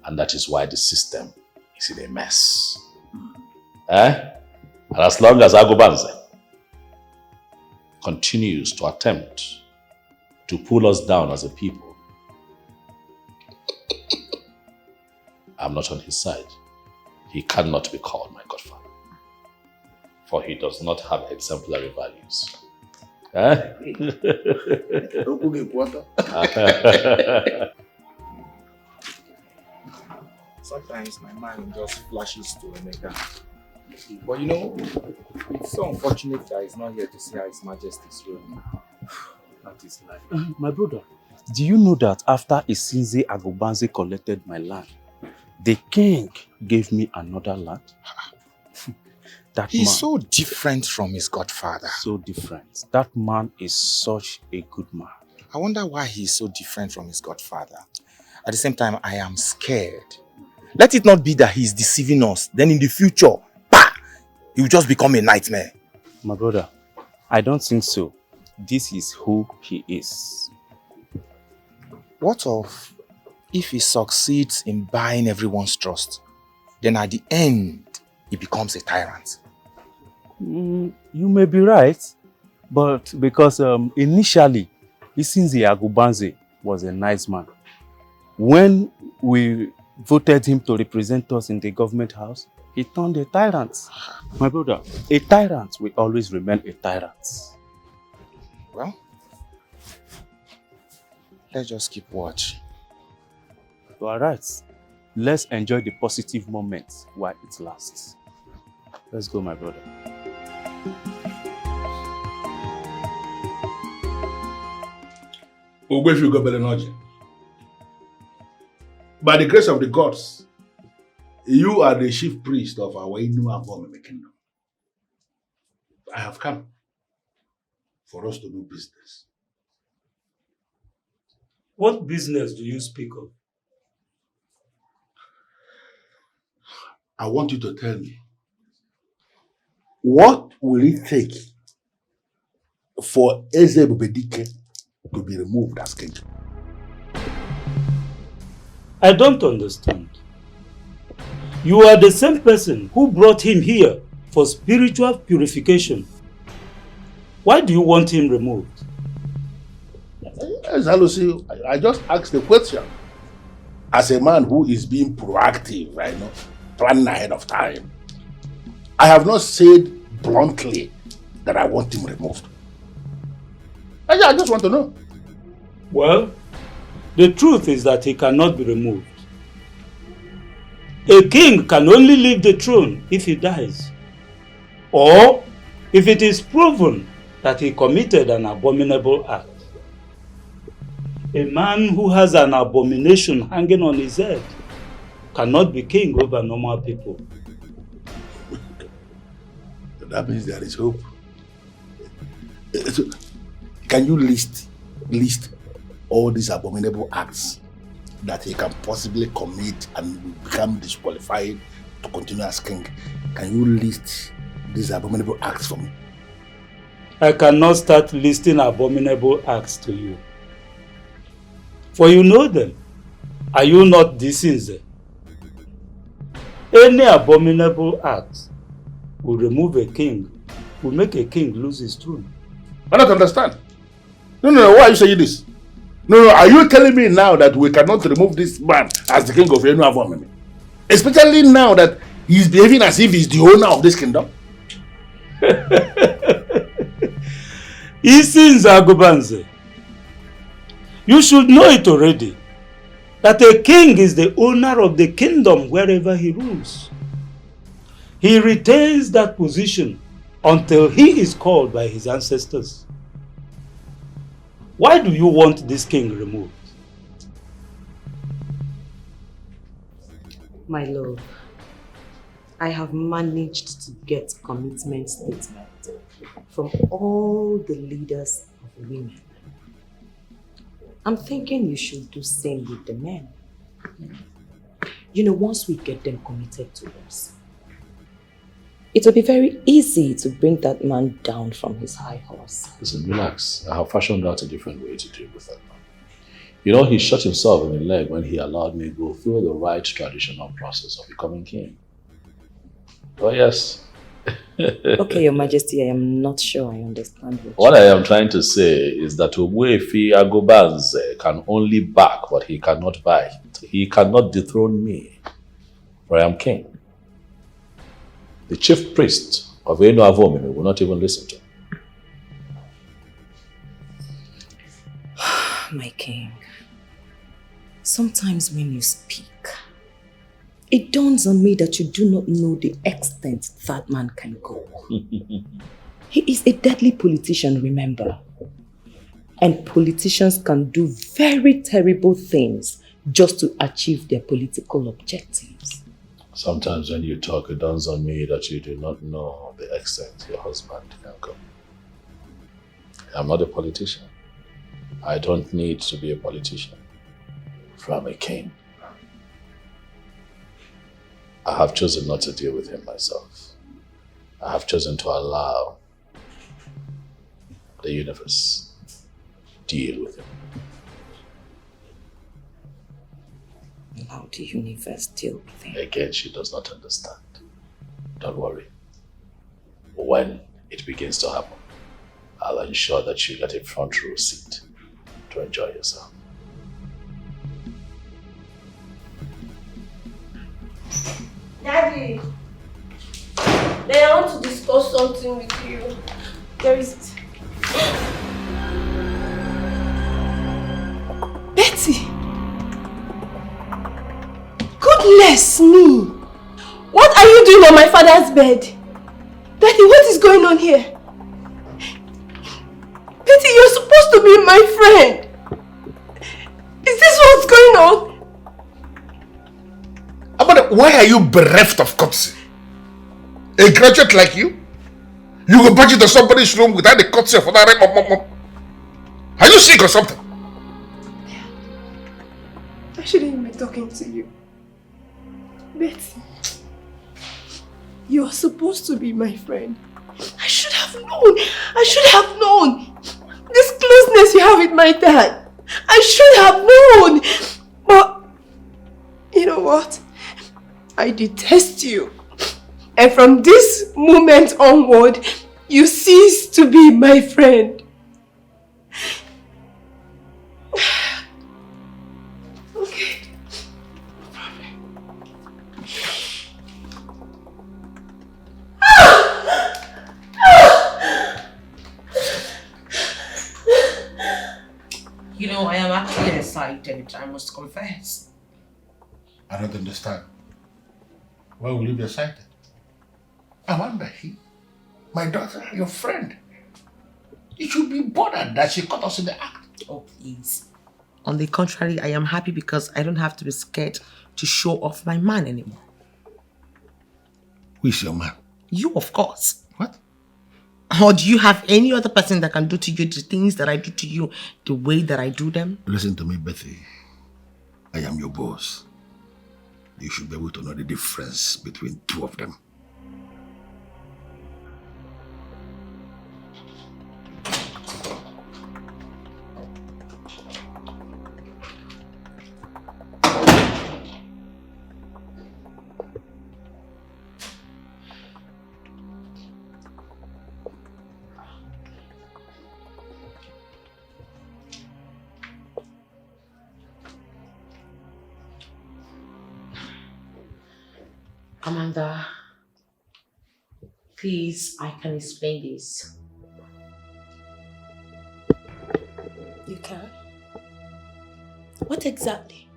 And that is why the system is in a mess. And as long as Agobanze continues to attempt to pull us down as a people, I'm not on his side. He cannot be called my godfather, for he does not have exemplary values. Sometimes my mind just flashes to Emeka. But you know, it's so unfortunate that he's not here to see how His Majesty's ruling. That is life. My brother, do you know that after Isinze Agobanze collected my land, the king gave me another land? He's so different from his godfather. So different. That man is such a good man. I wonder why he's so different from his godfather. At the same time, I am scared. Let it not be that he's deceiving us. Then in the future, he will just become a nightmare. My brother, I don't think so. This is who he is. What of if he succeeds in buying everyone's trust? Then at the end, he becomes a tyrant. You may be right, but because initially, Isinze Agobanze was a nice man. When we voted him to represent us in the government house, he turned a tyrant. My brother, a tyrant will always remain a tyrant. Well, let's just keep watch. You are right. Let's enjoy the positive moments while it lasts. Let's go, my brother. By the grace of the gods, you are the chief priest of our Inu Agomeme kingdom. I have come for us to do business. What business do you speak of? I want you to tell me, what will it take for Eze Bubedike to be removed as king? I don't understand. You are the same person who brought him here for spiritual purification. Why do you want him removed? I just asked the question as a man who is being proactive, right now, planning ahead of time. I have not said bluntly that I want him removed. I just want to know. Well, the truth is that he cannot be removed. A king can only leave the throne if he dies, or if it is proven that he committed an abominable act. A man who has an abomination hanging on his head cannot be king over normal people. That means there is hope. So, can you list all these abominable acts that he can possibly commit and become disqualified to continue as king? Can you list these abominable acts for me? I cannot start listing abominable acts to you. For you know them. Are you not Defiance? Any abominable act will remove a king, will make a king lose his throne. I don't understand. No, why are you saying this? No, are you telling me now that we cannot remove this man as the king of Enu? Especially now that he's behaving as if he's the owner of this kingdom? Defiance Agobanze. You should know it already, that a king is the owner of the kingdom wherever he rules. He retains that position until he is called by his ancestors. Why do you want this king removed? My love, I have managed to get commitment statement from all the leaders of women. I'm thinking you should do same with the men. You know, once we get them committed to us, it will be very easy to bring that man down from his high horse. Listen, relax. I have fashioned out a different way to deal with that man. You know, he shot himself in the leg when he allowed me to go through the right traditional process of becoming king. Oh, yes. Okay, Your Majesty, I am not sure I understand What I am trying to say is that Ogbuefi Agobanze can only back what he cannot buy. He cannot dethrone me, for I am king. The chief priest of Enu Avomime will not even listen to him. My king, sometimes when you speak, it dawns on me that you do not know the extent that man can go. He is a deadly politician, remember. And politicians can do very terrible things just to achieve their political objectives. Sometimes when you talk, it dawns on me that you do not know the extent your husband can go. I'm not a politician. I don't need to be a politician. For I'm a king. I have chosen not to deal with him myself. I have chosen to allow the universe deal with him. Allow the universe deal with him. Again, she does not understand. Don't worry. When it begins to happen, I'll ensure that you get a front row seat to enjoy yourself. Daddy, I want to discuss something with you. There is... Betty! Goodness me! What are you doing on my father's bed? Daddy, what is going on here? Betty, you're supposed to be my friend! Is this what's going on? But why are you bereft of courtesy? A graduate like you? You go back into somebody's room without the courtesy of another mom. Are you sick or something? I shouldn't even be talking to you. Betty, you're supposed to be my friend. I should have known. I should have known. This closeness you have with my dad. I should have known. But, you know what? I detest you. And from this moment onward, you cease to be my friend. Okay. You know, I am actually excited, I must confess. I don't understand. Why will you be excited? Amanda, my daughter, your friend. You should be bothered that she caught us in the act. Oh, please. On the contrary, I am happy because I don't have to be scared to show off my man anymore. Who is your man? You, of course. What? Or do you have any other person that can do to you the things that I do to you the way that I do them? Listen to me, Betty. I am your boss. You should be able to know the difference between two of them. Amanda, please, I can explain this. You can? What exactly?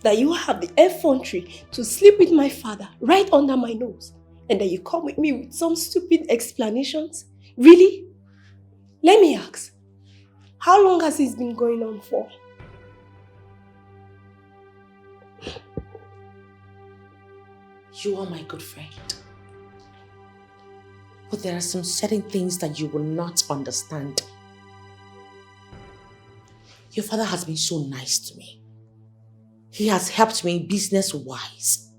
That you have the effrontery to sleep with my father right under my nose, and that you come with me with some stupid explanations? Really? Let me ask, how long has this been going on for? You are my good friend. But there are some certain things that you will not understand. Your father has been so nice to me. He has helped me business-wise.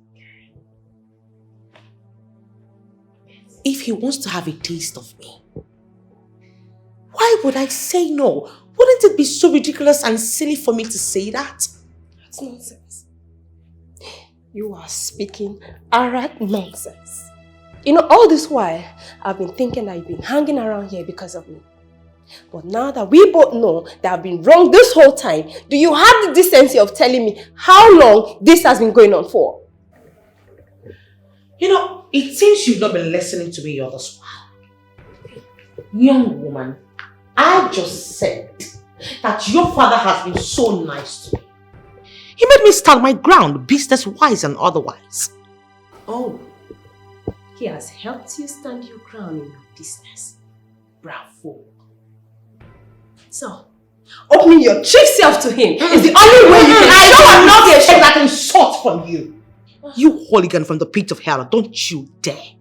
If he wants to have a taste of me, why would I say no? Wouldn't it be so ridiculous and silly for me to say that? That's nonsense. You are speaking arrant nonsense. You know, all this while, I've been thinking that you've been hanging around here because of me. But now that we both know that I've been wrong this whole time, do you have the decency of telling me how long this has been going on for? You know, it seems you've not been listening to me all this while. Young woman, I just said that your father has been so nice to me. He made me stand my ground, business-wise and otherwise. Oh, he has helped you stand your ground in your business. Bravo. So, opening your cheap self to him is the only way you can I will not take that insult from you. You hooligan from the pit of hell, don't you dare.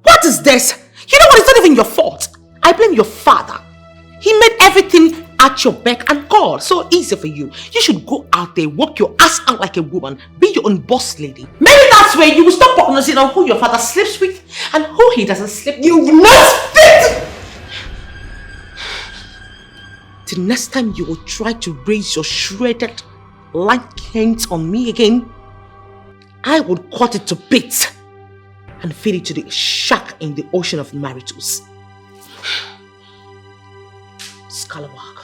What is this? You know what, it's not even your fault. I blame your father. He made everything at your beck and call. So easy for you. You should go out there, work your ass out like a woman, be your own boss lady. Maybe that's where you will stop focusing on who your father sleeps with and who he doesn't sleep with. You will not fit! The next time you will try to raise your shredded light hands on me again, I would cut it to bits and feed it to the shark in the ocean of maritus. Scalawag.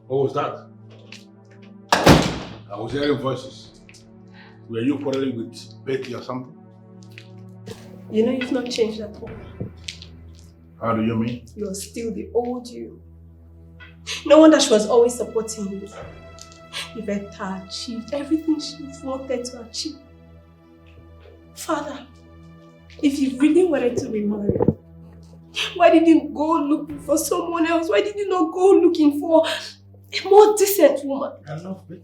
What was that? I was hearing voices. Were you quarreling with Betty or something? You know you've not changed at all. How do you mean? You're still the old you. No wonder she was always supporting you. Yvette achieved everything she wanted to achieve. Father, if you really wanted to remarry, why didn't you go looking for someone else? Why did you not go looking for a more decent woman? I love Betty.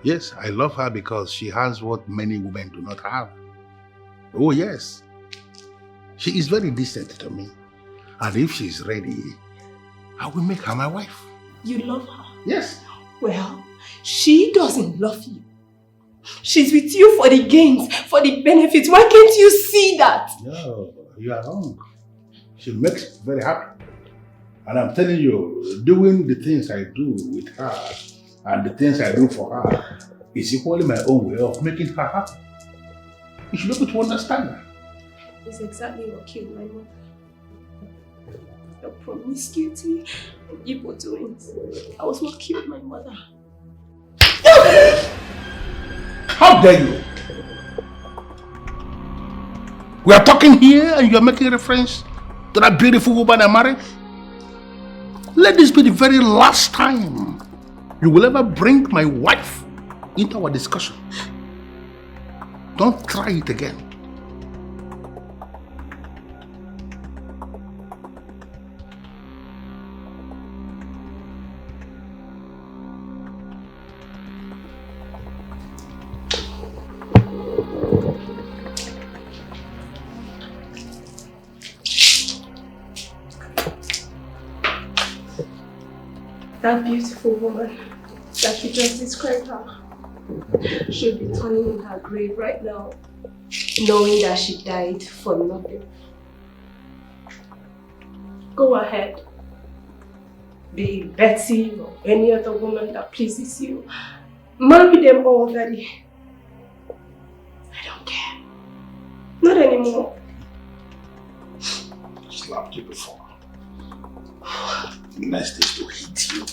Yes, I love her because she has what many women do not have. Oh yes. She is very decent to me. And if she's ready, I will make her my wife. You love her? Yes. Well, she doesn't love you. She's with you for the gains, for the benefits. Why can't you see that? No, you are wrong. She makes me very happy. And I'm telling you, doing the things I do with her and the things I do for her is equally my own way of making her happy. You should be able to understand that. It's exactly what killed my mother. Your promiscuity and evil doings. I was what killed my mother. How dare you? We are talking here and you are making reference to that beautiful woman I married? Let this be the very last time you will ever bring my wife into our discussion. Don't try it again. That beautiful woman that you just described her should be turning in her grave right now, knowing that she died for nothing. Go ahead. Be it Betty or any other woman that pleases you. Marry them all, Daddy. I don't care. Not anymore. Slapped you before. Next is to hit you.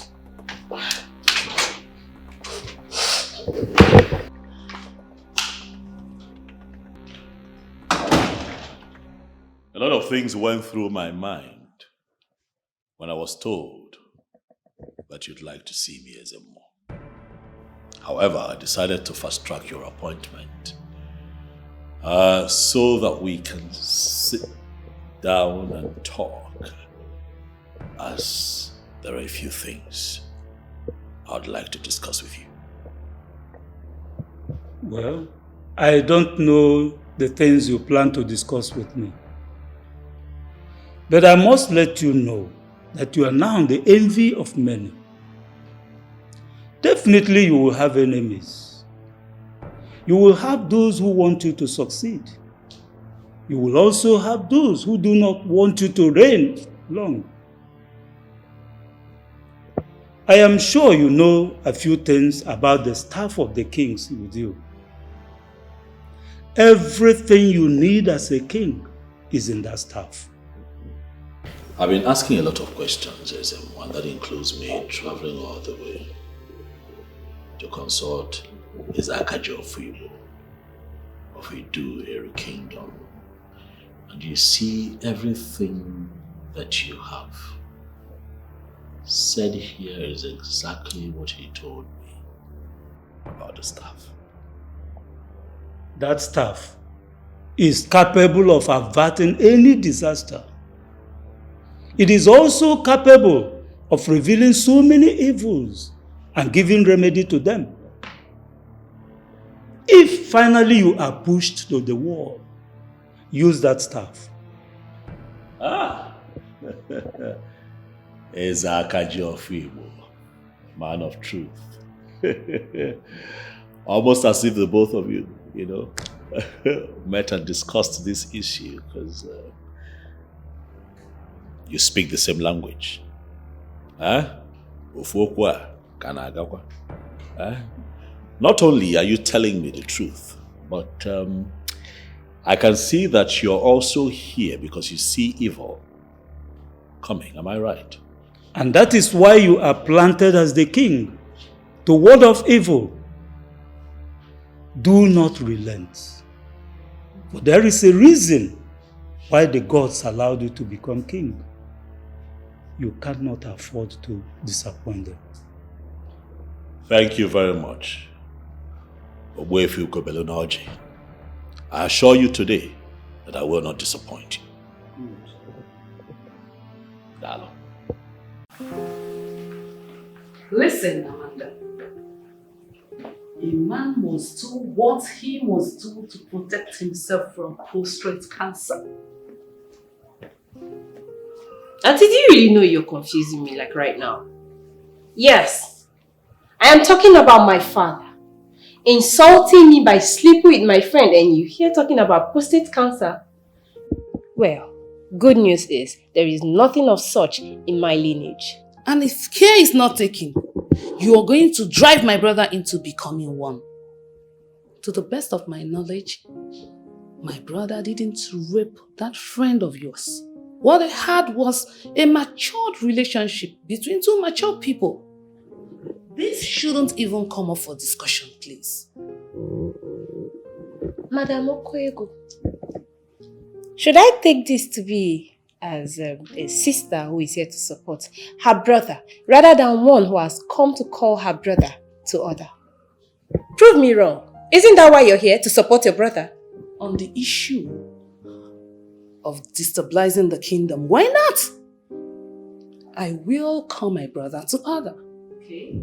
A lot of things went through my mind when I was told that you'd like to see me as a more. However, I decided to fast track your appointment so that we can sit down and talk, as there are a few things I'd like to discuss with you. Well, I don't know the things you plan to discuss with me. But I must let you know that you are now the envy of many. Definitely you will have enemies. You will have those who want you to succeed. You will also have those who do not want you to reign long. I am sure you know a few things about the staff of the kings with you. Everything you need as a king is in that staff. I've been asking a lot of questions, and that includes me traveling all the way to consult his Akajo of Idu Eru Kingdom. And you see, everything that you have said here is exactly what he told me about the staff. That staff is capable of averting any disaster. It is also capable of revealing so many evils and giving remedy to them. If finally you are pushed to the wall, use that staff. Ezakaji of Igbo, man of truth. Almost as if the both of you, met and discussed this issue, because you speak the same language. Not only are you telling me the truth, but I can see that you're also here because you see evil coming. Am I right? And that is why you are planted as the king, to ward off evil. Do not relent. For there is a reason why the gods allowed you to become king. You cannot afford to disappoint them. Thank you very much. I assure you today that I will not disappoint you. Dalo. Listen, Amanda. A man must do what he must do to protect himself from prostate cancer. Auntie, do you really know you're confusing me like right now? Yes. I am talking about my father insulting me by sleeping with my friend, and you here talking about prostate cancer. Well, good news is there is nothing of such in my lineage. And if care is not taken, you are going to drive my brother into becoming one. To the best of my knowledge, my brother didn't rape that friend of yours. What they had was a matured relationship between two mature people. This shouldn't even come up for discussion, please. Madam Okoego, should I take this to be as a sister who is here to support her brother, rather than one who has come to call her brother to order? Prove me wrong. Isn't that why you're here, to support your brother? On the issue of destabilizing the kingdom, why not? I will call my brother to order. Okay.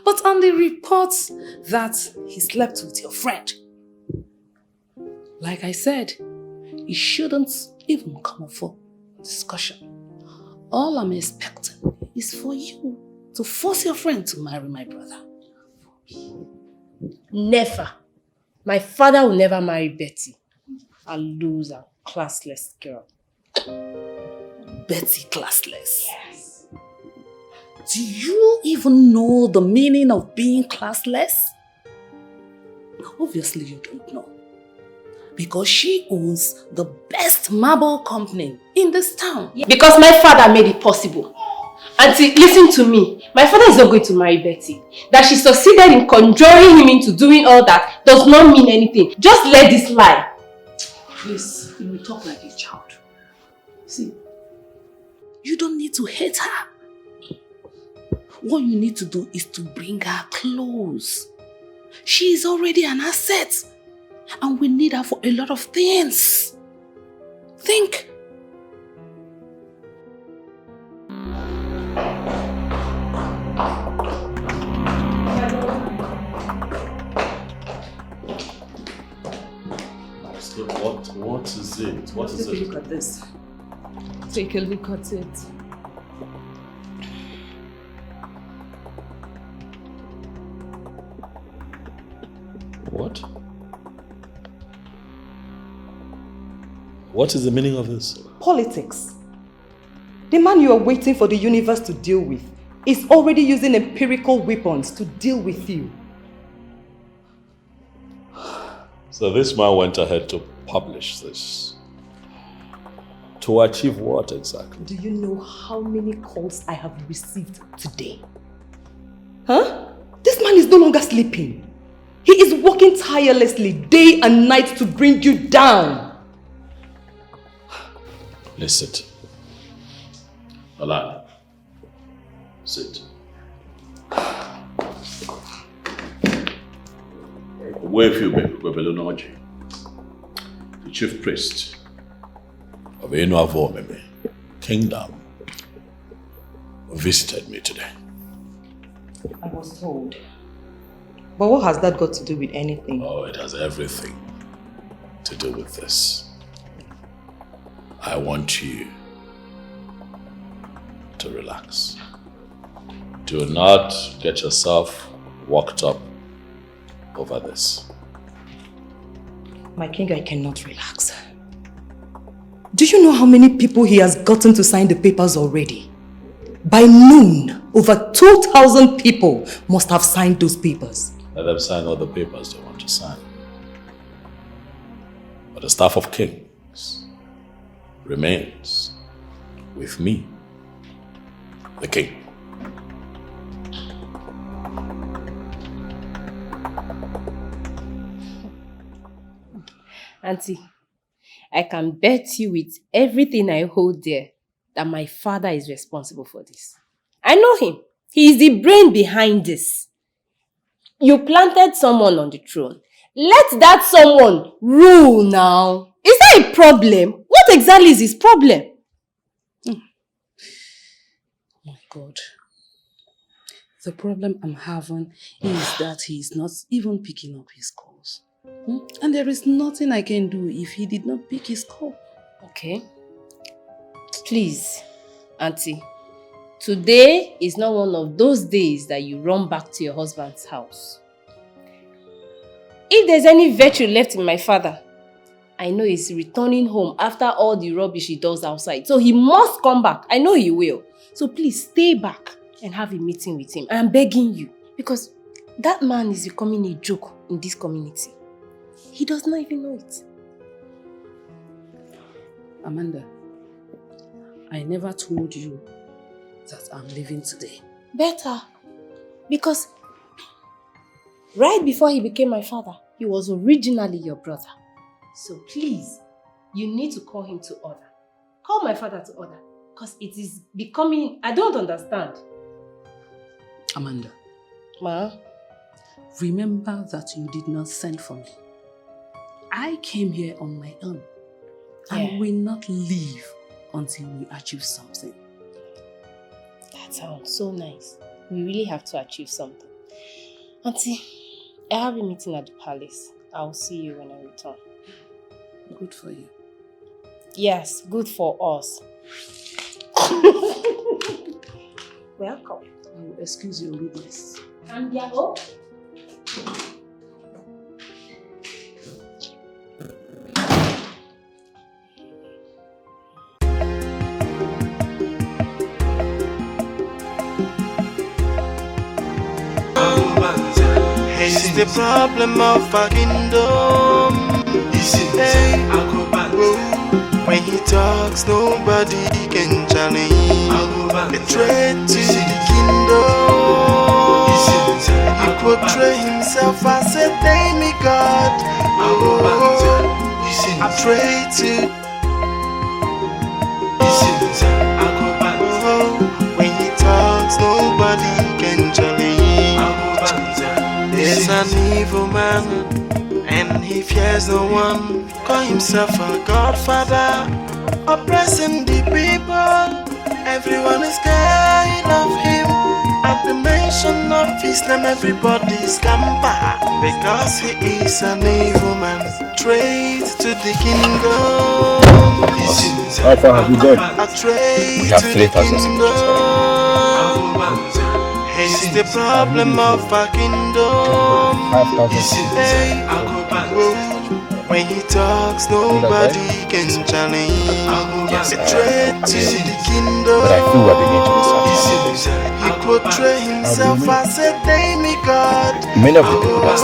But on the reports that he slept with your friend, like I said, it shouldn't even come up for discussion. All I'm expecting is for you to force your friend to marry my brother. Never. My father will never marry Betty. A loser, classless girl. Betty classless? Yes. Do you even know the meaning of being classless? Obviously you don't know. Because she owns the best marble company in this town. Because my father made it possible. Auntie, listen to me. My father is not going to marry Betty. That she succeeded in conjuring him into doing all that does not mean anything. Just let this lie. Please, you will talk like a child. See, you don't need to hate her. What you need to do is to bring her close. She is already an asset. And we need her for a lot of things. Think. What is it? What is it? Take a look at this. Take a look at it. What? What is the meaning of this? Politics. The man you are waiting for the universe to deal with is already using empirical weapons to deal with you. So this man went ahead to publish this. To achieve what exactly? Do you know how many calls I have received today? Huh? This man is no longer sleeping. He is working tirelessly day and night to bring you down. Let's sit. Alana, sit. Webelunoji, the chief priest of Enuavomeme Kingdom, visited me today. I was told. But what has that got to do with anything? Oh, it has everything to do with this. I want you to relax. Do not get yourself worked up over this. My king, I cannot relax. Do you know how many people he has gotten to sign the papers already? By noon, over 2,000 people must have signed those papers. Let them sign all the papers they want to sign. But the staff of kings remains with me, the king. Auntie, I can bet you with everything I hold dear that my father is responsible for this. I know him. He is the brain behind this. You planted someone on the throne. Let that someone rule now. Is that a problem? What exactly is his problem? Oh my God. The problem I'm having is that he is not even picking up his calls. And there is nothing I can do if he did not pick his call. Okay. Please, Auntie. Today is not one of those days that you run back to your husband's house. If there's any virtue left in my father, I know he's returning home after all the rubbish he does outside. So he must come back. I know he will. So please stay back and have a meeting with him. I'm begging you. Because that man is becoming a joke in this community. He does not even know it. Amanda, I never told you that I'm leaving today. Better. Because right before he became my father, he was originally your brother. So please, you need to call him to order. Call my father to order. Because it is becoming... I don't understand. Amanda. Ma? Remember that you did not send for me. I came here on my own. And will not leave until we achieve something. That sounds so nice. We really have to achieve something. Auntie, I have a meeting at the palace. I'll see you when I return. Good for you. Yes, good for us. Welcome. I will excuse your rudeness. And Diago? It's the problem of our kingdom. Hey. When he talks, nobody can challenge. A threat to the kingdom. He portray himself as a demigod. A threat to. When he talks, nobody can challenge. There's an evil man, and he fears no one. Call himself a godfather, oppressing the people. Everyone is scared of him. At the mention of his name, everybody scamper, because he is an evil man. Trade to the kingdom. How far have you gone? We have 3,000 signatures already. He's the problem of our kingdom. 5,000. When he talks, nobody can challenge. Yes, A threat to the kingdom. But I feel we're beginning to be successful. He portray himself as a demigod. Many of the people that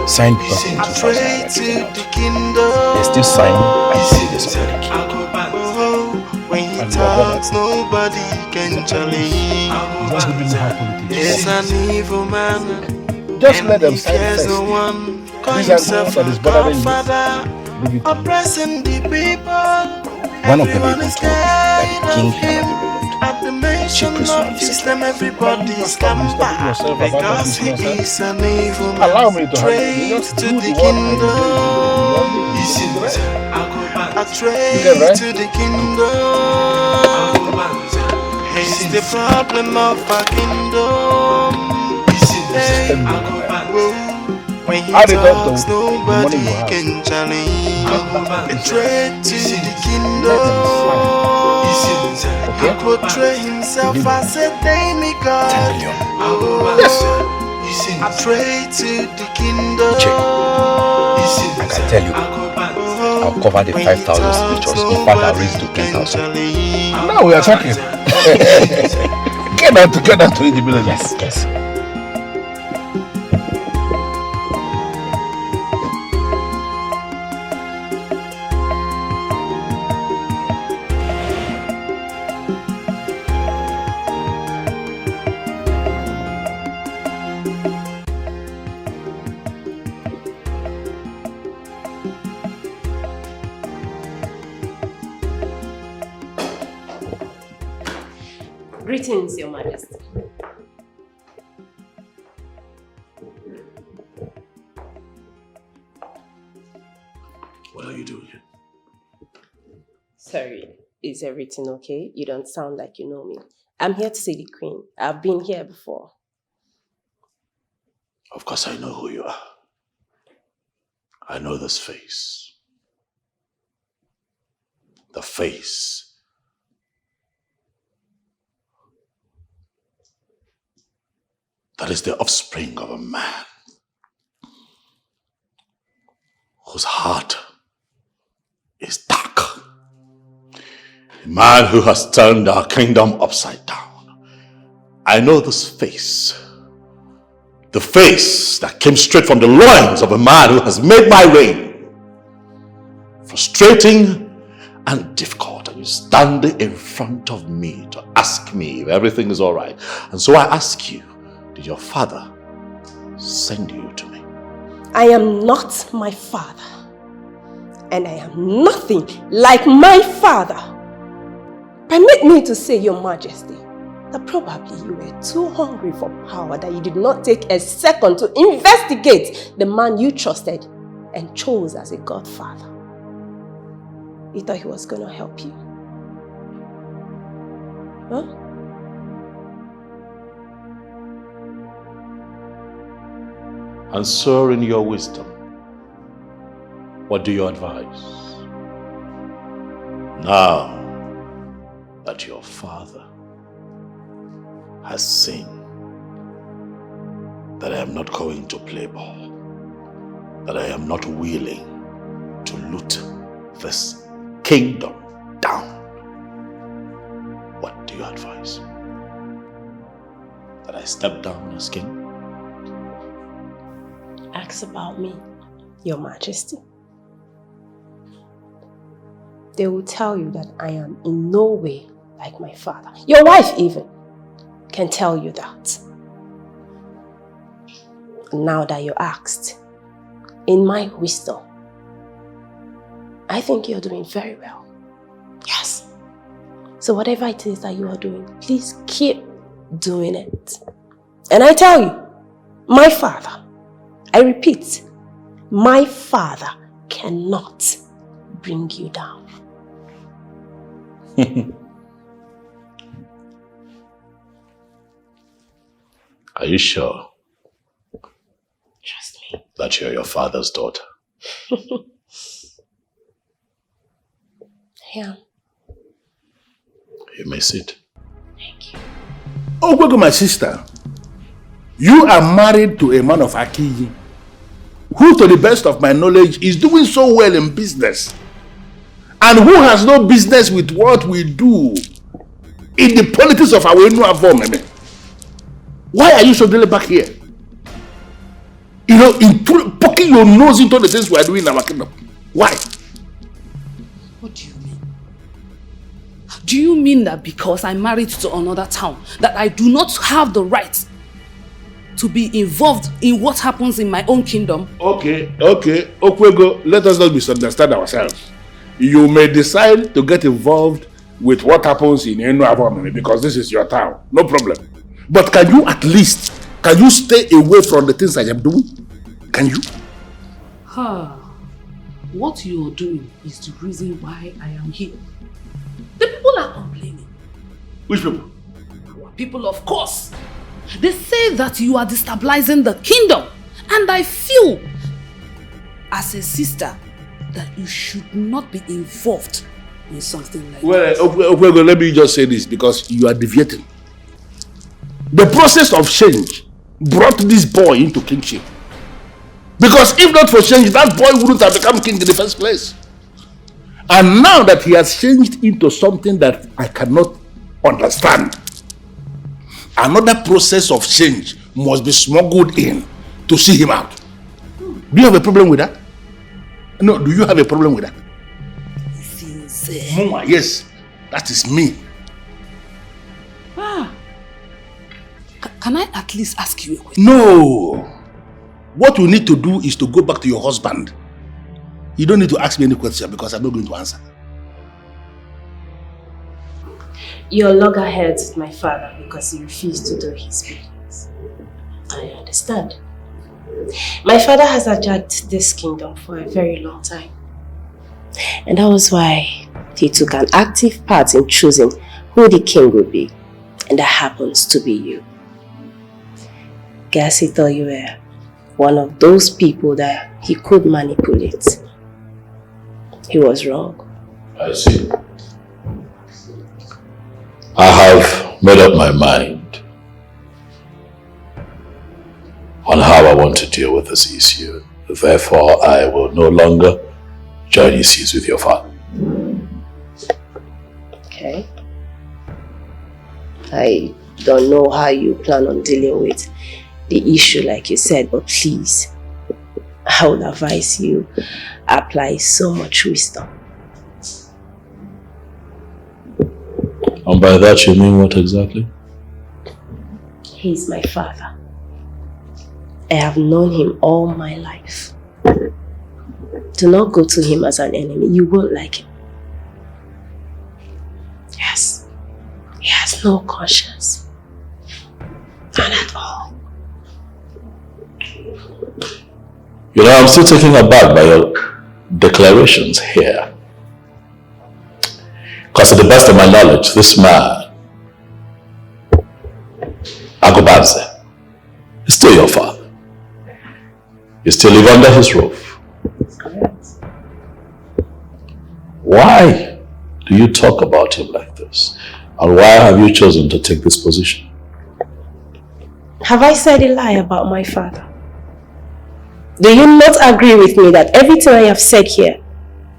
signed because A threat to the kingdom. they still sign and say there's already king. When he talks, nobody can challenge. There's an evil man. Just let them sign There's first. no one. Call These are himself that a is bothering you. godfather, oppressing the people. One of them Everyone even is told me that the scared king of him. cannot be removed. At the mention of his name, everybody scamper, because he is an evil man. Allow me to Trade handle it. Just to do the the work and kingdom. A trade to the kingdom. He's the problem of our kingdom. Hey, when he talks, nobody can challenge. A trade to the kingdom. He portray himself as a demigod. A trade to the kingdom. I can tell you, I'll cover the 5,000 signatures. In fact, I'll raise it to 10,000. Now we are talking. Get down to it immediately. Yes. Greetings, Your Majesty. What are you doing here? Sorry, is everything okay? You don't sound like you know me. I'm here to see the Queen. I've been here before. Of course I know who you are. I know this face. The face that is the offspring of a man whose heart is dark. A man who has turned our kingdom upside down. I know this face. The face that came straight from the loins of a man who has made my reign frustrating and difficult. And you stand in front of me to ask me if everything is all right. And so I ask you, did your father send you to me? I am not my father. And I am nothing like my father. Permit me to say, Your Majesty, that probably you were too hungry for power that you did not take a second to investigate the man you trusted and chose as a godfather. You thought he was going to help you. Huh? And so in your wisdom, what do you advise? Now that your father has seen that I am not going to play ball, that I am not willing to loot this kingdom down, what do you advise? That I step down as king? Ask about me, Your Majesty. they will tell you that I am in no way like my father. Your wife even can tell you that. Now that you asked, in my wisdom, I think you're doing very well. Yes. So whatever it is that you are doing, please keep doing it. And I tell you, my father, I repeat, my father cannot bring you down. Are you sure? Trust me. That you're your father's daughter? Yeah. You may sit. Oh, Gwego, my sister, you are married to a man of Akiji, who, to the best of my knowledge, is doing so well in business, and who has no business with what we do in the politics of our Enu. Why are you so delayed back here? You know, poking your nose into the things we are doing in our kingdom. Why? What do you mean? Do you mean that because I'm married to another town, that I do not have the right to be involved in what happens in my own kingdom? Okay. Okwego, let us not misunderstand ourselves. You may decide to get involved with what happens in Enu because this is your town. No problem. But can you at least, stay away from the things I am doing? Can you? What you are doing is the reason why I am here. The people are complaining. Which people? Our people, of course. They say that you are destabilizing the kingdom. And I feel, as a sister, that you should not be involved in something like that. Well, let me just say this, because you are deviating. The process of change brought this boy into kingship. Because if not for change, that boy wouldn't have become king in the first place. And now that he has changed into something that I cannot understand, another process of change must be smuggled in to see him out. Do you have a problem with that? No, do you have a problem with that? Muma, yes, that is me. Can I at least ask you a question? No. What you need to do is to go back to your husband. You don't need to ask me any question because I'm not going to answer. You're loggerheads with my father because he refused to do his business. I understand. My father has hijacked this kingdom for a very long time. And that was why he took an active part in choosing who the king would be. And that happens to be you. Guess he thought you were one of those people that he could manipulate. He was wrong. I see. I have made up my mind on how I want to deal with this issue. Therefore, I will no longer join issues with your father. Okay. I don't know how you plan on dealing with the issue like you said, but please, I would advise you apply so much wisdom. And by that you mean what exactly? He's my father. I have known him all my life. Do not go to him as an enemy. You won't like him. Yes. He has no conscience. None at all. You know, I'm still taken aback by your declarations here. Because to the best of my knowledge, this man, Ugeze, is still your father. You still live under his roof. That's correct. Why do you talk about him like this? And why have you chosen to take this position? Have I said a lie about my father? Do you not agree with me that everything I have said here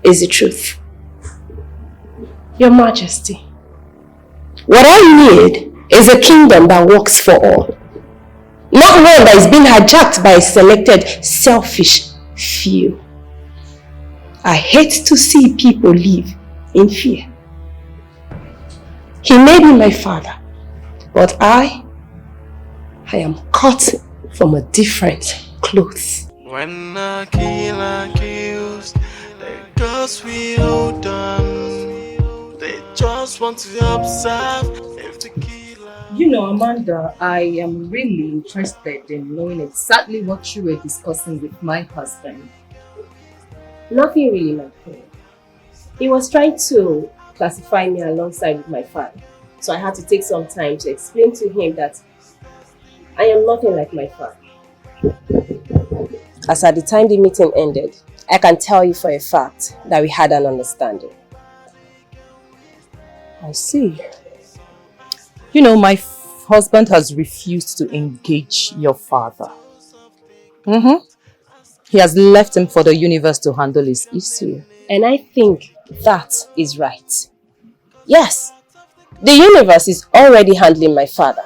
is the truth? Your Majesty, what I need is a kingdom that works for all. Not one that is being hijacked by a selected, selfish few. I hate to see people live in fear. He may be my father, but I am cut from a different cloth. When a killer kills, the girls we hold on. They just want to observe if the killer... You know, Amanda, I am really interested in knowing exactly what you were discussing with my husband. Nothing really, my friend. He was trying to classify me alongside with my father. So I had to take some time to explain to him that I am nothing like my father. As at the time the meeting ended, I can tell you for a fact that we had an understanding. I see. You know, my husband has refused to engage your father. He has left him for the universe to handle his issue. And I think that is right. Yes, the universe is already handling my father.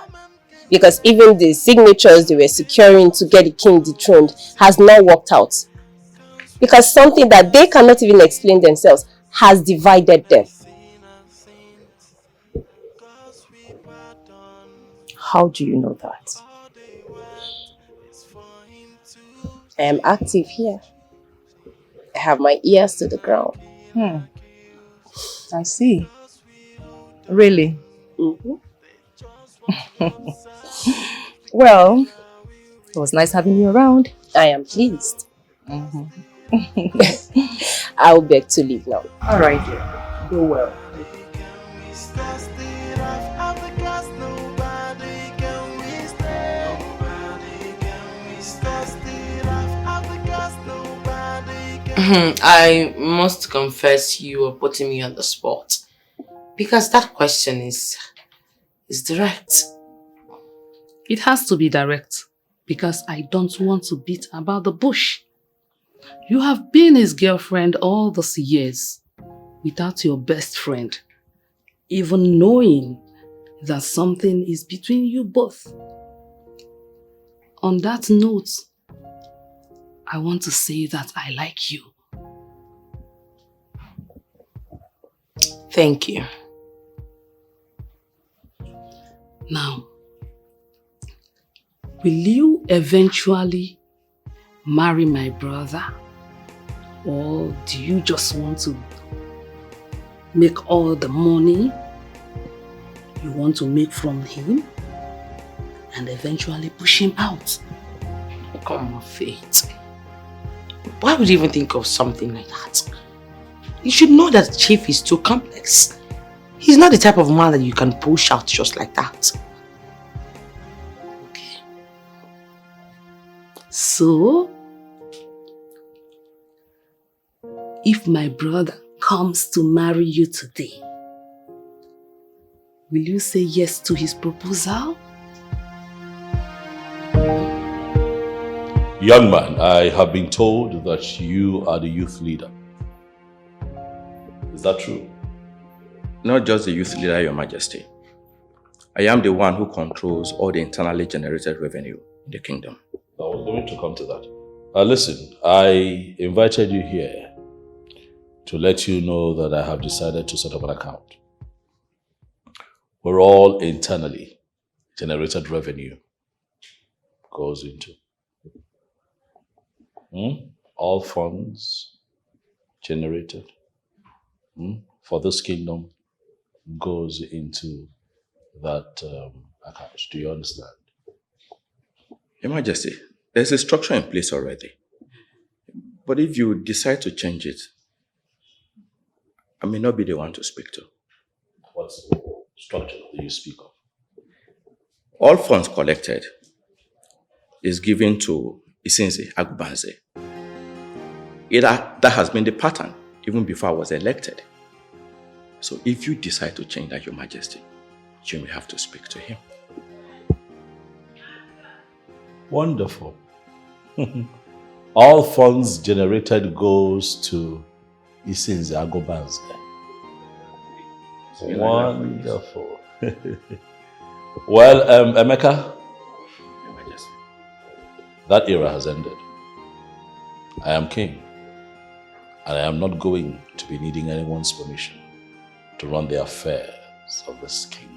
Because even the signatures they were securing to get the king dethroned has not worked out. Because something that they cannot even explain themselves has divided them. How do you know that? I am active here. I have my ears to the ground. I see. Really? Well, it was nice having you around. I am pleased. I'll beg to leave now. All right, dear. Go well. I must confess you are putting me on the spot. Because that question is direct. It has to be direct because I don't want to beat about the bush. You have been his girlfriend all these years without your best friend even knowing that something is between you both. On that note, I want to say that I like you. Thank you. Now, will you eventually marry my brother? Or do you just want to make all the money you want to make from him and eventually push him out? Come on, Faith. Why would you even think of something like that? You should know that Chief is too complex. He's not the type of man that you can push out just like that. Okay. So, if my brother comes to marry you today, will you say yes to his proposal? Young man, I have been told that you are the youth leader. Is that true? Not just the youth leader, Your Majesty. I am the one who controls all the internally generated revenue in the kingdom. I was going to come to that. Listen, I invited you here to let you know that I have decided to set up an account. Where all internally generated revenue goes into. All funds generated for this kingdom goes into that account. Do you understand? Your Majesty, there's a structure in place already. But if you decide to change it, I may not be the one to speak to. What structure do you speak of? All funds collected is given to Isinze Agubanze. That has been the pattern even before I was elected. So if you decide to change that, Your Majesty, you may have to speak to him. Wonderful. All funds generated goes to Isinze Agubanze. Wonderful. Well, Emeka, that era has ended. I am king, and I am not going to be needing anyone's permission. to run the affairs of this kingdom.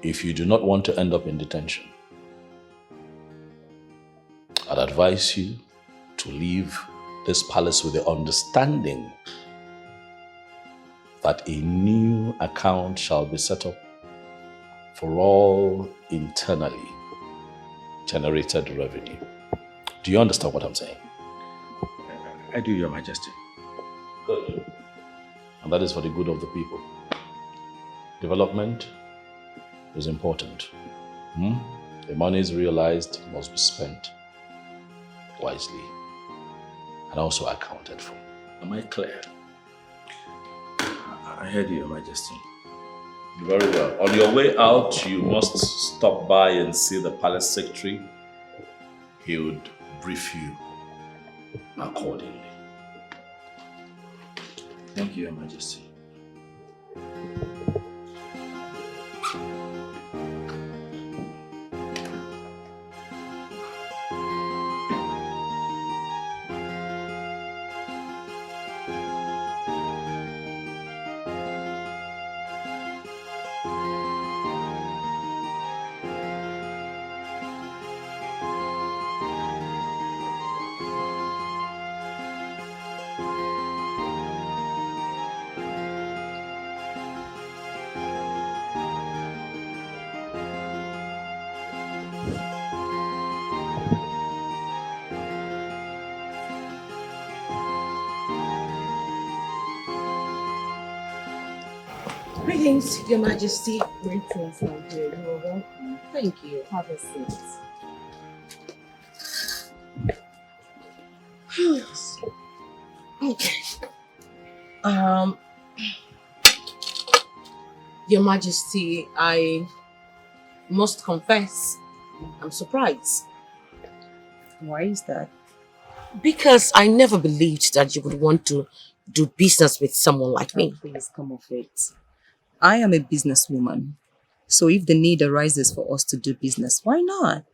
If you do not want to end up in detention, I'd advise you to leave this palace with the understanding that a new account shall be set up for all internally generated revenue. Do you understand what I'm saying? I do, Your Majesty. Good. And that is for the good of the people. Development is important. The money is realized must be spent wisely and also accounted for. Am I clear? I heard you, Your Majesty. Very well. On your way out, you must stop by and see the palace secretary. He would brief you accordingly. Thank you, Your Majesty. Greetings, Your Majesty. Greetings, my dear. You are welcome. Thank you. Have a seat. Okay. Your Majesty, I must confess, I'm surprised. Why is that? Because I never believed that you would want to do business with someone like me. Please come off it. I am a businesswoman. So if the need arises for us to do business, why not?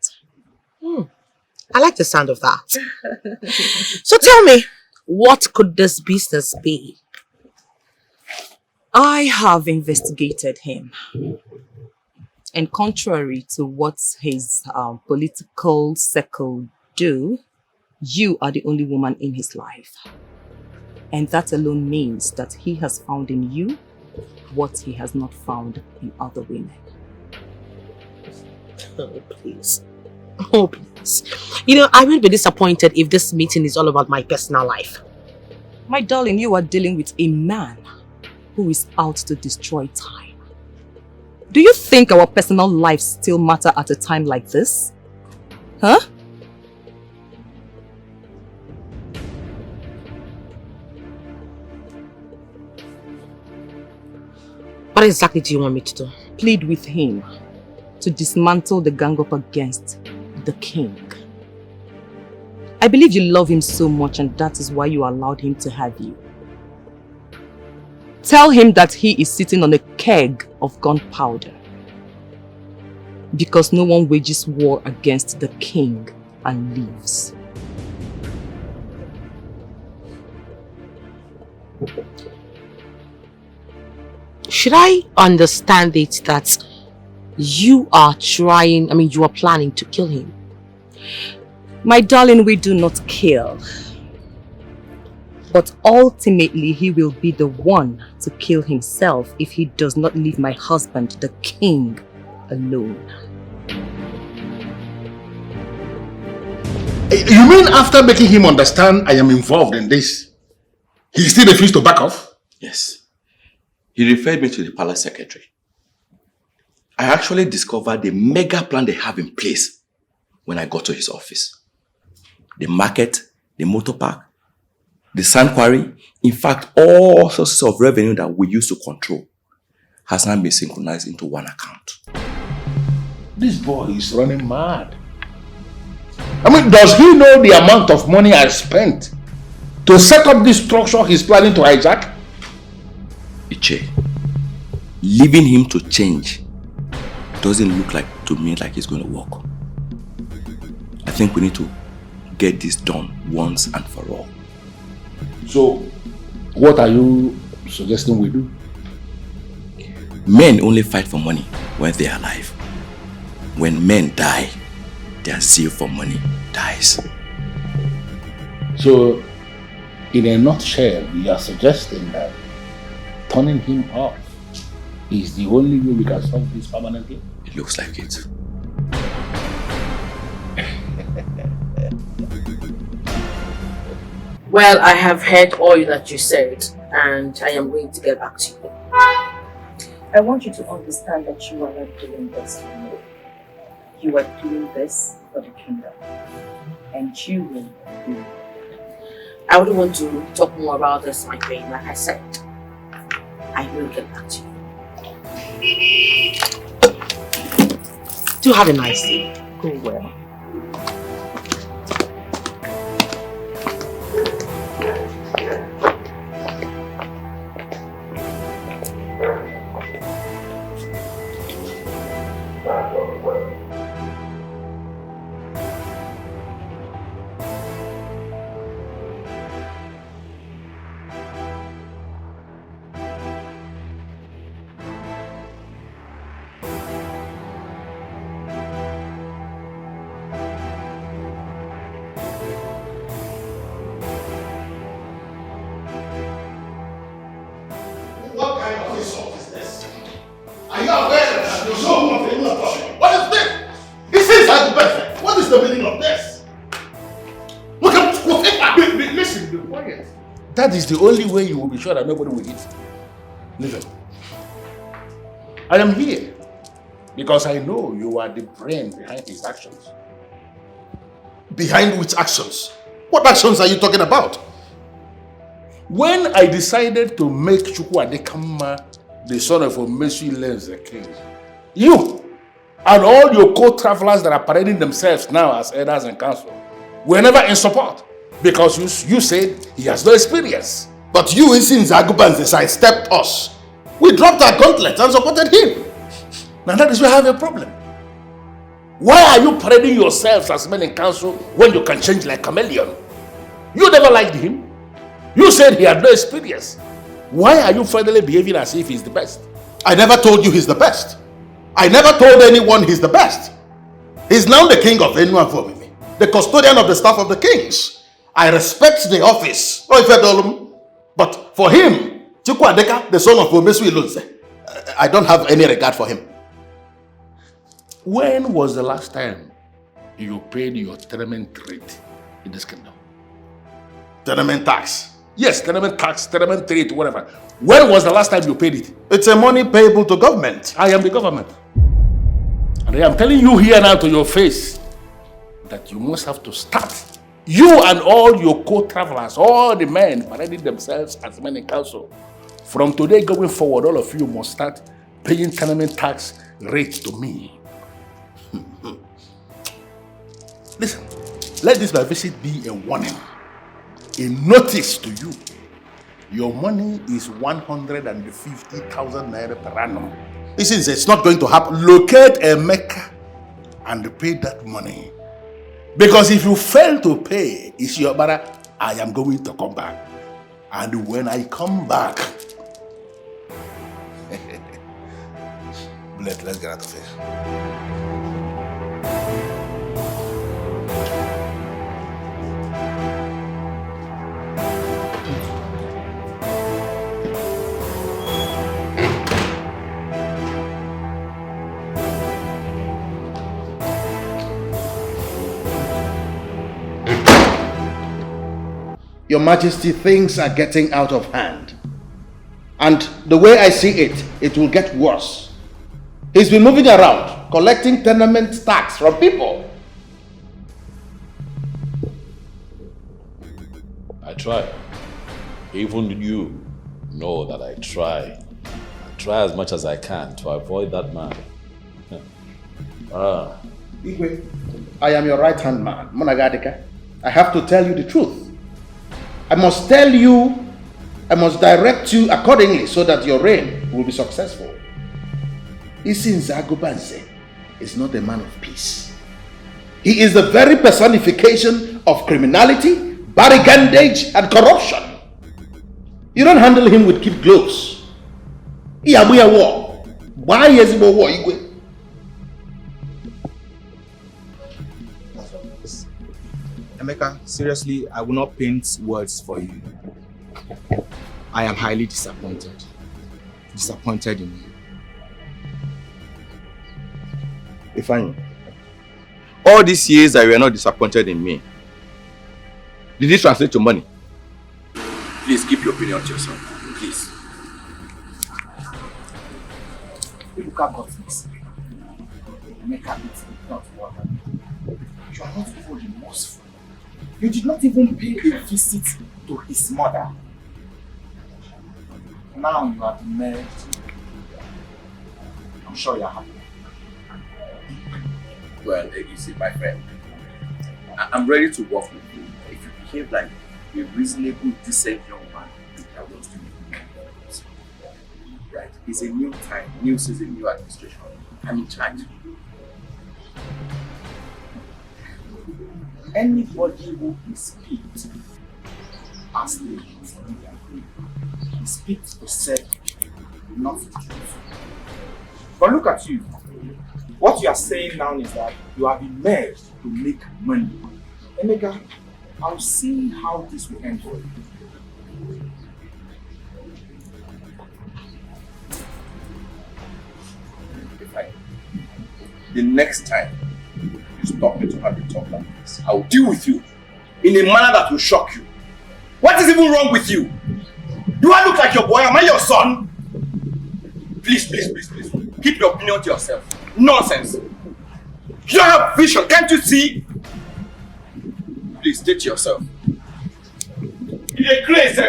I like the sound of that. So tell me, what could this business be? I have investigated him. And contrary to what his political circle do, you are the only woman in his life. And that alone means that he has found in you what he has not found in other women. Oh, please. Oh, please. You know, I will be disappointed if this meeting is all about my personal life. My darling, you are dealing with a man who is out to destroy time. Do you think our personal lives still matter at a time like this? Huh? What exactly do you want me to do? Plead with him to dismantle the gang up against the king. I believe you love him so much and that is why you allowed him to have you. Tell him that he is sitting on a keg of gunpowder because no one wages war against the king and lives. Should I understand it that you are planning to kill him? My darling, we do not kill. But ultimately, he will be the one to kill himself if he does not leave my husband, the king, alone. You mean after making him understand I am involved in this, he still refused to back off? Yes. He referred me to the palace secretary. I actually discovered the mega plan they have in place when I got to his office. The market, the motor park, the sand quarry, in fact, all sources of revenue that we used to control has now been synchronized into one account. This boy is running mad. I mean, does he know the amount of money I spent to set up this structure he's planning to hijack? Iche, leaving him to change doesn't look to me like it's going to work. I think we need to get this done once and for all. So, What are you suggesting we do? Men only fight for money when they are alive. When men die, their zeal for money dies. So, in a nutshell, you are suggesting that turning him off is the only way we can solve this permanently? It looks like it. Well, I have heard all that you said, and I am going to get back to you. I want you to understand that you are not doing this for me. You are doing this for the kingdom. And you will do. I wouldn't want to talk more about this, my queen. Like I said, I will get back to you. Do have a nice day. Go well. That is the only way you will be sure that nobody will eat. Listen, I am here because I know you are the brain behind his actions. Behind which actions? What actions are you talking about? When I decided to make Chukwuadekama the son of Omesu Lens the king, you and all your co-travelers that are parading themselves now as elders and council were never in support. Because you said he has no experience. But you, since Agubanze sidestepped us, we dropped our gauntlet and supported him. Now that is where I have a problem. Why are you parading yourselves as men in council when you can change like chameleon? You never liked him. You said he had no experience. Why are you finally behaving as if he's the best? I never told you he's the best. I never told anyone he's the best. He's now the king of Enuavomimi, the custodian of the staff of the kings. I respect the office, but for him, Chukwuadeka, the son of Omesu Ilunze, I don't have any regard for him. When was the last time you paid your tenement rate in this kingdom? Tenement tax? Yes, tenement tax, tenement rate, whatever. When was the last time you paid it? It's a money payable to government. I am the government. And I am telling you here now to your face that you must have to start. You and all your co-travelers, all the men parading themselves as men in council, from today going forward, all of you must start paying tenement tax rates to me. Listen, let this my visit be a warning, a notice to you. Your money is 150,000 naira per annum. Listen, it's not going to happen. Locate a Mecca and pay that money. Because if you fail to pay, it's your brother, I am going to come back. And when I come back, let's get out of here. Your Majesty, things are getting out of hand. And the way I see it, it will get worse. He's been moving around, collecting tenement tax from people. I try. Even you know that I try. I try as much as I can to avoid that man. Igwe, I am your right-hand man, Monagadika. I have to tell you the truth. I must tell you, I must direct you accordingly so that your reign will be successful. Isinze Agubanze is not a man of peace. He is the very personification of criminality, brigandage, and corruption. You don't handle him with kid gloves. Iyabuya war. Why is it war? Emeka, seriously, I will not paint words for you. I am highly disappointed. Disappointed in you. Ifeanyi, all these years that you were not disappointed in me, did it translate to money? Please keep your opinion to yourself. Please. Look at God's mercy. Emeka, it's not what happened. You are not even remorseful. You did not even pay a visit to his mother. Now you have been married. I'm sure you are happy. Well, you see, my friend, I'm ready to work with you if you behave like a reasonable, decent young man that wants to make money. Right? It's a new time, new season, new administration. I'm in charge. Anybody who is picked as the leader, is picked to serve, not to choose. But look at you. What you are saying now is that you have been merged to make money. Emeka, I'll see how this will end for you. The next time you stop me to have a talk like this, I will deal with you in a manner that will shock you. What is even wrong with you? Do I look like your boy? Am I your son? Please, please, please, please. Keep your opinion to yourself. Nonsense. You don't have vision, can't you see? Please, stay to yourself. You're crazy.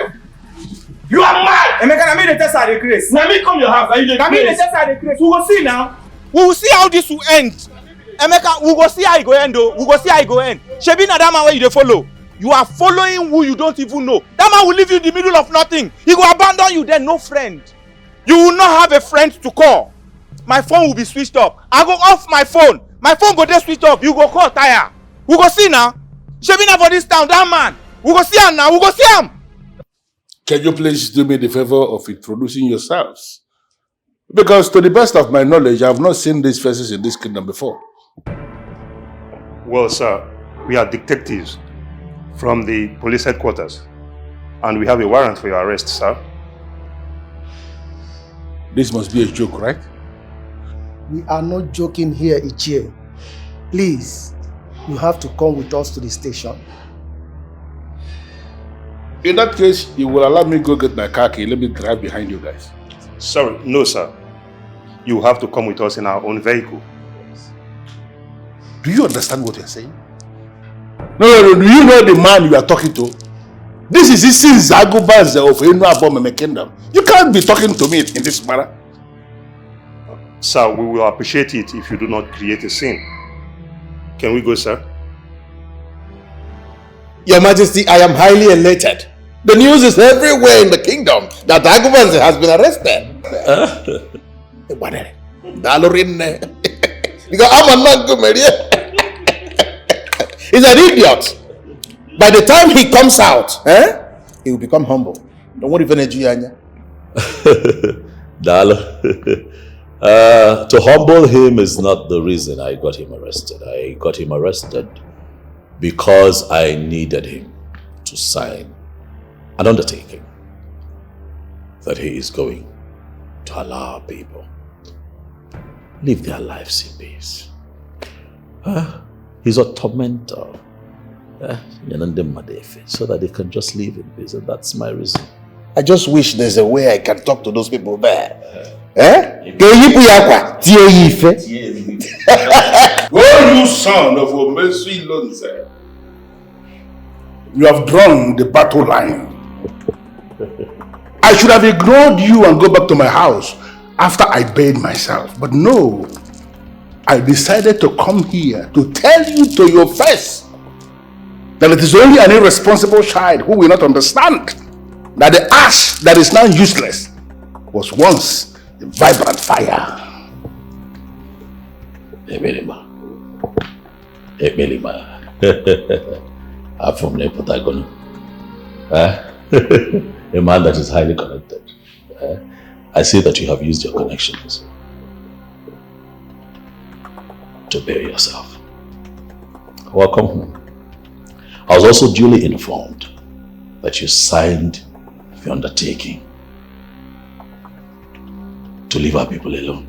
You are mad! Emeka, I made the test at the grace. Now me come your house. Are you the I made the test at the grace. We will see now. We will see how this will end. Emeka, we will see how it go end though. We will see how it go end. Shebi na that man where you dey follow. You are following who you don't even know. That man will leave you in the middle of nothing. He will abandon you, then no friend. You will not have a friend to call. My phone will be switched off. I go off my phone. My phone go there switched off. You go call tire. We go see now. Shebi na for this town, that man. We go see him now. We go see him. Can you please do me the favor of introducing yourselves? Because to the best of my knowledge, I have not seen these faces in this kingdom before. Well, sir, we are detectives from the police headquarters, and we have a warrant for your arrest, sir. This must be a joke, right? We are not joking here, Ichie. Please, you have to come with us to the station. In that case, you will allow me go get my car key. Let me drive behind you guys. Sorry, no, sir. You have to come with us in our own vehicle. Do you understand what you're saying? No. Do you know the man you are talking to? This is the Zagubanze of Enua Kingdom. You can't be talking to me in this manner. Sir, we will appreciate it if you do not create a scene. Can we go, sir? Your Majesty, I am highly elated. The news is everywhere in the kingdom that Agubanze has been arrested. Because I'm not good. He's an idiot. By the time he comes out, he will become humble. Don't worry, Venezuela. Dalo. To humble him is not the reason I got him arrested. I got him arrested because I needed him to sign an undertaking that he is going to allow people live their lives in peace. He's a tormentor. So that they can just live in peace, and that's my reason. I just wish there's a way I can talk to those people there. Oh, you son of a mercy Lonze. You have drawn the battle line. I should have ignored you and go back to my house after I bathed myself. But no, I decided to come here to tell you to your face that it is only an irresponsible child who will not understand that the ash that is now useless was once a vibrant fire. Emelima. I'm from the Patagon. a man that is highly connected. I see that you have used your connections to bury yourself. Welcome home. I was also duly informed that you signed the undertaking to leave our people alone.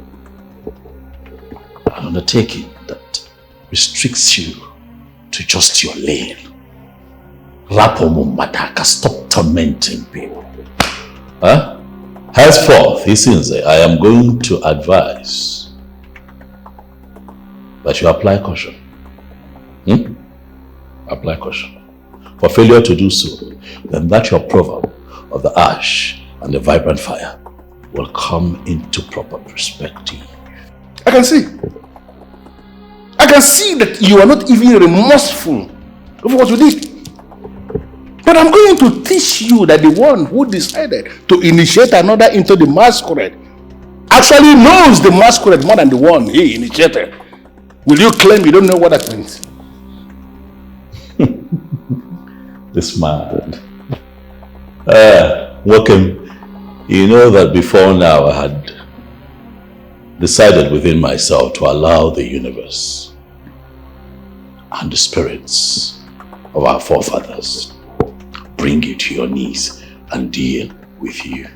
An undertaking that restricts you to just your lane. Rapomo Mataka, stop tormenting people. Henceforth, I am going to advise that you apply caution. Apply caution. For failure to do so, then that your proverb of the ash and the vibrant fire will come into proper perspective. I can see that you are not even remorseful of what you did. But I'm going to teach you that the one who decided to initiate another into the masquerade actually knows the masquerade more than the one he initiated. Will you claim you don't know what that means? This man. Welcome. You know that before now I had decided within myself to allow the universe and the spirits of our forefathers bring you to your knees and deal with you.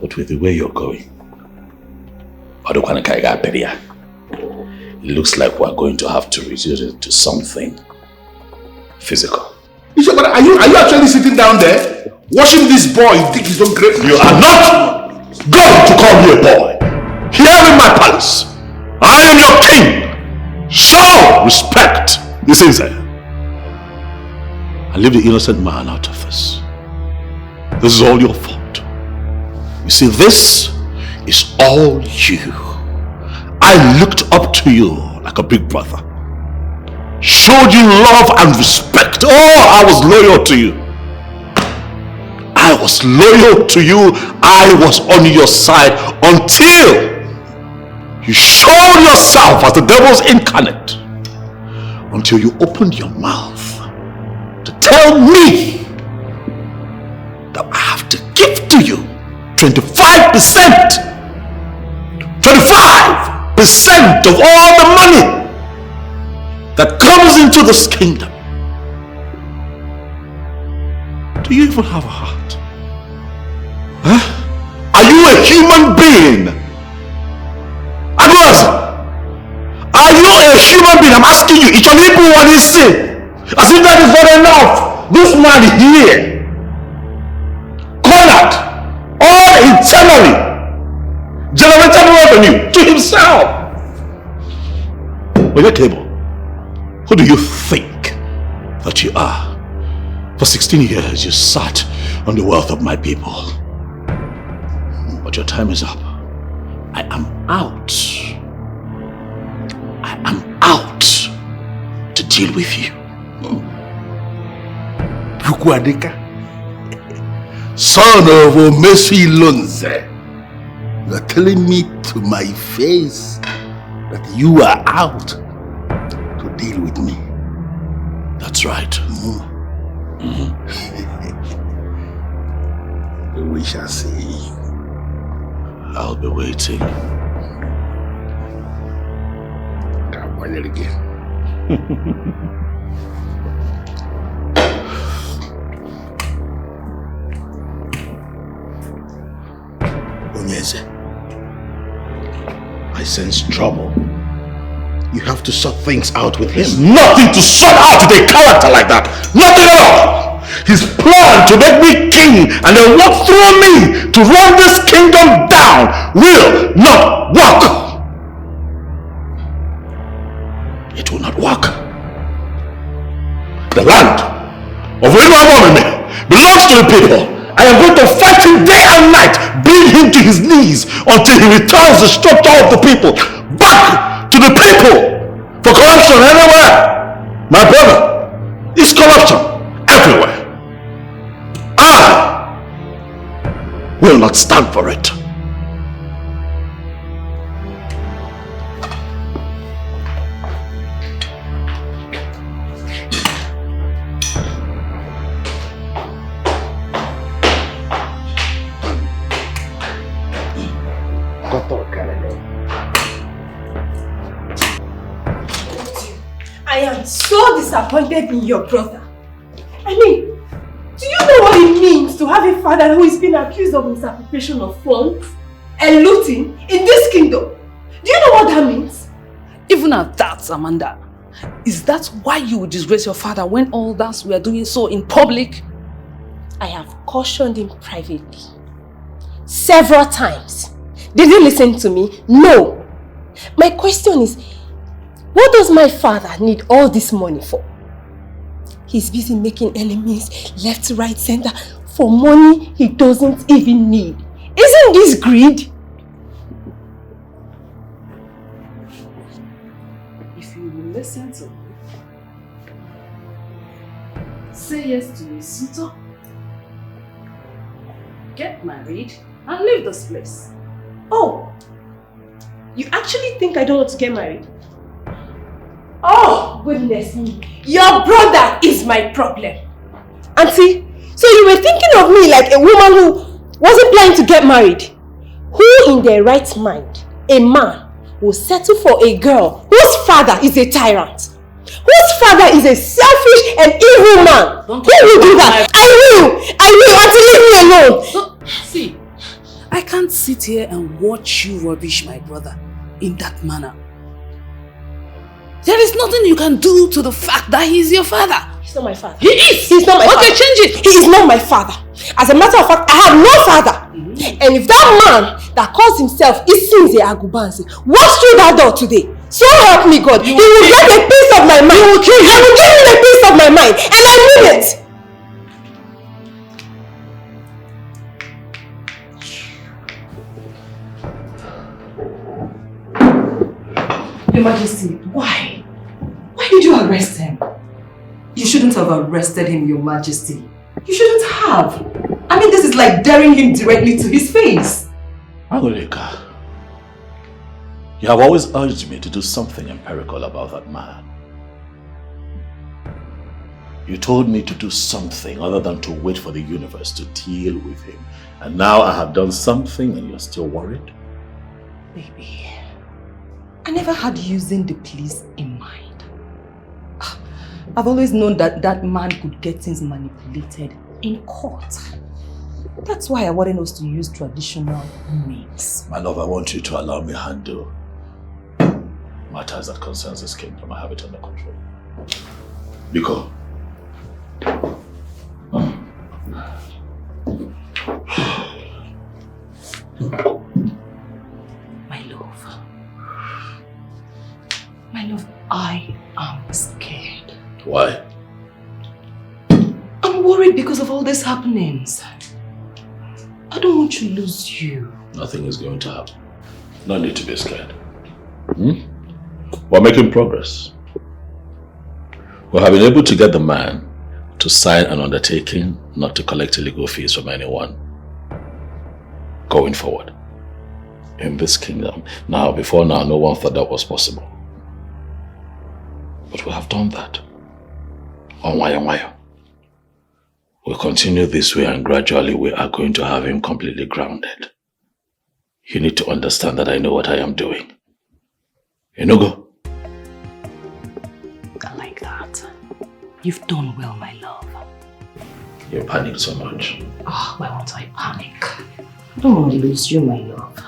But with the way you're going, it looks like we're going to have to resort to something physical. But are you actually sitting down there watching this boy dig his own grave? You are not going to call me a boy. Here in my palace, I am your king. Show respect. This is it. And leave the innocent man out of this. This is all your fault. You see, this is all you. I looked up to you like a big brother. Showed you love and respect. Oh, I was loyal to you. I was loyal to you. I was on your side until you showed yourself as the devil's incarnate. Until you opened your mouth to tell me that I have to give to you 25%. 25% of all the money that comes into this kingdom. Do you even have a heart? Are you a human being? Ugeze, are you a human being? I'm asking you. As if that is not enough. This man here, cornered, all internally, generated revenue to himself. But your table, who do you think that you are? For 16 years you sat on the wealth of my people. But your time is up. I am out. I am out to deal with you. Bukwadeka, son of Omesi Lonze, you are telling me to my face that you are out to deal with me. That's right. We shall see. I'll be waiting. Come on again. Ugeze, I sense trouble. You have to sort things out with him. There's nothing to sort out with a character like that. Nothing at all. His plan to make me king and then walk through me to run this kingdom down will not work. It will not work. The land of Ugezu belongs to the people. I am going to fight him day and night, bring him to his knees until he returns the structure of the people back to the people. For corruption anywhere, my brother, is corruption everywhere. I will not stand for it. disappointed in your brother. I mean, do you know what it means to have a father who is being accused of misappropriation of funds and looting in this kingdom? Do you know what that means? Even at that, Amanda, is that why you would disgrace your father when all that we are doing so in public? I have cautioned him privately several times. Did he listen to me? No. My question is, what does my father need all this money for? He's busy making enemies left, right, center for money he doesn't even need. Isn't this greed? If you will listen to me, say yes to a suitor, get married, and leave this place. Oh, you actually think I don't want to get married? Oh, goodness me. Your brother is my problem. Auntie, so you were thinking of me like a woman who wasn't planning to get married. Who in their right mind, a man, will settle for a girl whose father is a tyrant? Whose father is a selfish and evil man? Who will do that? I will! Auntie, leave me alone! See, I can't sit here and watch you rubbish my brother in that manner. There is nothing you can do to the fact that he is your father. He's not my father. He is! He's not my father. Okay, change it! He is not my father. As a matter of fact, I have no father. And if that man that calls himself Isinze Agubanze walks through that door today, so help me God, he will get a piece of my mind. I will give him a piece of my mind. And I mean it. Your Majesty, why? Why did you arrest him? You shouldn't have arrested him, Your Majesty. You shouldn't have. I mean, this is like daring him directly to his face. Angolika, you have always urged me to do something empirical about that man. You told me to do something other than to wait for the universe to deal with him. And now I have done something and you're still worried? Baby, I never had using the police in mind. I've always known that that man could get things manipulated in court. That's why I wanted us to use traditional means. My love, I want you to allow me to handle matters that concerns this kingdom. I have it under control. Biko. My love, I am scared. Why? I'm worried because of all these happenings. I don't want to lose you. Nothing is going to happen. No need to be scared. We're making progress. We have been able to get the man to sign an undertaking not to collect illegal fees from anyone going forward in this kingdom. Now, before now, no one thought that was possible. But we have done that. We'll continue this way and gradually we are going to have him completely grounded. You need to understand that I know what I am doing. Enugu. I like that. You've done well, my love. You panicked so much. Oh, why won't I panic? I don't want to lose you, my love.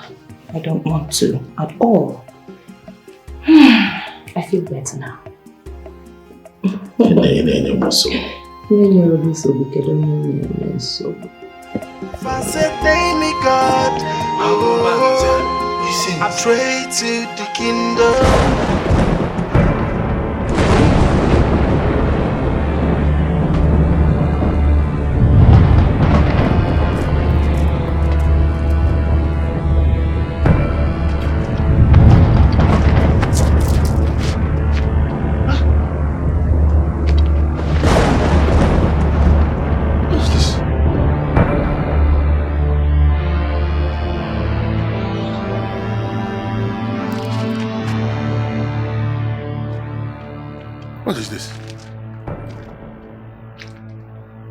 I don't want to at all. I feel better now. I pray to the kingdom. What is this?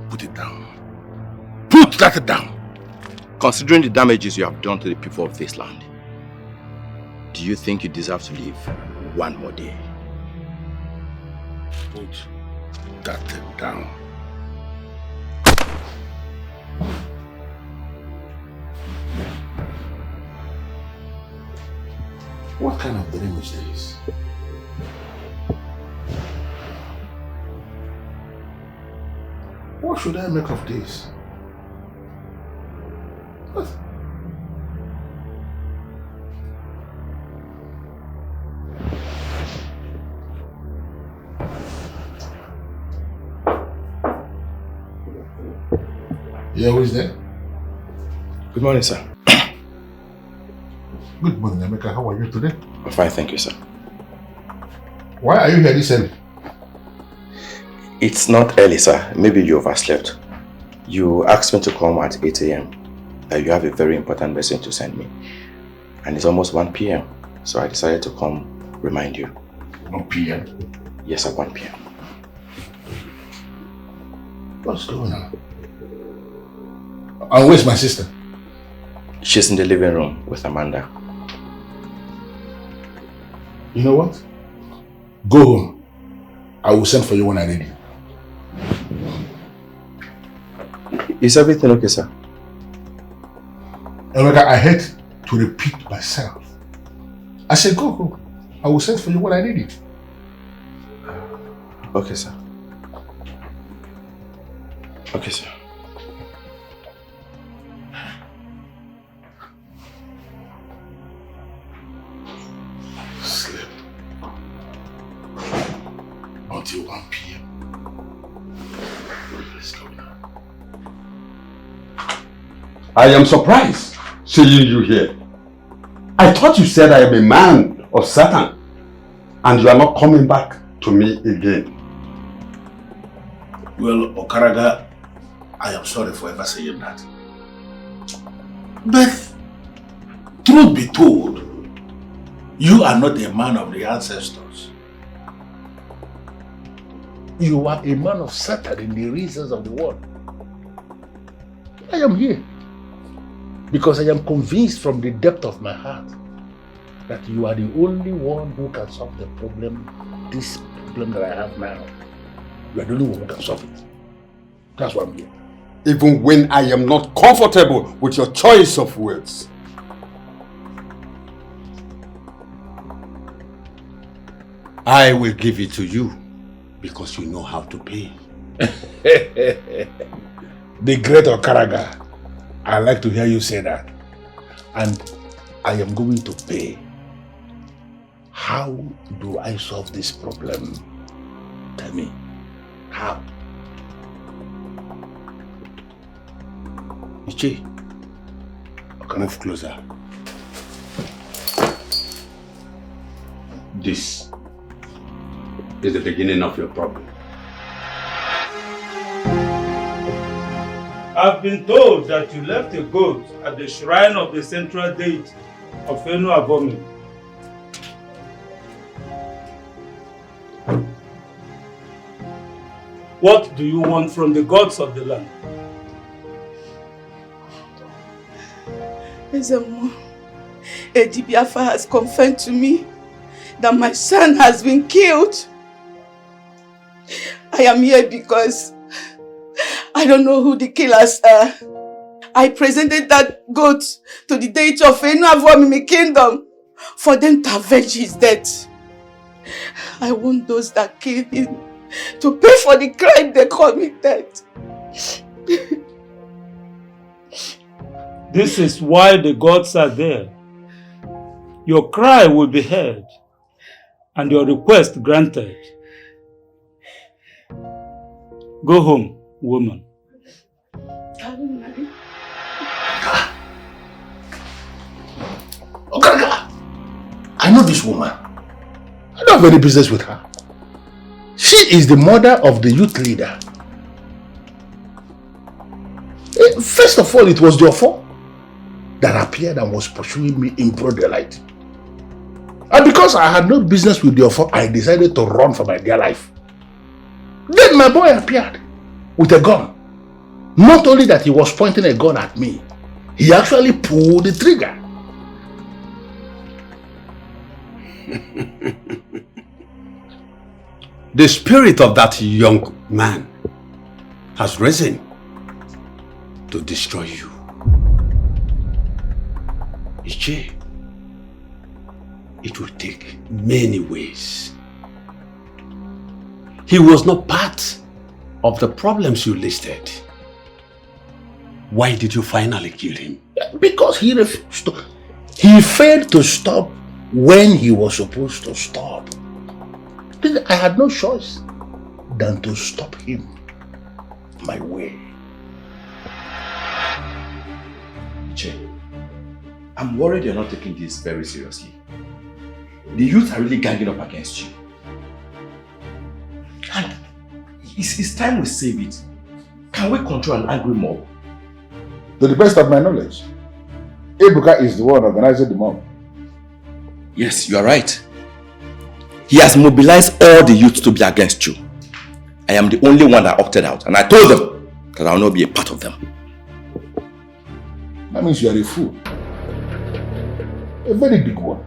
Put it down. Put that down! Considering the damages you have done to the people of this land, do you think you deserve to live one more day? Wait. that thing down. What kind of dream is this? What should I make of this? What? Yeah, who is there? Good morning, sir. Good morning, Emeka. How are you today? I'm fine, thank you, sir. Why are you here this early? It's not early, sir. Maybe you overslept. You asked me to come at 8 a.m. You have a very important message to send me. And it's almost 1 p.m. So I decided to come remind you. 1 p.m.? Yes, at 1 p.m. What's going on? And where's my sister? She's in the living room with Amanda. You know what? Go home. I will send for you when I need you. Is everything okay, sir? Emeka, I hate to repeat myself. I said go home. I will send for you when I need you. Okay, sir. Okay, sir. Sleep. Until 1 p.m. Let's go now. I am surprised seeing you here. I thought you said I am a man of Satan and you are not coming back to me again. Well, Okaraga, I am sorry for ever saying that. But, truth be told, you are not a man of the ancestors. You are a man of Satan in the reasons of the world. I am here because I am convinced from the depth of my heart that you are the only one who can solve the problem, this problem that I have now. You are the only one who can solve it. That's why I'm here. Even when I am not comfortable with your choice of words. I will give it to you because you know how to pay. The great Okaraga. I like to hear you say that. And I am going to pay. How do I solve this problem? Tell me. How? Ichi, come closer. This is the beginning of your problem. I've been told that you left a goat at the shrine of the central deity of Enu Abomi. What do you want from the gods of the land? Ezemo, Edibiafa has confirmed to me that my son has been killed. I am here because I don't know who the killers are. I presented that goat to the deity of Enu Abomi in the kingdom for them to avenge his death. I want those that killed him to pay for the crime they committed. This is why the gods are there. Your cry will be heard and your request granted. Go home, woman. Okaraga, I know this woman. I don't have any business with her. She is the mother of the youth leader. First of all, it was the Ofo that appeared and was pursuing me in broad daylight. And because I had no business with the Ofo, I decided to run for my dear life. Then my boy appeared with a gun. Not only that he was pointing a gun at me, he actually pulled the trigger. The spirit of that young man has risen to destroy you. Iche, it will take many ways. He was not part of the problems you listed. Why did you finally kill him? Because he refused to. He failed to stop when he was supposed to stop. Then I had no choice than to stop him my way. Che, I'm worried you're not taking this very seriously. The youth are really ganging up against you. And it's time we save it. Can we control an angry mob? To the best of my knowledge, Ebuka is the one organizing the mob. Yes, you are right. He has mobilized all the youth to be against you. I am the only one that opted out, and I told them that I will not be a part of them. That means you are a fool. A very big one.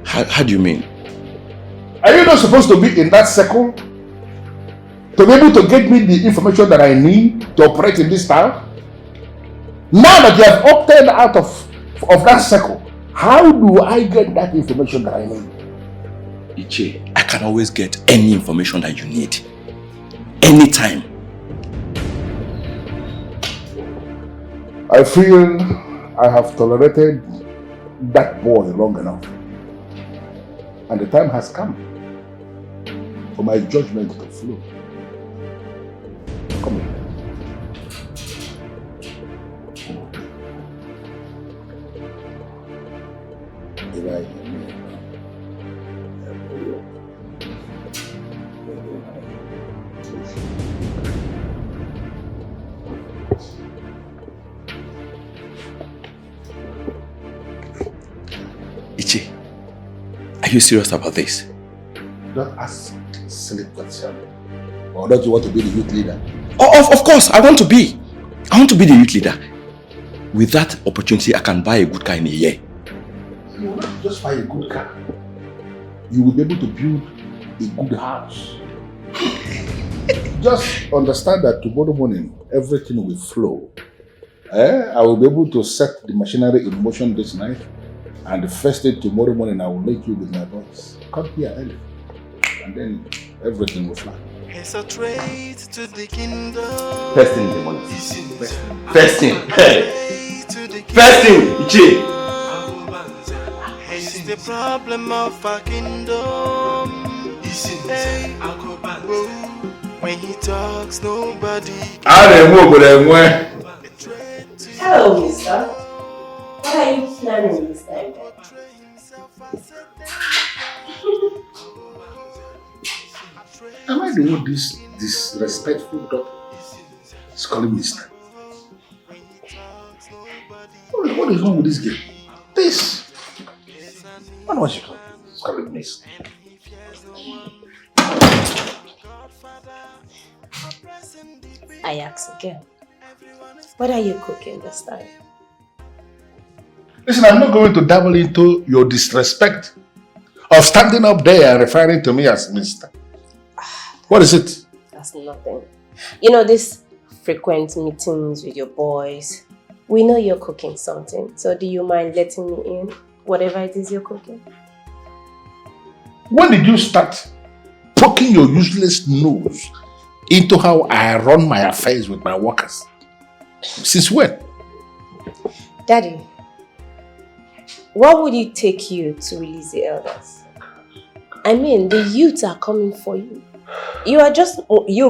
How do you mean? Are you not supposed to be in that circle? To be able to get me the information that I need to operate in this town? Now that you have opted out of that circle, how do I get that information that I need? Iche, I can always get any information that you need. Anytime. I feel I have tolerated that boy long enough. And the time has come for my judgment to flow. Come here. Ichi, are you serious about this? Don't ask silly questions. Or don't you want to be the youth leader? Oh, of course, I want to be. I want to be the youth leader. With that opportunity, I can buy a good car in a year. You will not just buy a good car. You will be able to build a good house. Just understand that tomorrow morning, everything will flow. I will be able to set the machinery in motion this night. And the first day tomorrow morning, I will make you with my voice. Come here early. And then everything will fly. It's a trade to the kingdom. First thing in the morning. First thing. Hey. First thing, Ichi. It's the problem of our kingdom. Hey. When he talks, nobody. Hello, mister. What are you planning this time? Am I the one this disrespectful dog is calling mister? What is wrong with this girl? This. What was she calling mister? I ask again. What are you cooking this time? Listen, I'm not going to dabble into your disrespect of standing up there and referring to me as mister. What is it? That's nothing. You know, these frequent meetings with your boys, we know you're cooking something. So do you mind letting me in? Whatever it is you're cooking. When did you start poking your useless nose into how I run my affairs with my workers? Since when? Daddy, what would it take you to release the elders? I mean, the youths are coming for you. You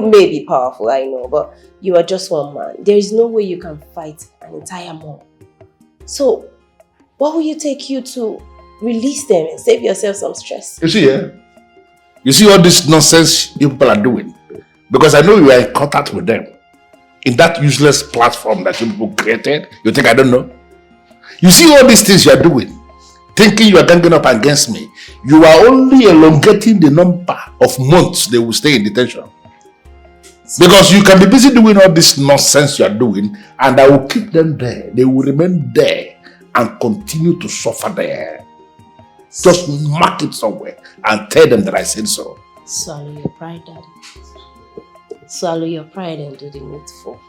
may be powerful, I know, but you are just one man. There is no way you can fight an entire mob. So, what will it take you to release them and save yourself some stress? You see, you see all this nonsense you people are doing? Because I know you are in contact with them. In that useless platform that you people created, you think I don't know? You see all these things you are doing, thinking you are ganging up against me. You are only elongating the number of months they will stay in detention. Because you can be busy doing all this nonsense you are doing, and I will keep them there. They will remain there and continue to suffer there. Just mark it somewhere and tell them that I said so. Swallow your pride, Daddy. Swallow your pride and do the needful.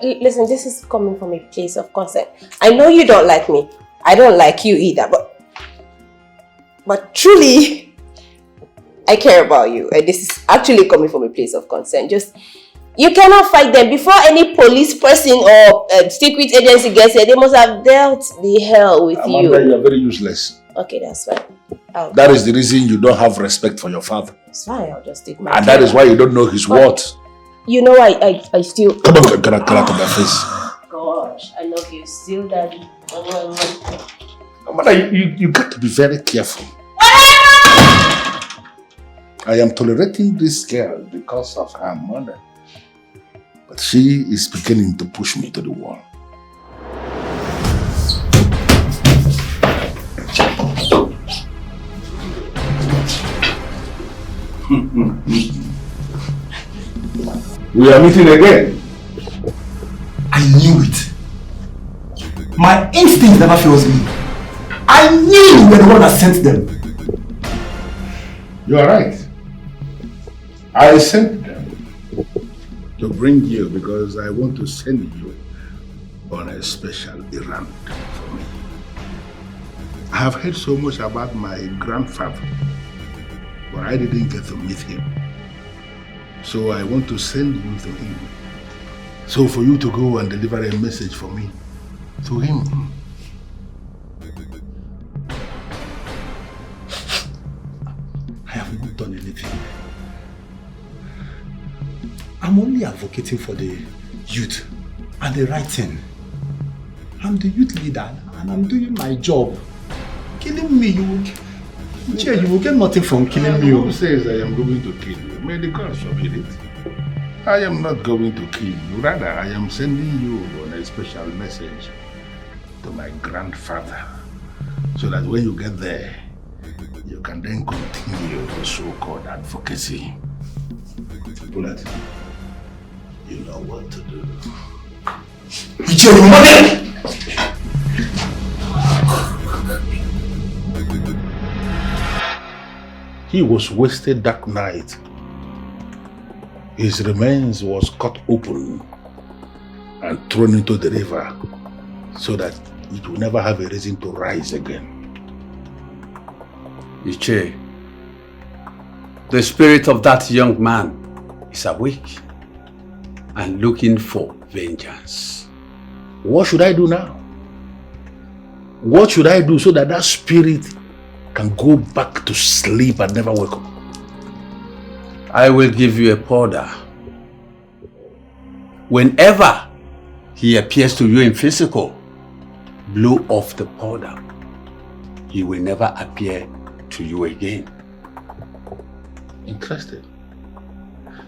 Listen, this is coming from a place of concern. I know you don't like me. I don't like you either, but truly, I care about you. And this is actually coming from a place of concern. Just, you cannot fight them. Before any police person or secret agency gets here, they must have dealt the hell with Amanda, you. you are very useless. Okay, that's fine. That is the reason you don't have respect for your father. It's fine, I'll just take my And that is why you don't know his words. You know, I still... Come on, get out of my face. Gosh, I love you still, Daddy. Amanda, you got to be very careful. I am tolerating this girl because of her mother. But she is beginning to push me to the wall. We are meeting again. I knew it. My instinct never fails me. I knew you were the one that sent them. You are right. I sent them to bring you because I want to send you on a special errand for me. I have heard so much about my grandfather, but I didn't get to meet him. So I want to send you to him. So for you to go and deliver a message for me to him. I have not done anything. I'm only advocating for the youth and the right thing. I'm the youth leader and I'm doing my job. Killing me, you will get nothing from killing me. Who says I am going to kill you? May the gods forbid it. I am not going to kill you. Rather, I am sending you on a special message to my grandfather, so that when you get there, you can then continue the so-called advocacy. Bullet, you know what to do. He was wasted that night. His remains was cut open and thrown into the river so that it will never have a reason to rise again. Iche, the spirit of that young man is awake and looking for vengeance. What should I do now? What should I do so that that spirit can go back to sleep and never wake up? I will give you a powder. Whenever he appears to you in physical, blow off the powder. He will never appear to you again. Interesting.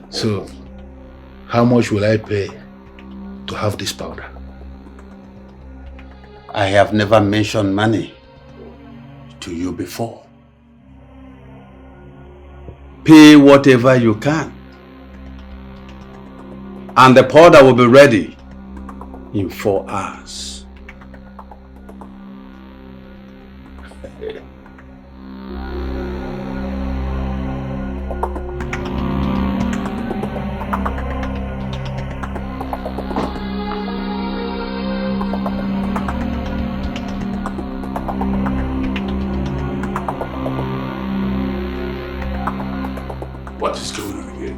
So, how much will I pay to have this powder? I have never mentioned money to you before. Pay whatever you can. And the powder will be ready in 4 hours. What is going on here?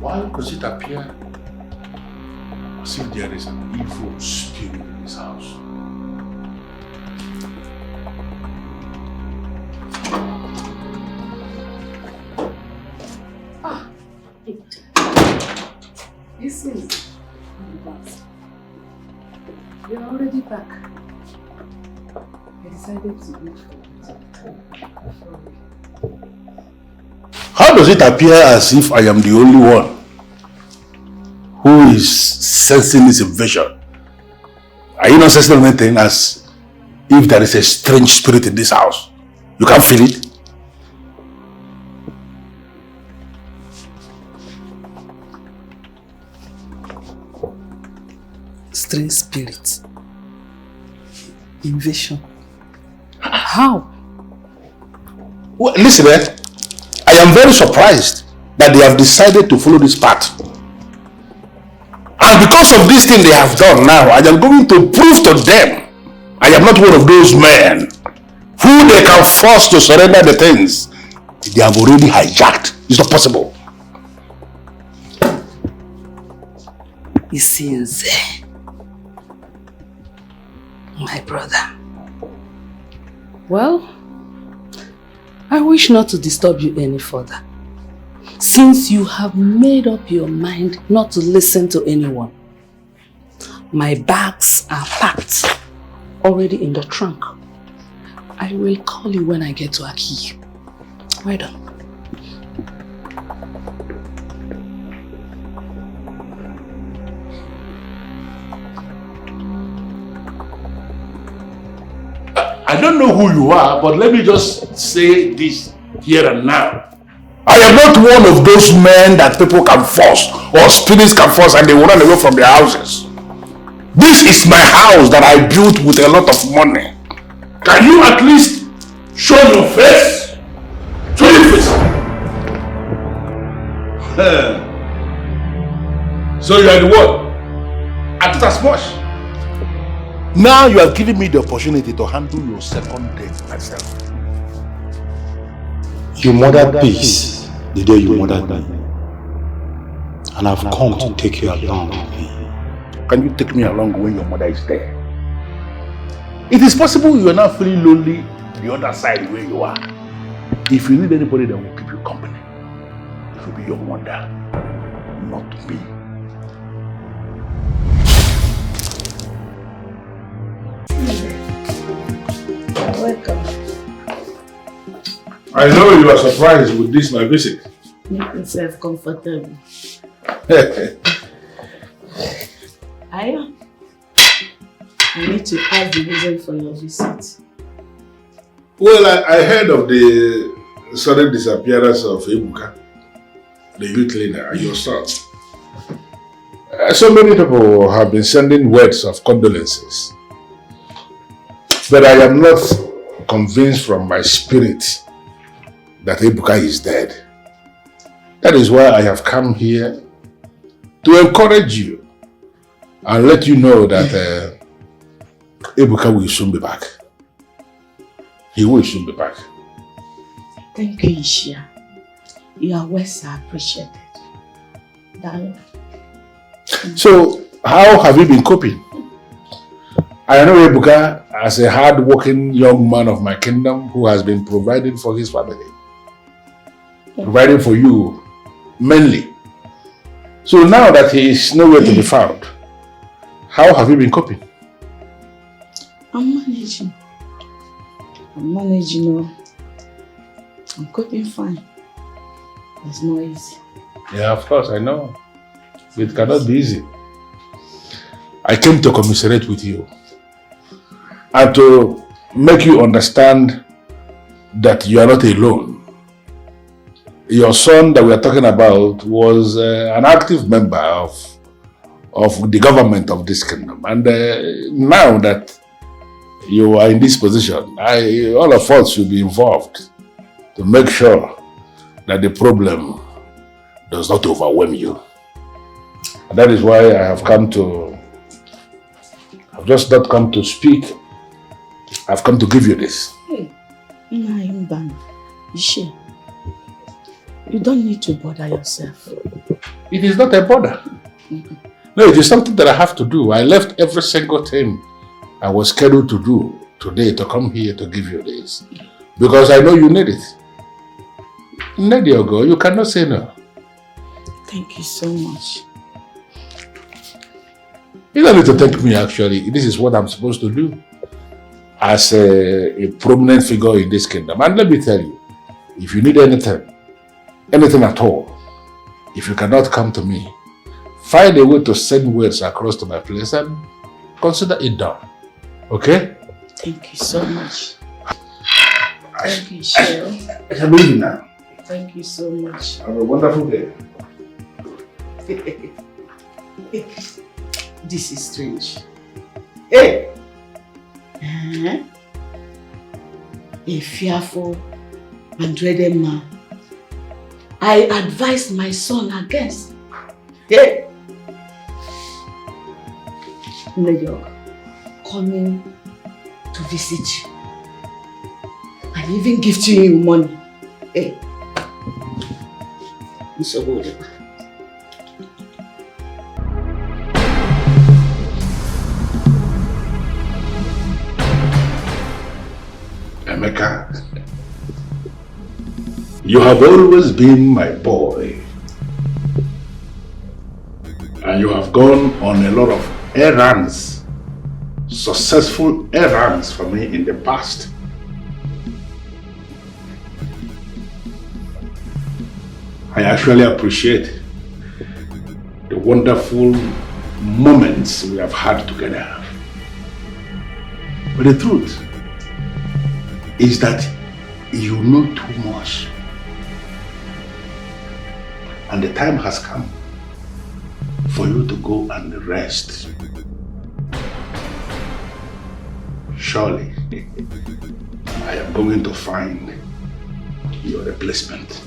Why does it appear as if there is an evil spirit in this house? This is you're already back. I decided to wait for you. How does it appear as if I am the only one who is sensing this invasion? Are you not sensing anything as if there is a strange spirit in this house? You can't feel it? Strange spirit. Invasion. How? Well, listen, I am very surprised that they have decided to follow this path. And because of this thing they have done now, I am going to prove to them I am not one of those men who they can force to surrender the things they have already hijacked. It's not possible. It seems, my brother. Well, I wish not to disturb you any further, since you have made up your mind not to listen to anyone. My bags are packed, already in the trunk. I will call you when I get to Aki. Well done. I don't know who you are, but let me just say this here and now. I am not one of those men that people can force or spirits can force and they will run away from their houses. This is my house that I built with a lot of money. Can you at least show your face? Show your face. So you are the one. I thought as much. Now you have given me the opportunity to handle your second date myself. You murdered peace the day you murdered me. And I've come to take you along with me. Can you take me along when your mother is there? It is possible you are not feeling lonely the other side where you are. If you need anybody that will keep you company, it will be your mother, not me. Welcome. I know you are surprised with this my visit. Make yourself comfortable. I am. I need to ask the reason for your visit. Well, I heard of the sudden disappearance of Ebuka, the youth leader, and your son. So many people have been sending words of condolences. But I am not convinced from my spirit that Ebuka is dead. That is why I have come here to encourage you and let you know that Ebuka will soon be back. He will soon be back. Thank you, Ishia. You are well appreciated. Darling. So, how have you been coping? I know Ebuka as a hard-working young man of my kingdom who has been providing for his family. Providing for you, mainly. So now that he is nowhere to be found, how have you been coping? I'm managing. I'm coping fine. It's not easy. Yeah, of course, I know. It cannot be easy. I came to commiserate with you and to make you understand that you are not alone. Your son that we are talking about was an active member of the government of this kingdom. And now that you are in this position, all of us should be involved to make sure that the problem does not overwhelm you. And that is why I have come to, I've just not come to speak, I've come to give you this. Hey, you don't need to bother yourself. It is not a bother. No, it is something that I have to do. I left every single thing I was scheduled to do today to come here to give you this. Because I know you need it. Need your go, you cannot say no. Thank you so much. You don't need to thank me actually. This is what I'm supposed to do as a prominent figure in this kingdom. And let me tell you, if you need anything at all, if you cannot come to me, find a way to send words across to my place and consider it done. Okay? Thank you so much. Thank you, Cheryl. I can leave you now. Thank you so much. Have a wonderful day. This is strange. Hey! a fearful and dreaded man, I advised my son against. Hey, Major, coming to visit you and even gifting you money. Hey, it's so good. Emeka, you have always been my boy, and you have gone on a lot of errands, successful errands for me in the past. I actually appreciate the wonderful moments we have had together. But the truth is that you know too much. And the time has come for you to go and rest. Surely, I am going to find your replacement.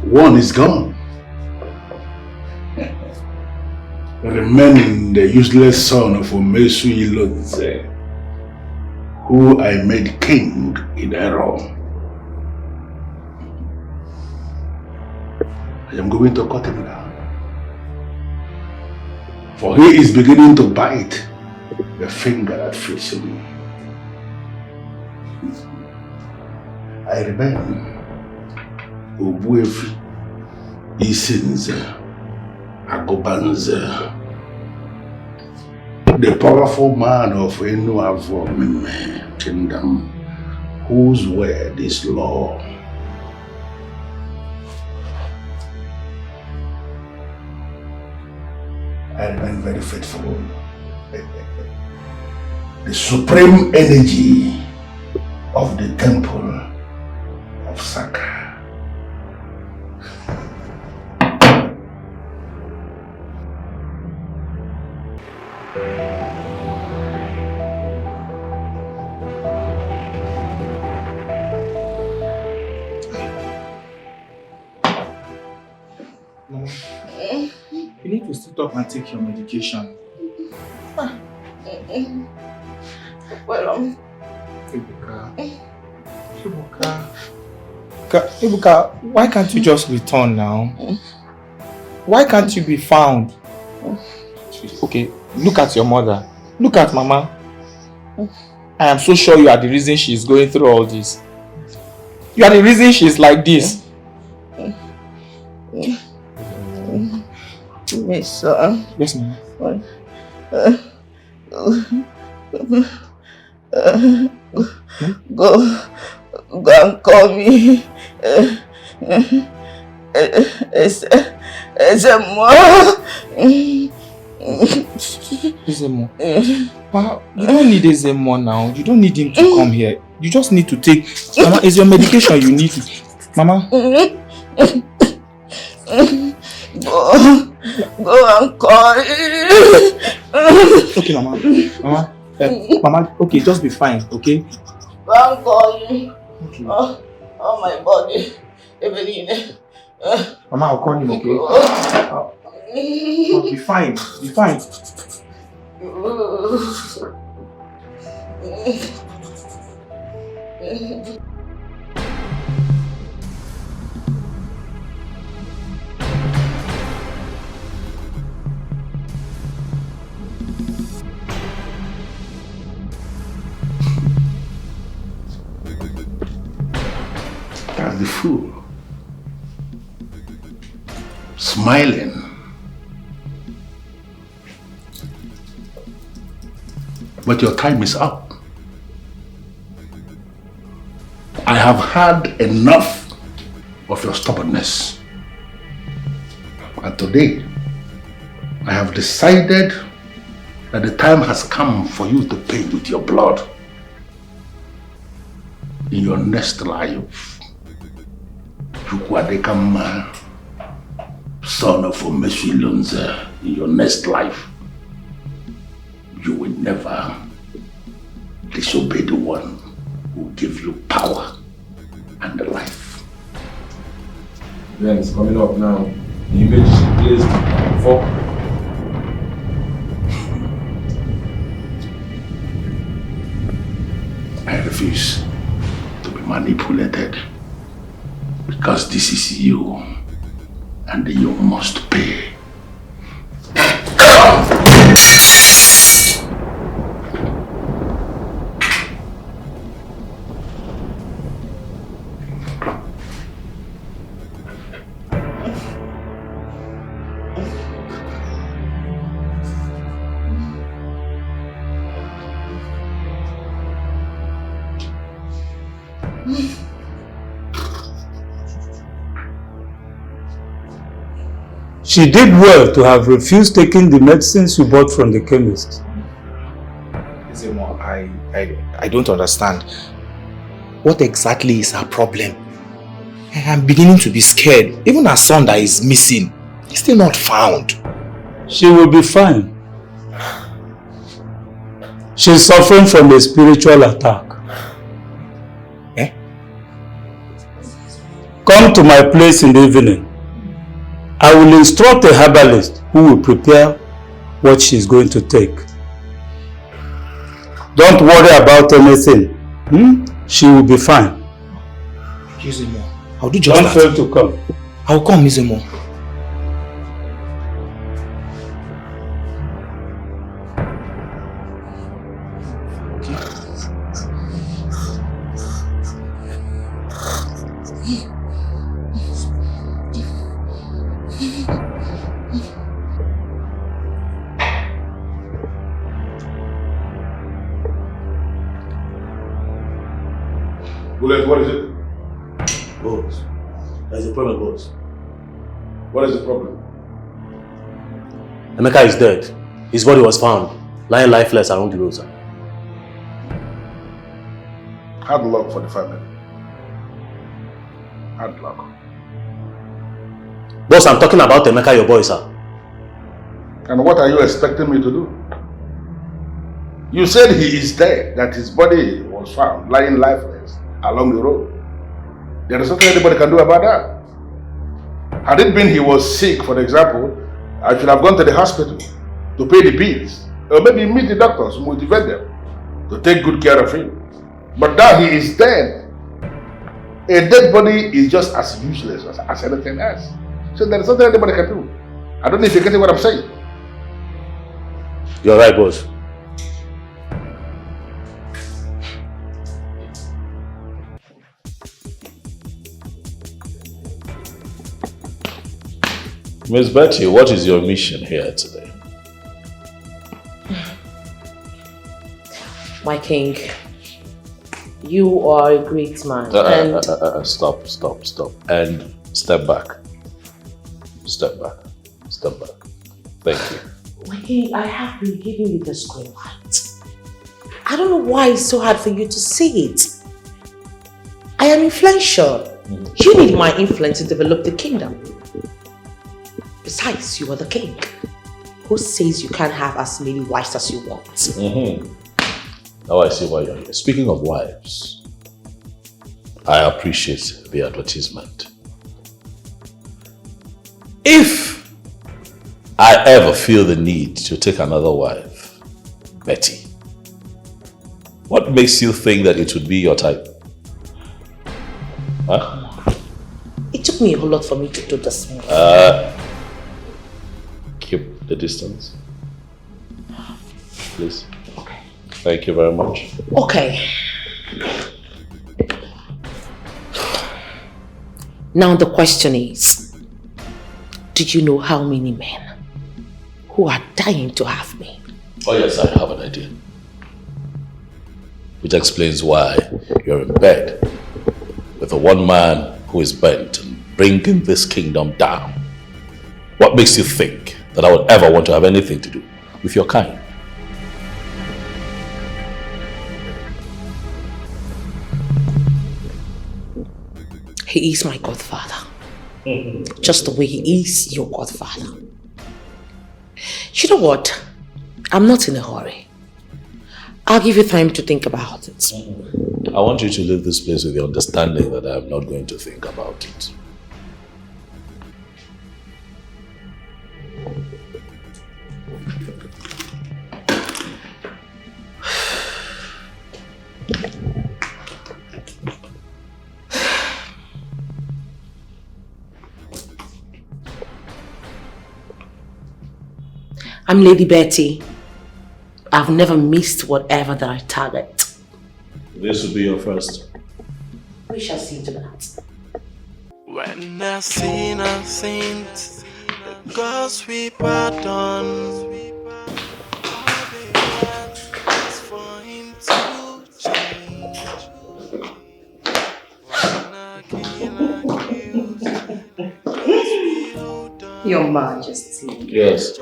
One is gone, remaining the useless son of Ugezu Ilodze, who I made king in Error. I am going to cut him down, for he is beginning to bite the finger that feeds him. I remain Ugezu Isinze Agobanze, the powerful man of Enuavo kingdom, whose word is law. I remain very faithful. The supreme energy of the temple of Saka. You need to sit up and take your medication. Well, Ibuka, why can't you just return now? Why can't you be found? Okay, look at your mother. Look at Mama. I am so sure you are the reason she is going through all this. You are the reason she is like this. Yes, sir. Yes, ma'am. Go and call me. Ezemo. Wow, you don't need Ezemo now. You don't need him to come here. You just need to take. Mama, is your medication you need? Mama. Go and call. Okay, Mama. Mama. Mama, okay, just be fine, okay? Go and call you. Okay. Oh, my body. Mama, I'll call him, okay? Be fine. Be fine. like the fool, smiling. But your time is up. I have had enough of your stubbornness. And today, I have decided that the time has come for you to pay with your blood in your next life. Chukwadekama, son of Omeshilunze, in your next life, you will never disobey the one who gives you power and life. Then it's coming up now. The image is placed for. I refuse to be manipulated because this is you and you must pay. She did well to have refused taking the medicines you bought from the chemist. Zemo, I don't understand. What exactly is her problem? I'm beginning to be scared. Even her son that is missing, he's still not found. She will be fine. She's suffering from a spiritual attack. Eh? Come to my place in the evening. I will instruct a herbalist who will prepare what she's going to take. Don't worry about anything. She will be fine. Izemo, I'll do just that. Don't fail to come. I'll come, Izemo. What is it? Boss, there's a problem, boss. What is the problem? Emeka is dead. His body was found, lying lifeless along the road, sir. Hard luck for the family. Hard luck. Boss, I'm talking about Emeka, your boy, sir. And what are you expecting me to do? You said he is dead, that his body was found lying lifeless along the road. There is nothing anybody can do about that. Had it been he was sick, for example, I should have gone to the hospital to pay the bills, or maybe meet the doctors, motivate them to take good care of him. But now he is dead. A dead body is just as useless as anything else. So there is nothing anybody can do. I don't know if you're getting what I'm saying. You're right, boss. Miss Betty, what is your mission here today? My king, you are a great man. Stop. And step back. Step back. Thank you. My king, I have been giving you this green light. I don't know why it's so hard for you to see it. I am influential. You need my influence to develop the kingdom. Besides, you are the king. Who says you can't have as many wives as you want? Now I see why you're here. Speaking of wives, I appreciate the advertisement. If I ever feel the need to take another wife, Betty, what makes you think that it would be your type? Huh? It took me a whole lot for me to do this. Keep the distance, please. Okay. Thank you very much. Okay. Now the question is, do you know how many men who are dying to have me? Oh yes, I have an idea. Which explains why you're in bed with the one man who is bent on bringing this kingdom down. What makes you think that I would ever want to have anything to do with your kind? He is my godfather. Just the way he is your godfather. You know what? I'm not in a hurry. I'll give you time to think about it. I want you to leave this place with the understanding that I'm not going to think about it. I'm Lady Betty. I've never missed whatever that I target. This will be your first. We shall see to that. When I sin, I sinned, because we pardon. For him to change. Your Majesty. Yes.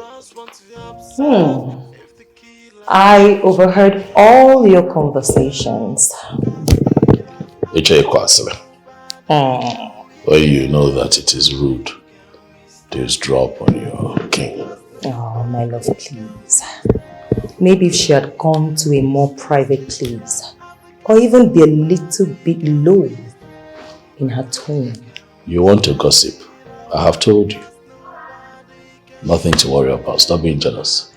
I overheard all your conversations. Well, you know that it is rude to drop on your king. Oh, my love, please. Maybe if she had gone to a more private place, or even be a little bit low in her tone. You want to gossip? I have told you. Nothing to worry about. Stop being jealous.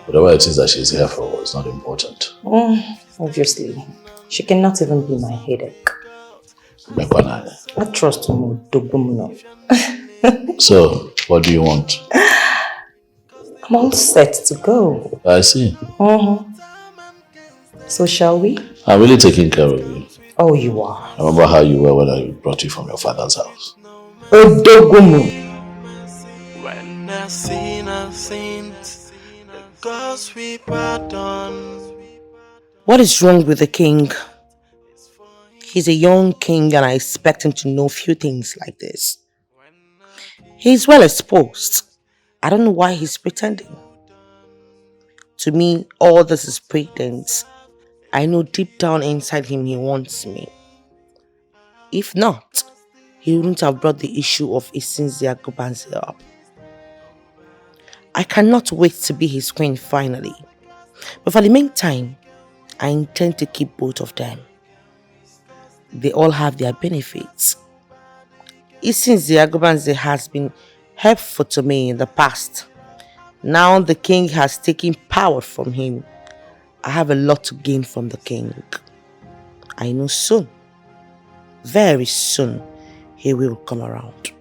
Whatever it is that she's here for is not important. Obviously. She cannot even be my headache. I trust you. So, what do you want? I'm all set to go. I see. So shall we? I'm really taking care of you. Oh, you are. I remember how you were when I brought you from your father's house. When I sin, because we pardon. What is wrong with the king? He's a young king and I expect him to know a few things like this. He's well exposed. I don't know why he's pretending. To me, all this is pretense. I know deep down inside him he wants me. If not, he wouldn't have brought the issue of Isinzi Agubanze up. I cannot wait to be his queen finally. But for the meantime, I intend to keep both of them. They all have their benefits. Isinzi Agubanze has been helpful to me in the past. Now the king has taken power from him. I have a lot to gain from the king. I know soon, very soon, he will come around.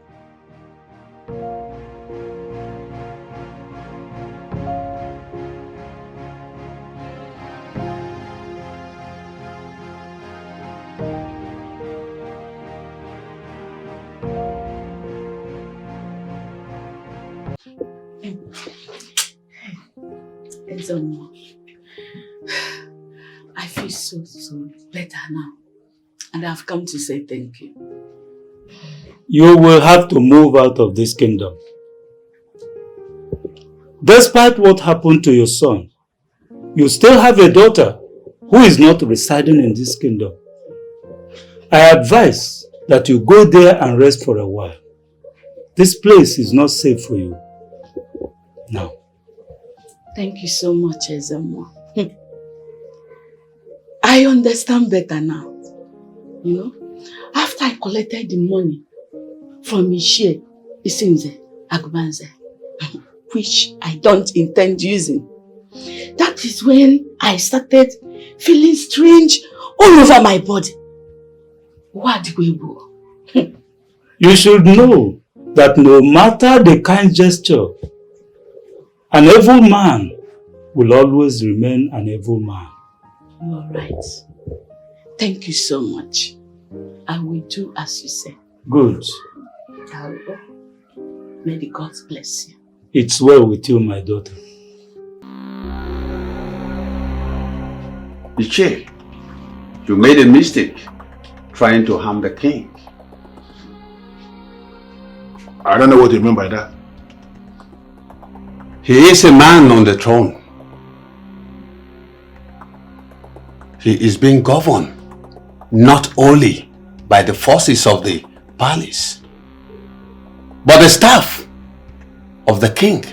I feel so better now. And I've come to say thank you. You will have to move out of this kingdom. Despite what happened to your son, you still have a daughter who is not residing in this kingdom. I advise that you go there and rest for a while. This place is not safe for you now. Thank you so much, Ezemo. I understand better now. You know, after I collected the money from Michelle Isinze Agbanze, which I don't intend using, that is when I started feeling strange all over my body. What will You should know that no matter the kind gesture, an evil man will always remain an evil man. You are right. Thank you so much. I will do as you say. Good. May the gods bless you. It's well with you, my daughter. Iche, you made a mistake trying to harm the king. I don't know what you mean by that. He is a man on the throne. He is being governed not only by the forces of the palace, but the staff of the king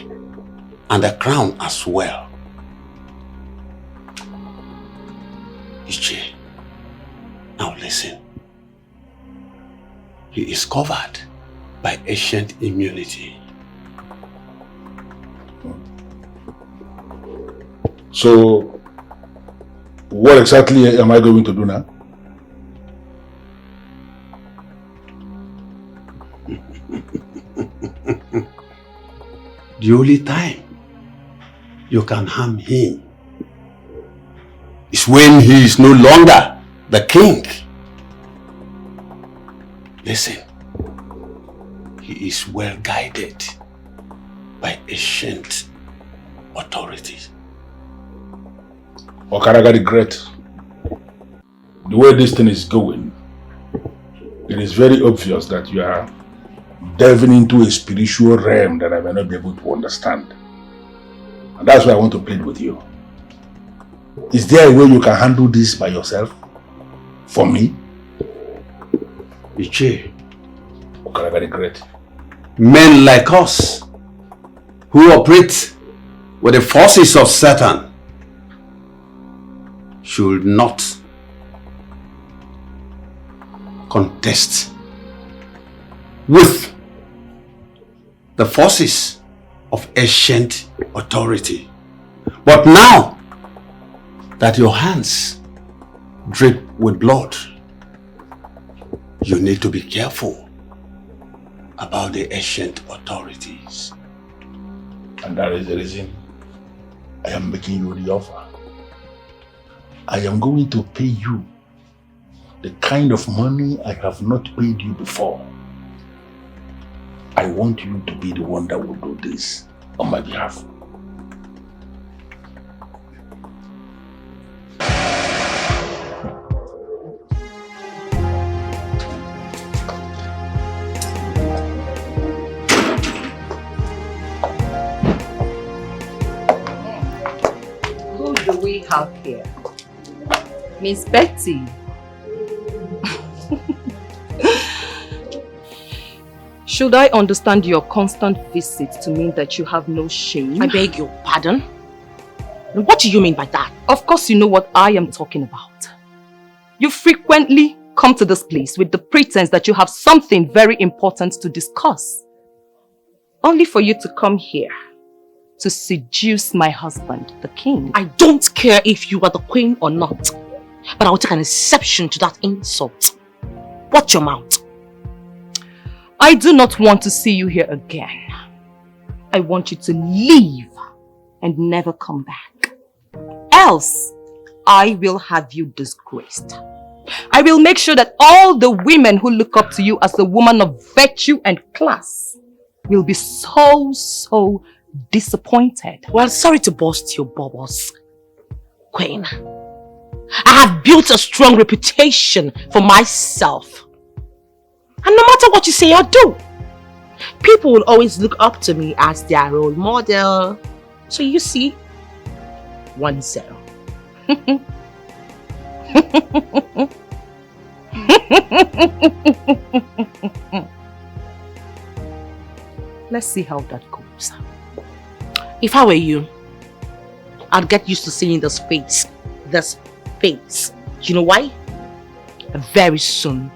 and the crown as well. Iche, now listen. He is covered by ancient immunity. So, what exactly am I going to do now? The only time you can harm him is when he is no longer the king. Listen, he is well guided by ancient authorities. Okaraga the Great, the way this thing is going, it is very obvious that you are delving into a spiritual realm that I may not be able to understand. And that's why I want to plead with you. Is there a way you can handle this by yourself? For me? Iche, Okaraga the Great. Men like us who operate with the forces of Satan should not contest with the forces of ancient authority. But now that your hands drip with blood, you need to be careful about the ancient authorities. And that is the reason I am making you the offer. I am going to pay you the kind of money I have not paid you before. I want you to be the one that will do this on my behalf. Who do we have here? Miss Betty. Should I understand your constant visits to mean that you have no shame? I beg your pardon? What do you mean by that? Of course you know what I am talking about. You frequently come to this place with the pretense that you have something very important to discuss. Only for you to come here to seduce my husband, the king. I don't care if you are the queen or not, but I will take an exception to that insult. Watch your mouth. I do not want to see you here again. I want you to leave and never come back. Else, I will have you disgraced. I will make sure that all the women who look up to you as a woman of virtue and class will be so disappointed. Well, sorry to burst your bubbles, Queen. I have built a strong reputation for myself. And no matter what you say or do, people will always look up to me as their role model. So you see, 1-0. Let's see how that goes. If I were you, I'd get used to seeing this face. This face. You know why? Very soon,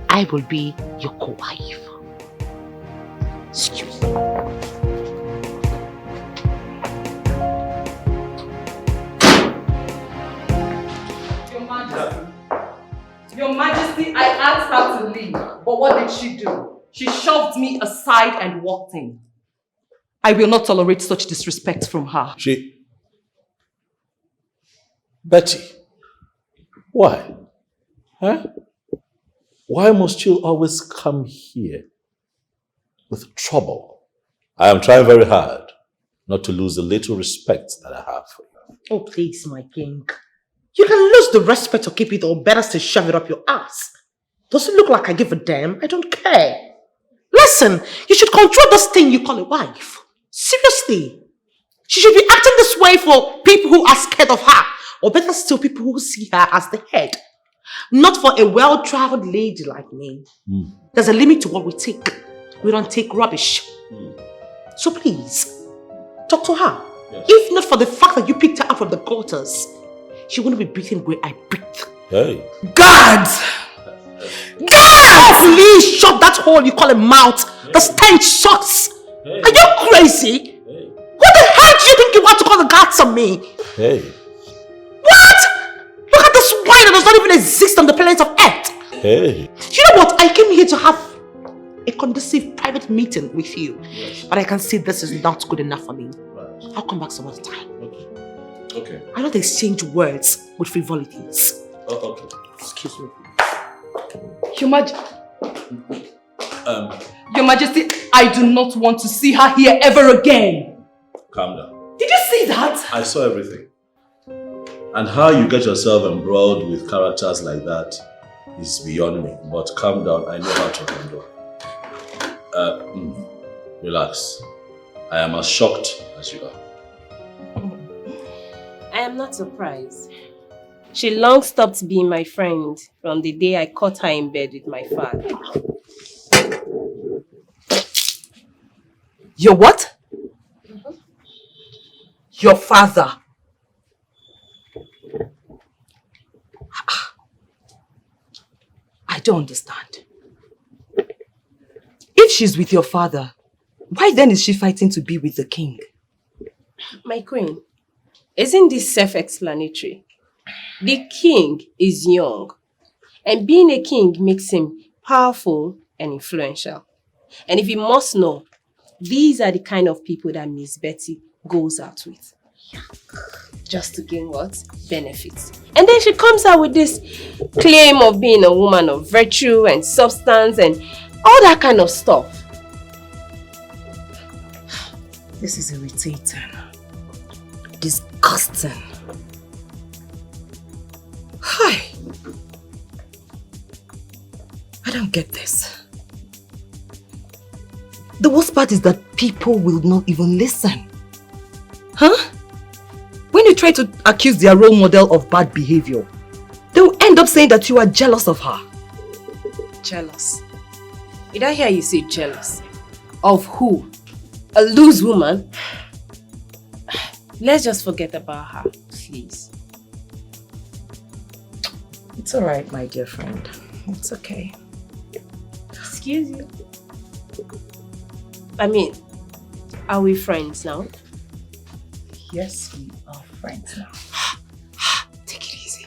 I will be your co-wife. Excuse me. Your Majesty, I asked her to leave, but what did she do? She shoved me aside and walked in. I will not tolerate such disrespect from her. Betty, why? Huh? Why must you always come here with trouble. I am trying very hard not to lose the little respect that I have for you. Oh, please, my king. You can lose the respect or keep it, or better still shove it up your ass. Does it look like I give a damn? I don't care. Listen, you should control this thing you call a wife. Seriously. She should be acting this way for people who are scared of her, or better still, people who see her as the head. Not for a well-traveled lady like me. There's a limit to what we take. We don't take rubbish. So please, talk to her. Yes. If not for the fact that you picked her up from the gutters, she wouldn't be breathing where I breathe. Hey. God! God! Please shut that hole you call a mouth. The stench sucks. Hey. Are you crazy? Hey. What the hell do you think you want to call the gods on me? Hey. What? Look at this wine that does not even exist on the planet of Earth. Hey. You know what? I came here to have a conducive private meeting with you. Yes. But I can see this is not good enough for me. Right. I'll come back some other time. Okay. I don't exchange words with frivolities. Oh, okay. Excuse me. Your Majesty, I do not want to see her here ever again. Calm down. Did you see that? I saw everything. And how you get yourself embroiled with characters like that is beyond me. But calm down, I know how to handle. Relax. I am as shocked as you are. I am not surprised. She long stopped being my friend from the day I caught her in bed with my father. Your what? Your father. I don't understand. If she's with your father, why then is she fighting to be with the king? My queen, isn't this self-explanatory? The king is young, and being a king makes him powerful and influential. And if you must know, these are the kind of people that Miss Betty goes out with. Just to gain what? Benefits. And then she comes out with this claim of being a woman of virtue and substance and all that kind of stuff. This is irritating. Disgusting. Hi. I don't get this. The worst part is that people will not even listen. Huh? When you try to accuse their role model of bad behavior, they will end up saying that you are jealous of her. Jealous? Did I hear you say jealous? Of who? A loose woman? Let's just forget about her, please. It's alright, my dear friend. It's okay. Excuse you. I mean, are we friends now? Yes, we are friends now. Take it easy.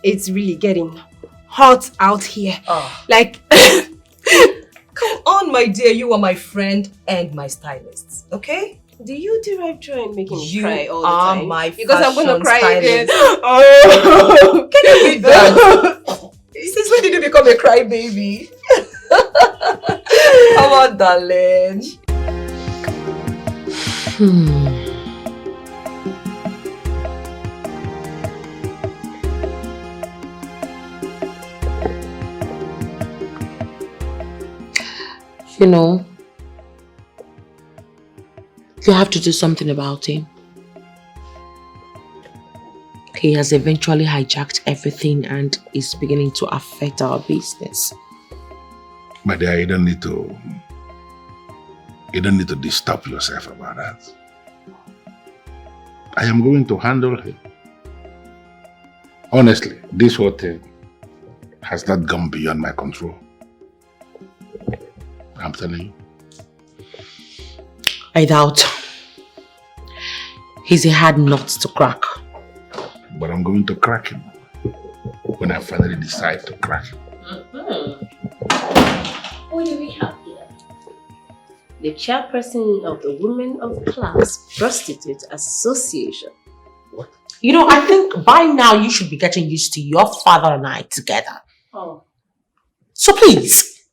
It's really getting hot out here. Like... Come on, my dear. You are my friend and my stylist. Okay? Do you derive joy in making me cry all the time? time? You are my because I'm gonna cry again. Oh, can you do that? Since when did you become a crybaby? Come on, darling. You know, you have to do something about him. He has eventually hijacked everything and is beginning to affect our business. My dear, you don't need to disturb yourself about that. I am going to handle him. Honestly, this whole thing has not gone beyond my control. I'm telling you. I doubt. He's a hard nut to crack. But I'm going to crack him when I finally decide to crack him. What do we have here? The chairperson of the Women of Class Prostitute Association. What? You know, I think by now you should be getting used to your father and I together. Oh. So please,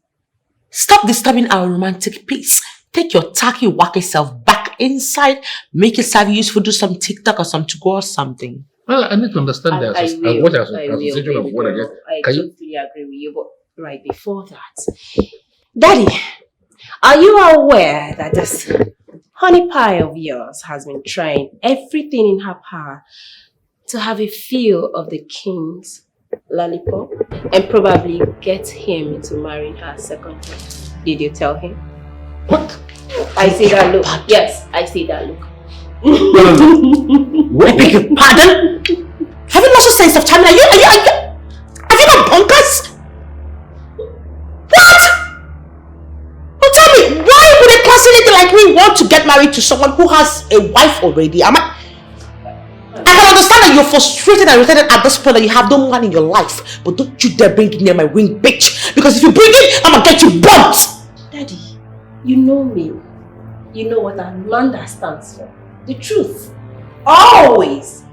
Stop disturbing our romantic peace. Take your tacky, wacky self back inside. Make yourself useful. Do some TikTok or some to-go or something. Well, I need to understand the association of what I get. I totally agree with you, but right before that, Daddy, are you aware that this honey pie of yours has been trying everything in her power to have a feel of the king's lollipop and probably get him into marrying her second time? Did you tell him? What? I see that look. Yes, I see that look. I beg your pardon? Have you lost a sense of time? Have you got bonkers? What? Well, tell me, why would a classmate like me want to get married to someone who has a wife already? I can understand that you're frustrated and irritated at this point that you have no man in your life, but don't you dare bring it near my ring, bitch, because if you bring it, I'm gonna get you bumped. Daddy, you know me. You know what Amanda stands for. The truth. Always.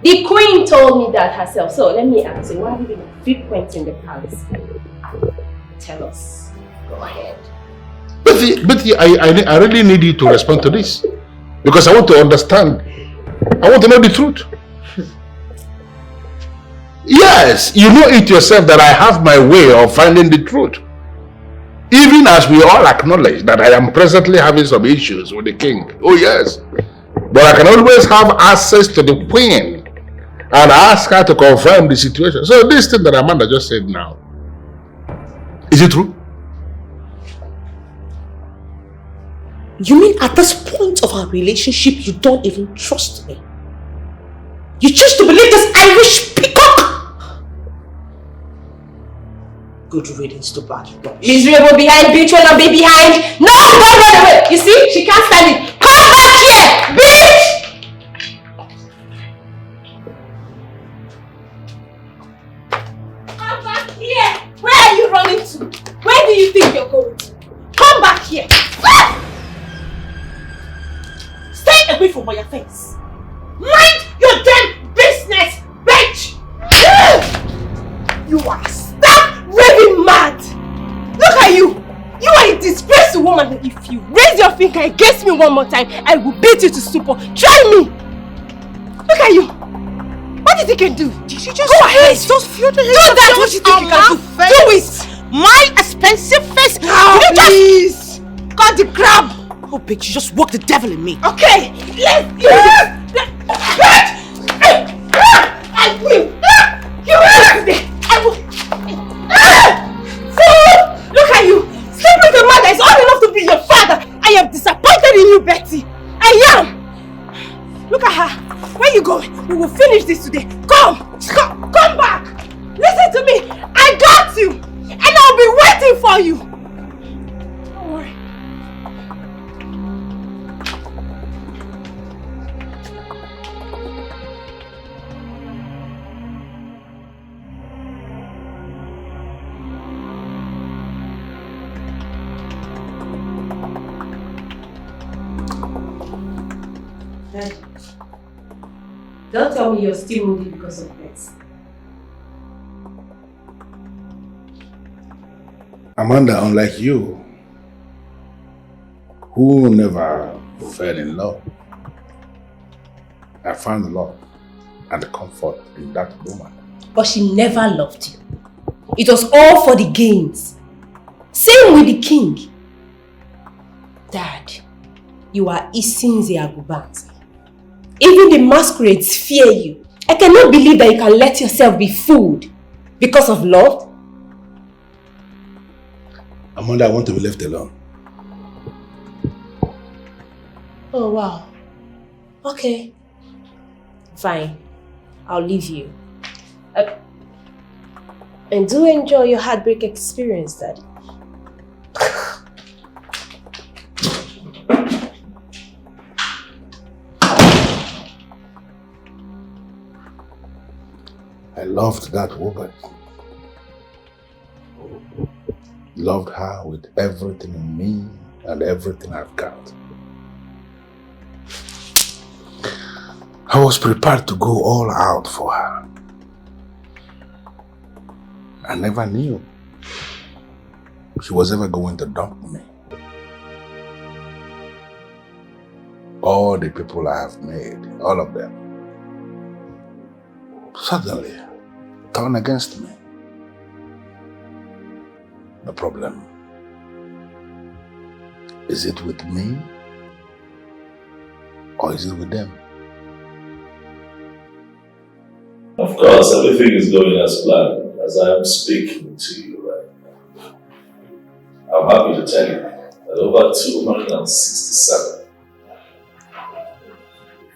The queen told me that herself. So let me ask you, why have you been frequenting the palace? Tell us. Go ahead. But I really need you to respond to this. Because I want to understand. I want to know the truth. Yes, you know it yourself that I have my way of finding the truth. Even as we all acknowledge that I am presently having some issues with the king. Oh yes. But I can always have access to the queen and ask her to confirm the situation. So this thing that Amanda just said now, is it true? You mean at this point of our relationship, you don't even trust me? You choose to believe this Irish peacock? Good riddance to bad boys. Miserable behind, bitch will not be behind. No, don't run away. You see, she can't stand it. Come back here, bitch! Come back here. Where are you running to? Where do you think you're going to? Come back here. Stay away from my face. Mind your damn business, bitch! You are stark raving mad! Look at you! You are a disgrace to woman. If you raise your finger against me one more time, I will beat you to stupor. Try me! Look at you! What do you think you can do? Did you just go ahead? Just feel the do that! What you think you can do? Face. Do it! My expensive face! Now, please! Cut the crab! Oh, bitch, you just woke the devil in me. Okay, let's do this. I will. You will today. I will. Fool! Look at you. Sleep with a man that is old enough to be your father. I am disappointed in you, Betty. I am. Look at her. Where you going? We will finish this today. Come back. Listen to me. I got you, and I'll be waiting for you. Don't worry. Don't tell me you're still moody because of this. Amanda, unlike you, who never fell in love, I found love and comfort in that woman. But she never loved you. It was all for the gains. Same with the king. Dad, you are Isinzi Agubanza. Even the masquerades fear you. I cannot believe that you can let yourself be fooled because of love. Amanda, I want to be left alone. Oh, wow. Okay. Fine. I'll leave you. And do enjoy your heartbreak experience, Daddy. I loved that woman. Loved her with everything in me and everything I've got. I was prepared to go all out for her. I never knew she was ever going to dump me. All the people I have made, all of them, suddenly turn against me. The problem, is it with me or is it with them? Of course, everything is going as planned as I am speaking to you right now. I'm happy to tell you that over 267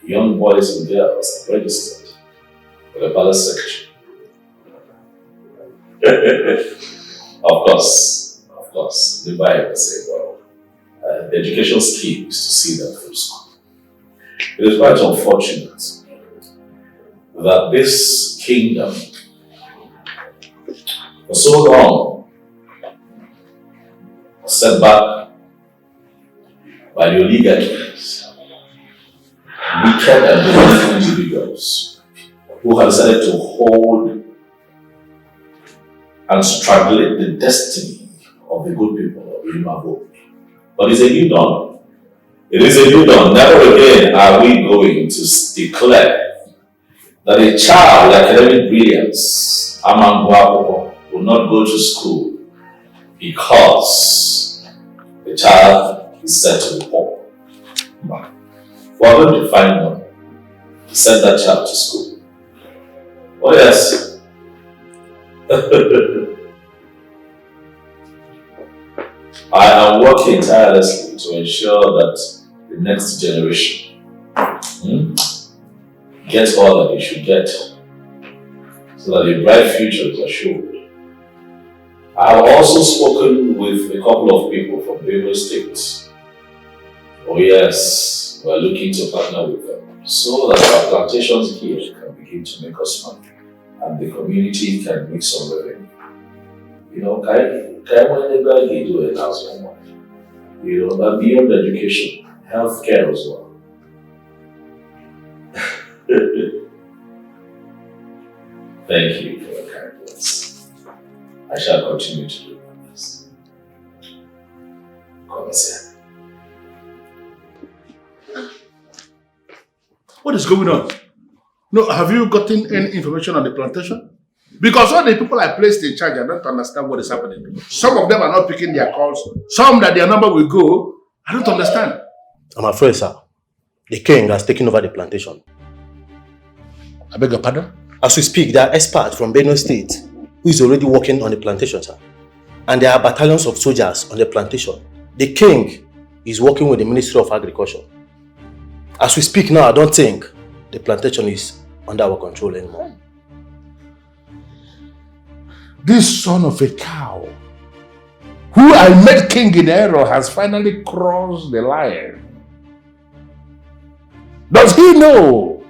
young boys and girls have registered for the palace section. Of course, the Bible says, well, the education scheme is to see them through school. It is quite unfortunate that this kingdom, for so long, was set back by the oligarchies, wicked and demonic individuals who have decided to hold and strangulate the destiny of the good people of Imabo. But it's a new dawn. It is a new dawn. Never again are we going to declare that a child with academic brilliance, Amangwapo, will not go to school because the child is said to be poor. We're going to find one to send that child to school. Oh yes. I am working tirelessly to ensure that the next generation gets all that they should get, so that a bright future is assured. I have also spoken with a couple of people from various states. Oh yes, we are looking to partner with them so that our plantations here can begin to make us money and the community can make some revenue. You know, do it now, you know, but beyond education, healthcare as well. Thank you for your kind words. I shall continue to do my best. Come here. What is going on? No, have you gotten any information on the plantation? Because all the people I placed in charge, I don't understand what is happening. Some of them are not picking their calls. Some that their number will go. I don't understand. I'm afraid, sir. The king has taken over the plantation. I beg your pardon? As we speak, there are experts from Benue State who is already working on the plantation, sir. And there are battalions of soldiers on the plantation. The king is working with the Ministry of Agriculture. As we speak now, I don't think the plantation is under our control anymore. This son of a cow, who I made king in error, has finally crossed the line. Does he know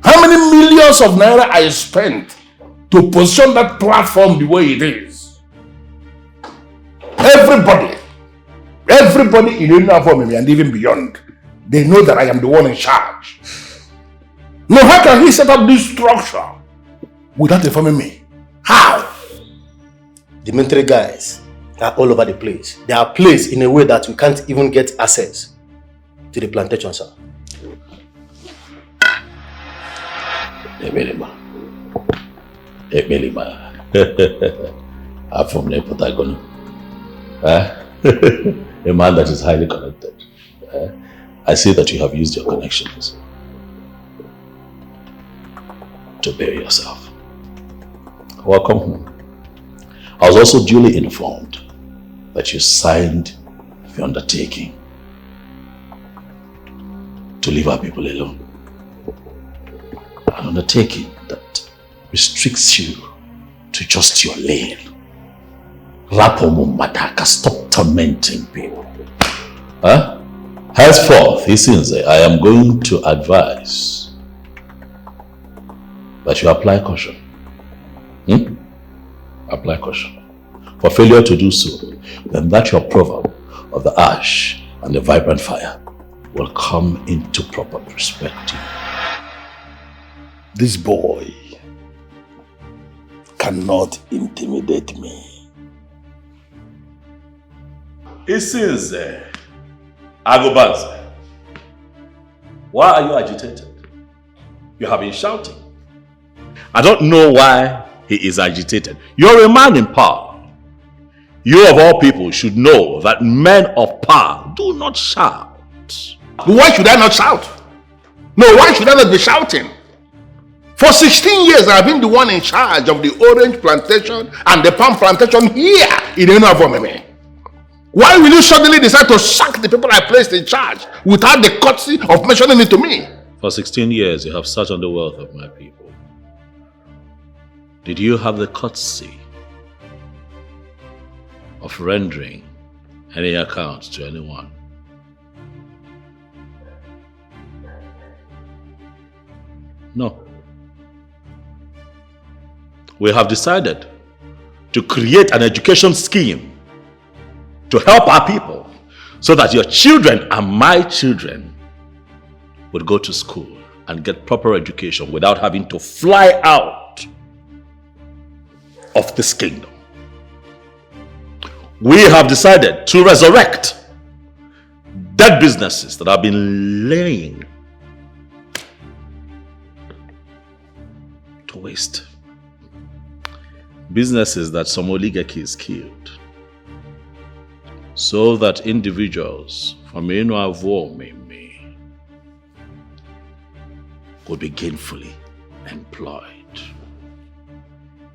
how many millions of naira I spent to position that platform the way it is? Everybody in uniform and even beyond, they know that I am the one in charge. Now, how can he set up this structure without informing me? How? The military guys are all over the place. They are placed in a way that we can't even get access to the plantation, sir. Emelima. I'm from Nepotagonu. A man that is highly connected. I see that you have used your connections to bury yourself. Welcome home. I was also duly informed that you signed the undertaking to leave our people alone. An undertaking that restricts you to just your lane. Rapomo Mataka, stop tormenting people. Henceforth, he says, I am going to advise that you apply caution. Apply caution. For failure to do so, then that your proverb of the ash and the vibrant fire will come into proper perspective. This boy cannot intimidate me. It seems, Agobanze, why are you agitated? You have been shouting. I don't know why he is agitated. You're a man in power. You of all people should know that men of power do not shout. Why should I not shout? No, why should I not be shouting? For 16 years, I've been the one in charge of the orange plantation and the palm plantation here in Enuavomeme. Why will you suddenly decide to sack the people I placed in charge without the courtesy of mentioning it to me? For 16 years, you have sat on the wealth of my people. Did you have the courtesy of rendering any account to anyone? No. We have decided to create an education scheme to help our people so that your children and my children would go to school and get proper education without having to fly out of this kingdom. We have decided to resurrect dead businesses that have been laying to waste. Businesses that some oligarchies killed, so that individuals from Enuavomeme could be gainfully employed.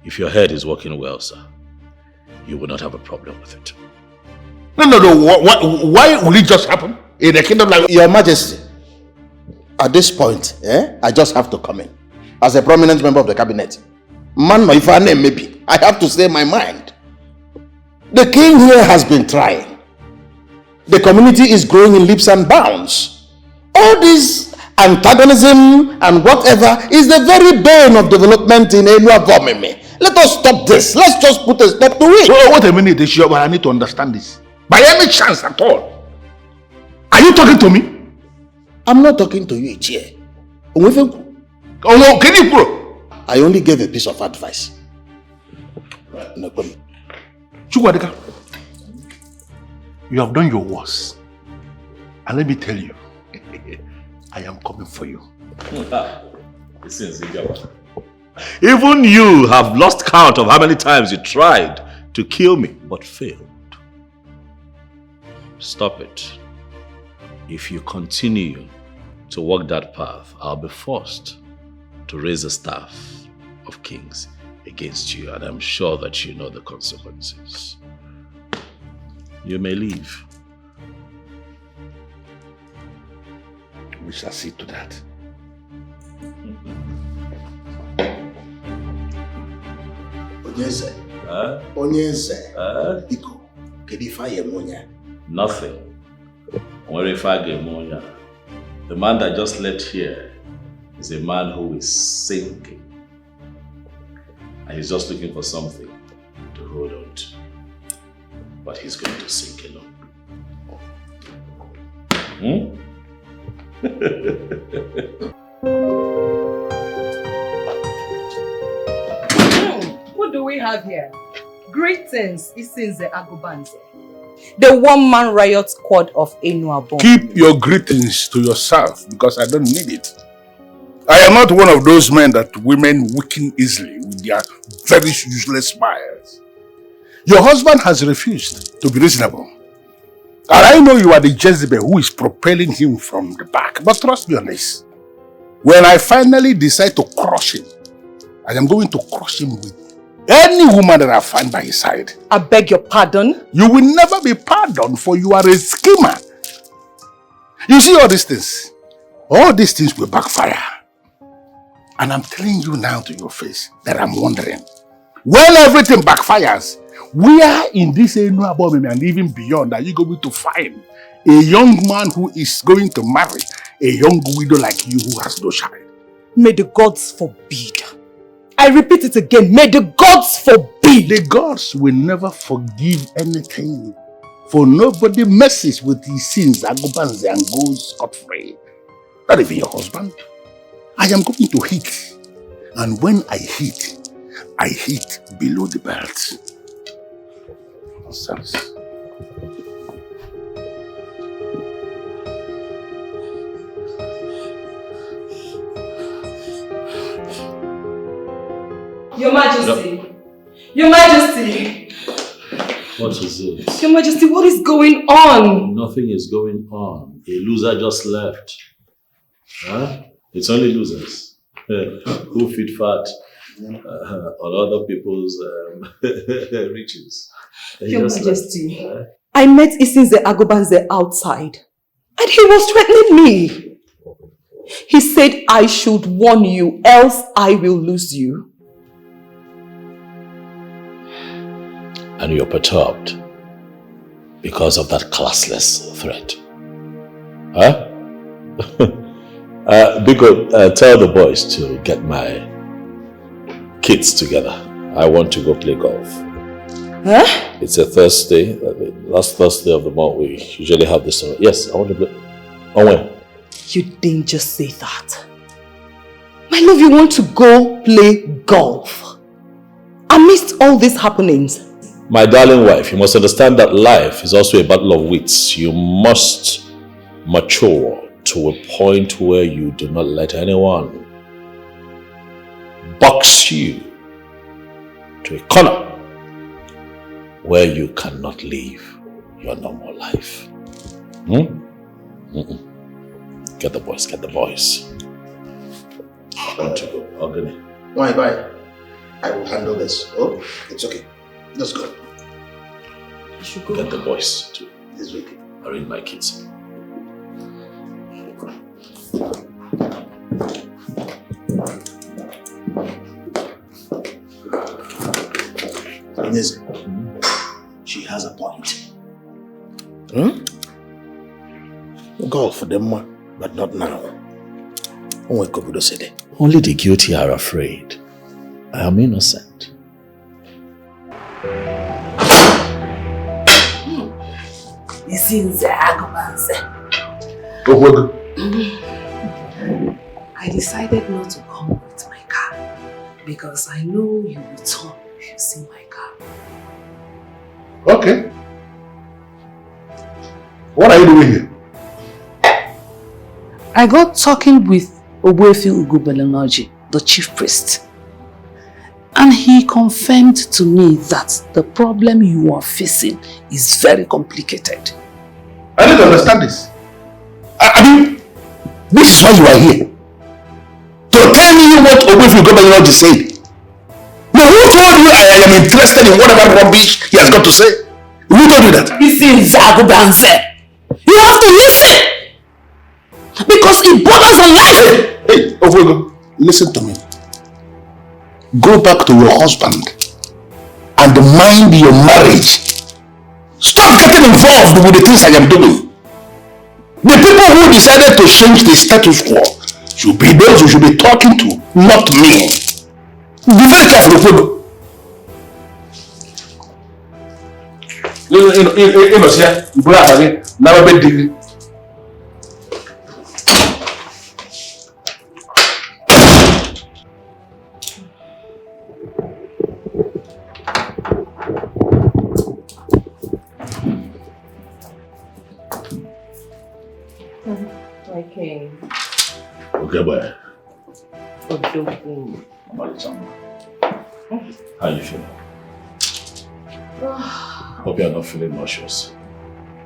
If your head is working well, sir, you will not have a problem with it. No. Why will it just happen in a kingdom like... Your Majesty, at this point, I just have to come in. As a prominent member of the cabinet, man, my name maybe, I have to say my mind. The king here has been trying. The community is growing in leaps and bounds. All this antagonism and whatever is the very bane of development in Enuavomeme. Let us stop this. Let's just put a stop to it. Oh, wait a minute, I need to understand this. By any chance at all, are you talking to me? I'm not talking to you, Ichie. Oh no, can you bro? I only gave a piece of advice. Chukwadeka, you have done your worst. And let me tell you, I am coming for you. Even you have lost count of how many times you tried to kill me, but failed. Stop it. If you continue to walk that path, I'll be forced to raise the staff of kings against you, and I'm sure that you know the consequences. You may leave. We shall see to that. Ugeze. Ugeze. Iko. Kedifaye monya. Nothing. The man that just left here is a man who is sinking. And he's just looking for something to hold on to. But he's going to sink alone. What do we have here? Greetings, Isinze Agobanze, the one-man riot squad of Enuabon. Keep your greetings to yourself, because I don't need it. I am not one of those men that women weaken easily with their very useless smiles. Your husband has refused to be reasonable. And I know you are the Jezebel who is propelling him from the back. But trust me on this. When I finally decide to crush him, I am going to crush him with any woman that I find by his side. I beg your pardon? You will never be pardoned, for you are a schemer. You see all these things? All these things will backfire. And I'm telling you now to your face that I'm wondering, when everything backfires, where in this Enuabomeme and even beyond are you going to find a young man who is going to marry a young widow like you who has no child? May the gods forbid. I repeat it again, may the gods forbid. The gods will never forgive anything, for nobody messes with his sins and goes scot-free. Not even your husband. I am going to hit, and when I hit below the belt. Nonsense. Your Majesty! Your Majesty! What is it? Your Majesty, what is going on? Nothing is going on. A loser just left. Huh? It's only losers who feed fat on other people's riches. Your Majesty, I met Isinze Agobanze outside and he was threatening me. He said I should warn you, else I will lose you. And you're perturbed because of that classless threat. Huh? Biko, tell the boys to get my kids together. I want to go play golf. Huh? It's a Thursday, the last Thursday of the month. We usually have this. Yes, I want to play. On when? You didn't just say that. My love, you want to go play golf amidst all these happenings. My darling wife, you must understand that life is also a battle of wits. You must mature to a point where you do not let anyone box you to a corner where you cannot live your normal life. Get the boys, get the boys. I want to go. Ogani. Why, bye. I will handle this. Oh, it's okay. Let's go. Get the boys to this week. arrange my kids. Ugeze, she has a point. Golf for them, but not now. Only the guilty are afraid. I am innocent. Isinze Agobanze. I decided not to come with my car because I know you will turn if you see my car. Okay. What are you doing here? I got talking with Ugezu, the chief priest, and he confirmed to me that the problem you are facing is very complicated. I don't understand this. I mean, this is why you are here. To tell me what Ugezu said. Now, who told you I am interested in whatever rubbish he has got to say? Who told you that? Listen, Zagubanse. You have to listen! Because it borders on life! Hey, Ofuego, listen to me. Go back to your husband and mind your marriage. Stop getting involved with the things I am doing. The people who decided to change the status quo should be those you should be talking to, not me. Be very careful, Ofuego. Okay. Okay, boy. Odogun. How you feeling? Hope you're not feeling nauseous.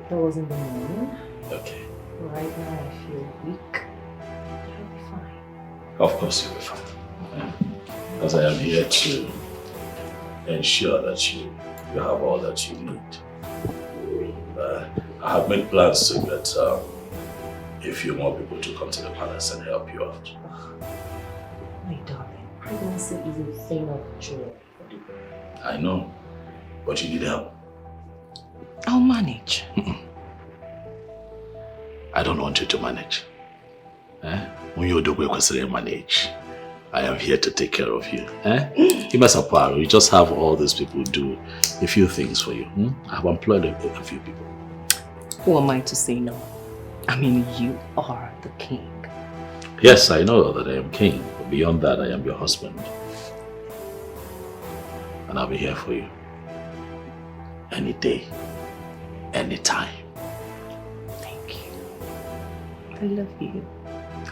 That was in the morning. Okay. Right now I feel weak. I'll be fine. Of course you'll be fine. Because I am here to ensure that you have all that you need. I have made plans to get a few more people to come to the palace and help you out. My darling, pregnancy is a thing of joy. I know, but you need help. I'll manage. I don't want you to manage. When you do manage, I am here to take care of you. You just have all these people do a few things for you. I have employed a few people. Who am I to say no? I mean, you are the king. Yes, I know that I am king, but beyond that, I am your husband. And I'll be here for you. Any day, any time. Thank you. I love you.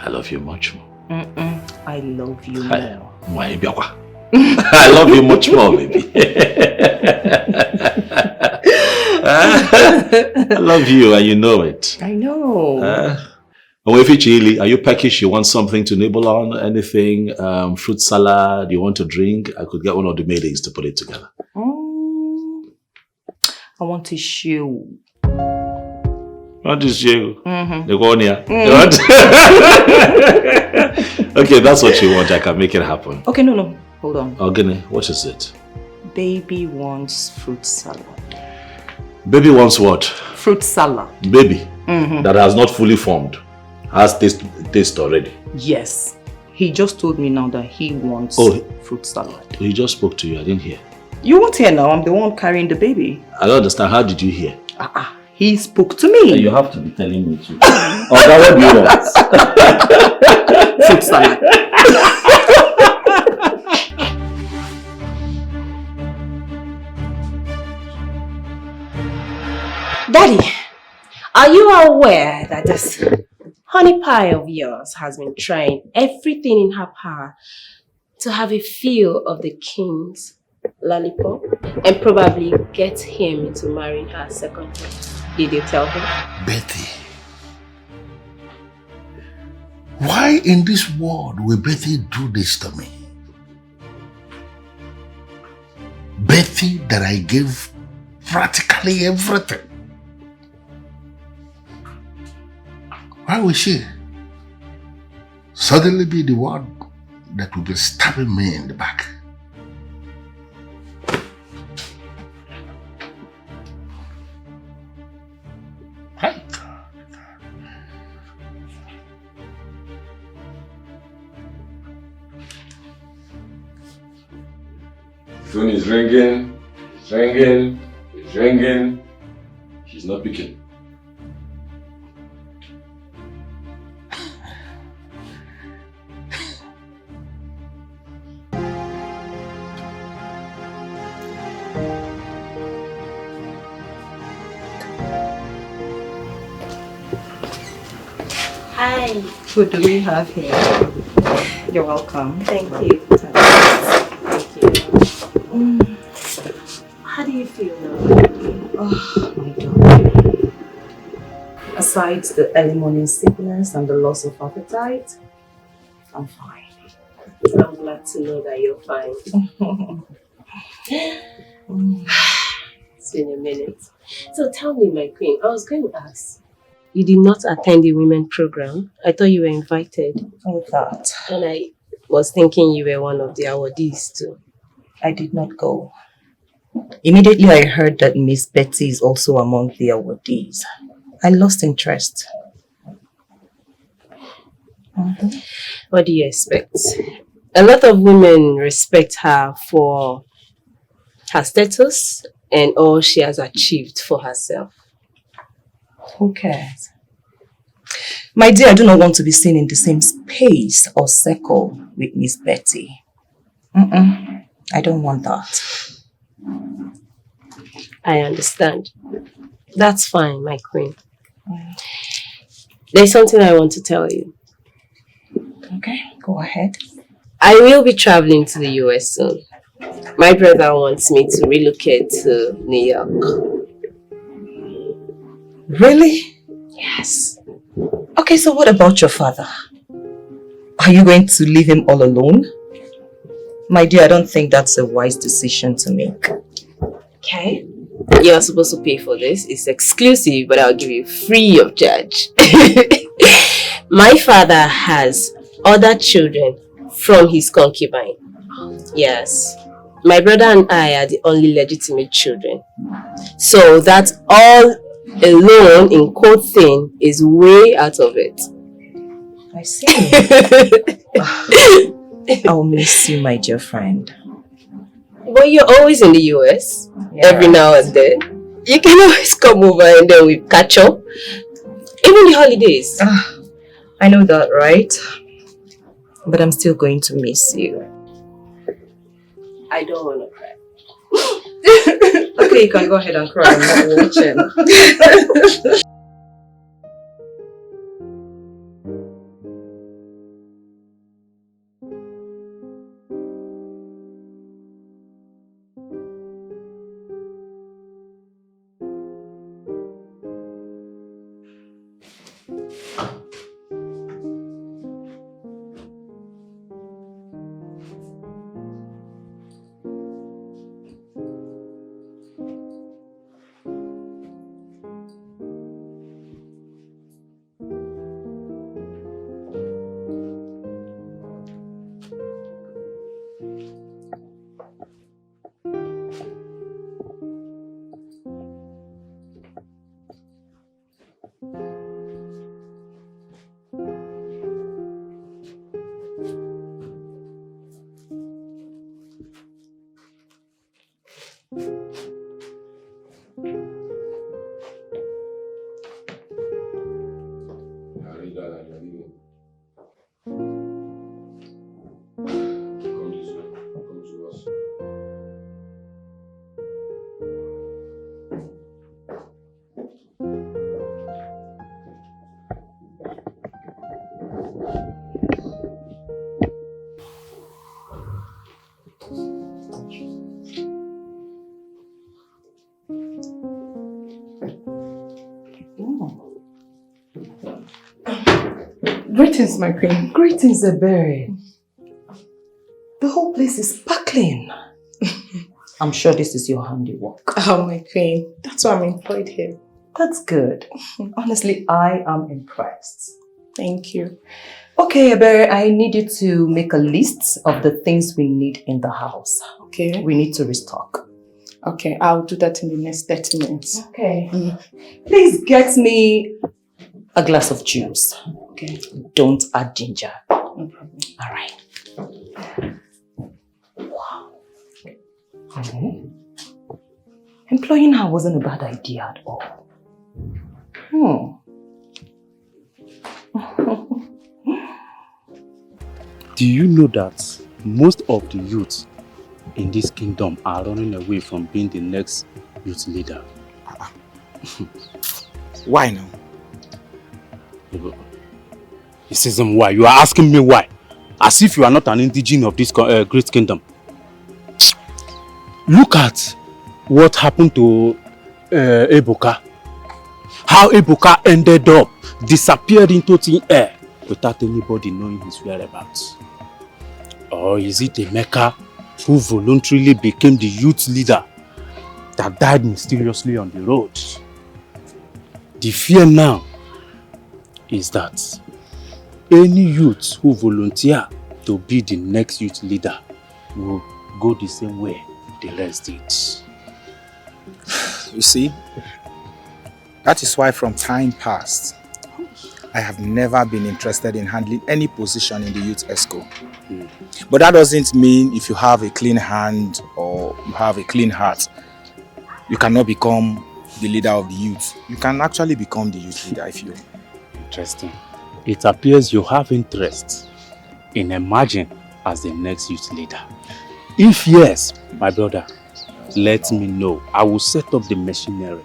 I love you much more. I love you more. I love you much more, baby. I love you and you know it. I know. Chili, are you peckish? You want something to nibble on? Anything? Fruit salad? You want to drink? I could get one of the ladies to put it together. I want a shoe. What is you? Mm-hmm. The one here. Okay, that's what you want. I can make it happen. Okay, no. Hold on. Ogene, what is it? Baby wants fruit salad. Baby wants what? Fruit salad. Baby Mm-hmm. that has not fully formed. Has taste already. Yes. He just told me now that he wants fruit salad. He just spoke to you. I didn't hear. You won't hear now. I'm the one carrying the baby. I don't understand. How did you hear? He spoke to me. You have to be telling me too. Oh, that what you want? Fruit salad. Daddy, are you aware that this honey pie of yours has been trying everything in her power to have a feel of the king's lollipop and probably get him into marrying her secondly? Did you tell him? Betty, why in this world will Betty do this to me? Betty that I gave practically everything. Why will she suddenly be the one that will be stabbing me in the back? Right. Phone is ringing. It's ringing. It's ringing. She's not picking. Hi. What do we have here? You're welcome. Thank you. Thank you. How do you feel now? Oh my God. Aside the early morning sickness and the loss of appetite, I'm fine. I'm glad to know that you're fine. It's been a minute. So tell me, my queen, I was going to ask. You did not attend the women program. I thought you were invited. Oh, that. And I was thinking you were one of the awardees too. I did not go. Immediately I heard that Miss Betty is also among the awardees. I lost interest. What do you expect? A lot of women respect her for her status and all she has achieved for herself. Who cares? My dear, I do not want to be seen in the same space or circle with Miss Betty. I don't want that. I understand. That's fine, my queen. There's something I want to tell you. Okay, go ahead. I will be traveling to the US soon. My brother wants me to relocate to New York. Really? Yes. Okay, so what about your father? Are you going to leave him all alone? My dear, I don't think that's a wise decision to make. Okay. You're supposed to pay for this. It's exclusive, but I'll give you free of charge. My father has other children from his concubine. Yes. My brother and I are the only legitimate children. So that all alone in quote thing is way out of it. I see. I'll miss you, my dear friend. But you're always in the US, every now and then. You can always come over and then we catch up. Even the holidays. I know that, right? But I'm still going to miss you. I don't want to cry. Okay, you can go ahead and cry. I'm not watching. Greetings, my queen. Greetings, Ebere. The whole place is sparkling. I'm sure this is your handiwork. Oh, my queen. That's why I'm employed here. That's good. Honestly, I am impressed. Thank you. Okay, Ebere, I need you to make a list of the things we need in the house. Okay. We need to restock. Okay, I'll do that in the next 30 minutes. Okay. Please get me a glass of juice. Okay. Don't add ginger. No problem. All right. Wow. Employing her wasn't a bad idea at all. Do you know that most of the youths in this kingdom are running away from being the next youth leader? Why now? This isn't why. You are asking me why. As if you are not an indigene of this great kingdom. Look at what happened to Ebuka. How Ebuka ended up disappeared into thin air without anybody knowing his whereabouts. Or is it Emeka who voluntarily became the youth leader that died mysteriously on the road? The fear now is that any youth who volunteer to be the next youth leader will go the same way the rest did. You see, that is why from time past, I have never been interested in handling any position in the youth ESCO. But that doesn't mean if you have a clean hand or you have a clean heart, you cannot become the leader of the youth. You can actually become the youth leader if you... Interesting. It appears you have interest in emerging as the next youth leader. If yes, my brother, let me know. I will set up the machinery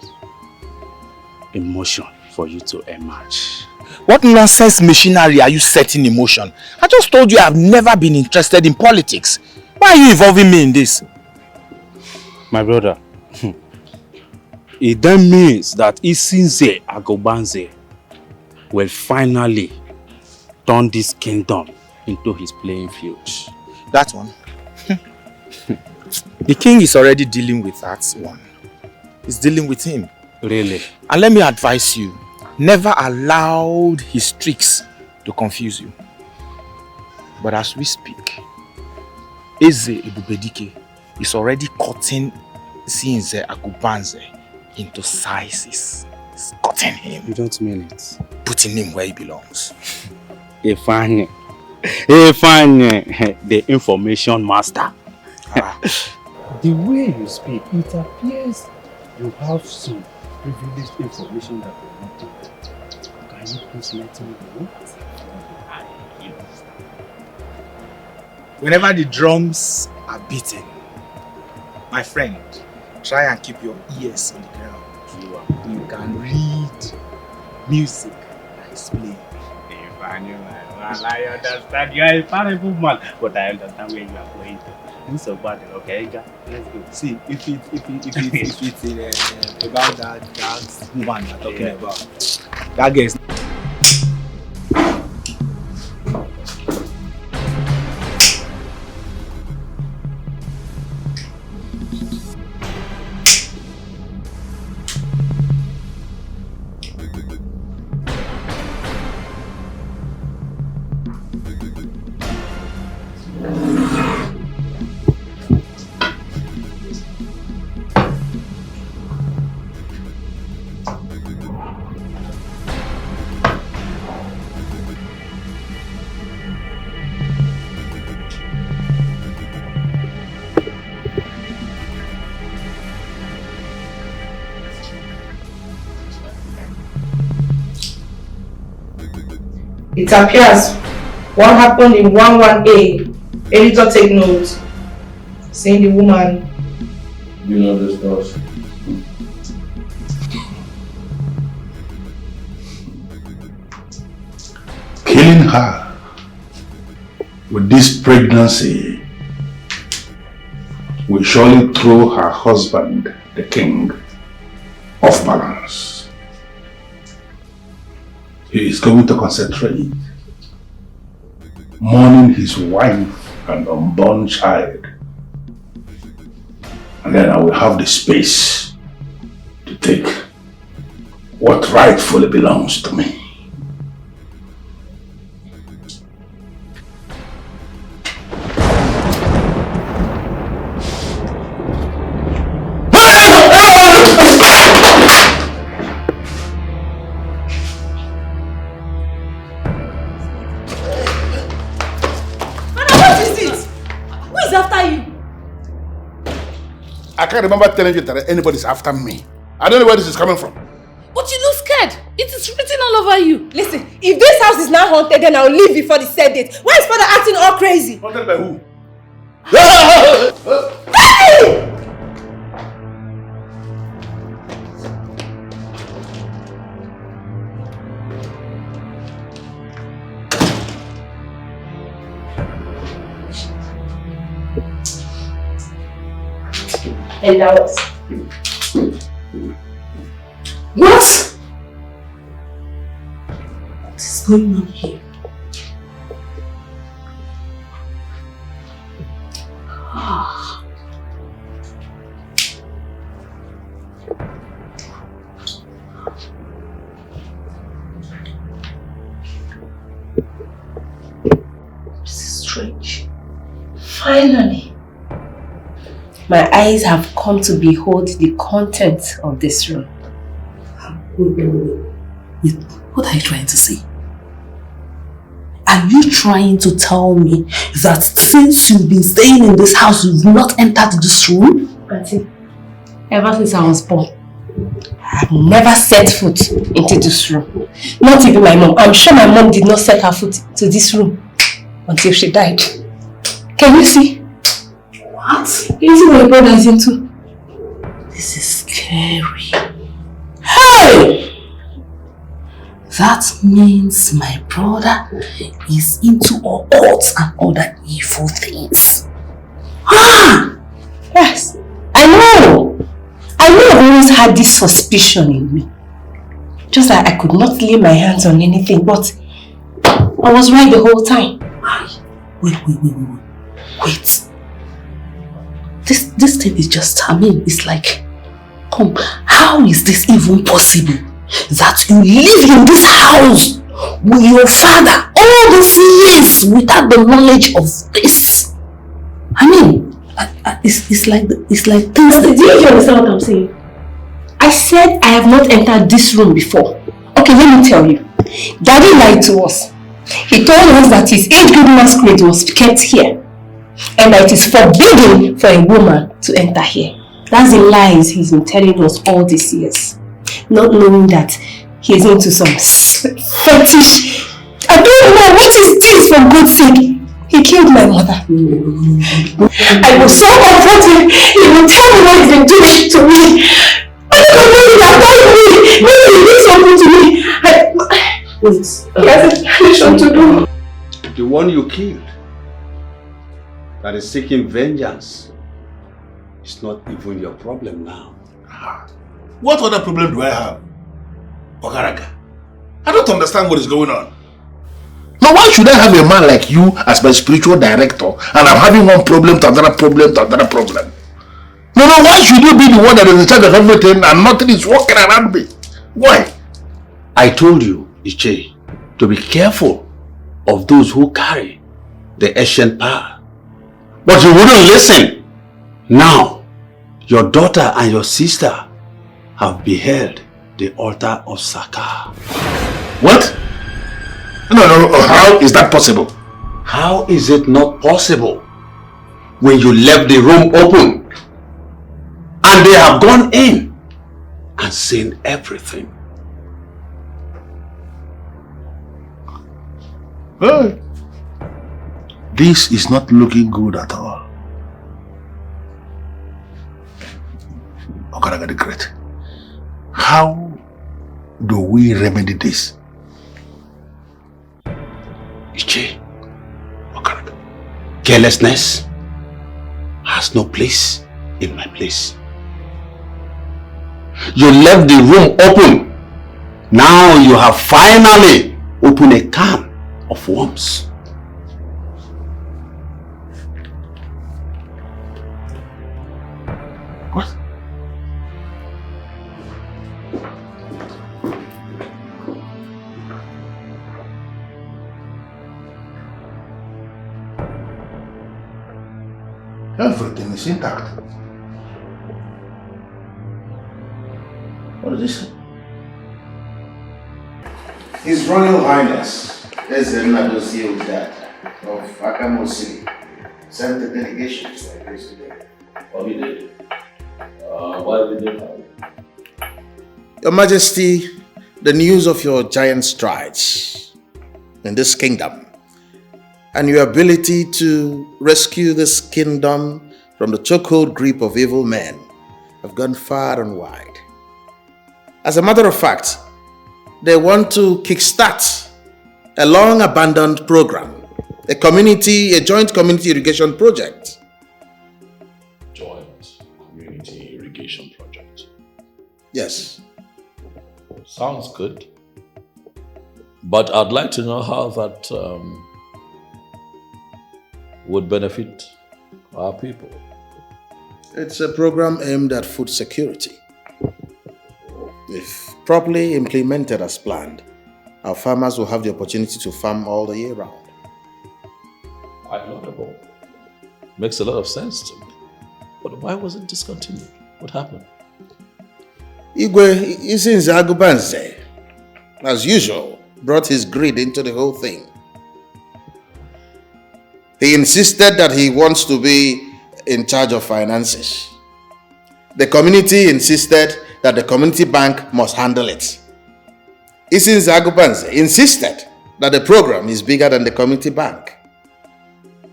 in motion for you to emerge. What nonsense machinery are you setting in motion? I just told you I have never been interested in politics. Why are you involving me in this? My brother, it then means that Isinze Agobanze will finally turn this kingdom into his playing field. That one? The king is already dealing with that one. He's dealing with him. Really? And let me advise you, never allow his tricks to confuse you. But as we speak, Eze Ebubedike is already cutting Sinze Agubanze into sizes. He's cutting him. You don't mean it? Putting him where he belongs. Ifanye, the information master. The way you speak, it appears you have some privileged information that we want to know. Can you please let me know? Whenever the drums are beating, my friend, try and keep your ears on the ground. You can read music that is playing. I understand. You are a terrible man, but I understand where you are going to. It's so bad, okay? Let's go. See, if it's about that woman you're talking about, that girl is... It appears what happened in 11A. Editor, take note. Saying the woman. You know this does. Killing her with this pregnancy will surely throw her husband, the king, off balance. He is going to concentrate mourning his wife and unborn child. And then I will have the space to take what rightfully belongs to me. I can't remember telling you that anybody's after me. I don't know where this is coming from. But you look scared. It is written all over you. Listen, if this house is now haunted, then I'll leave before the set date. Why is father acting all crazy? Haunted by who? Hey! And that was... What? What is going on here? This is strange. Finally. My eyes have come to behold the content of this room. Wait, what are you trying to say? Are you trying to tell me that since you've been staying in this house, you've not entered this room? Auntie, ever since I was born, I've never set foot into this room. Not even my mom. I'm sure my mom did not set her foot to this room until she died. Can you see? What? Can you see what your brother is into? This is scary. Hey! That means my brother is into occults and other evil things. Ah! Yes, I know. I've always had this suspicion in me. Just that I could not lay my hands on anything, but I was right the whole time. Wait. This thing is just, it's like, how is this even possible? That you live in this house with your father all these years without the knowledge of this? It's like things. Do you understand what I'm saying? I said I have not entered this room before. Okay, let me tell you. Daddy lied to us. He told us that his age-group masquerade was kept here and that it is forbidden for a woman to enter here. That's the lies he's been telling us all these years. Not knowing that he's into some fetish. I don't know, what is this, for God's sake? He killed my mother. I was so confronted. He would tell me what he's been doing to me. I don't know, maybe he did something to me. He has a mission to do. The one you killed, that is seeking vengeance, is not even your problem now. What other problem do I have? Okaraga, I don't understand what is going on. Now why should I have a man like you as my spiritual director and I'm having one problem to another problem to another problem? No, why should you be the one that is in charge of everything and nothing is working around me? Why? I told you, Iche, to be careful of those who carry the ancient power. But you wouldn't listen. Now, your daughter and your sister have beheld the altar of Saka. What? No, how is that possible? How is it not possible when you left the room open and they have gone in and seen everything? Well, this is not looking good at all. Okaraga the Great, how do we remedy this? Iche, Okaraga, carelessness has no place in my place. You left the room open. Now you have finally opened a can of worms. What? Everything is intact. What is this? His Royal Highness Leonard Queeneth of Akamo City sent a delegation to my place today. What he did? Why did they come? Your Majesty, the news of your giant strides in this kingdom and your ability to rescue this kingdom from the chokehold grip of evil men have gone far and wide. As a matter of fact, they want to kickstart a long-abandoned program, a joint community irrigation project. Joint community irrigation project. Yes. Sounds good. But I'd like to know how that would benefit our people. It's a program aimed at food security. If properly implemented as planned, our farmers will have the opportunity to farm all the year round. Quite laudable. Makes a lot of sense to me. But why was it discontinued? What happened? Igwe Agụbanze, as usual, brought his greed into the whole thing. He insisted that he wants to be in charge of finances. The community insisted that the community bank must handle it. Agụbanze insisted that the program is bigger than the community bank.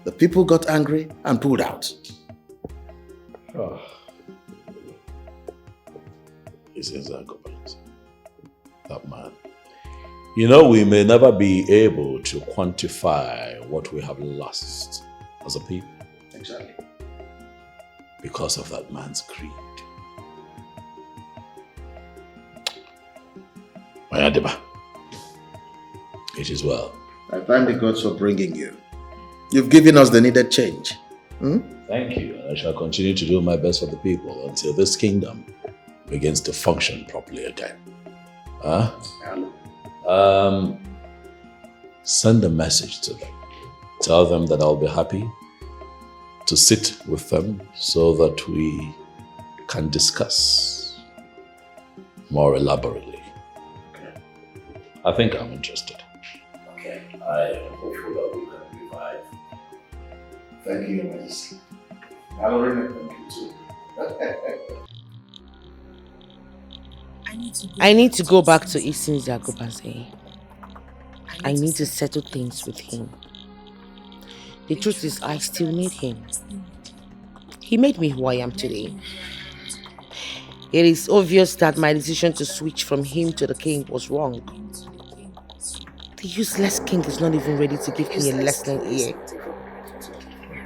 The people got angry and pulled out. Oh. Agụbanze. That man. You know, we may never be able to quantify what we have lost as a people. Exactly. Because of that man's greed. Mayadeba, it is well. I thank the gods for bringing you. You've given us the needed change. Thank you, and I shall continue to do my best for the people until this kingdom begins to function properly again. Send a message to them. Tell them that I'll be happy to sit with them so that we can discuss more elaborately. I think I'm interested. Okay. I am hopeful that we can revive. Thank you, Your Majesty. Thank you too. I need to go back to Agụbanze. I need to settle things with him. The truth is, I still need him. He made me who I am today. It is obvious that my decision to switch from him to the king was wrong. The useless king is not even ready to give me a lesson here.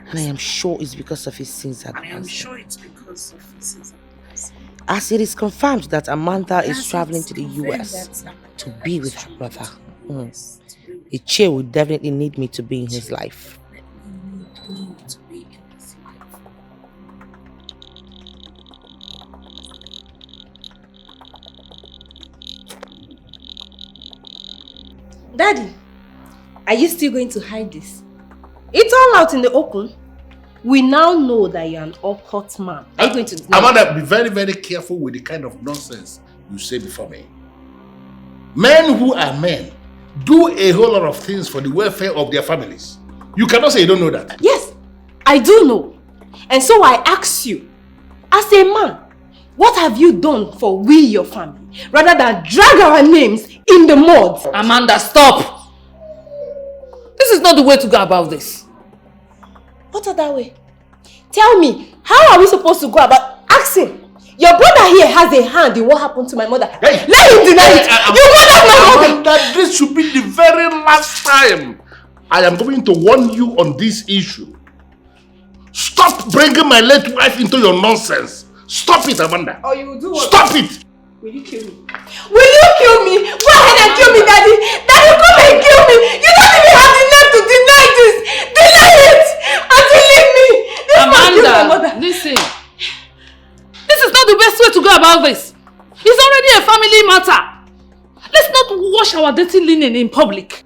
And I am sure it's because of his sins. As it is confirmed that Amanda is traveling to the US to be with her brother, Ichie will definitely need me to be in his life. Daddy, are you still going to hide this? It's all out in the open. We now know that you're an occult man. Are you going to deny? Amanda, be very, very careful with the kind of nonsense you say before me. Men who are men do a whole lot of things for the welfare of their families. You cannot say you don't know that. Yes, I do know. And so I ask you, as a man, what have you done for we, your family, rather than drag our names in the mud? Amanda, stop! This is not the way to go about this. What other way? Tell me, how are we supposed to go about asking? Your brother here has a hand in what happened to my mother. Hey, let him deny it. You murdered my mother. Amanda, this should be the very last time I am going to warn you on this issue. Stop bringing my late wife into your nonsense. Stop it, Amanda. Or you will do what? Stop it. Will you kill me? Will you kill me? Go ahead and kill me, Daddy. Daddy, come and kill me. You don't even have the nerve to deny this. Deny it. Until leave me. This Amanda, listen. about this? It's already a family matter. Let's not wash our dirty linen in public.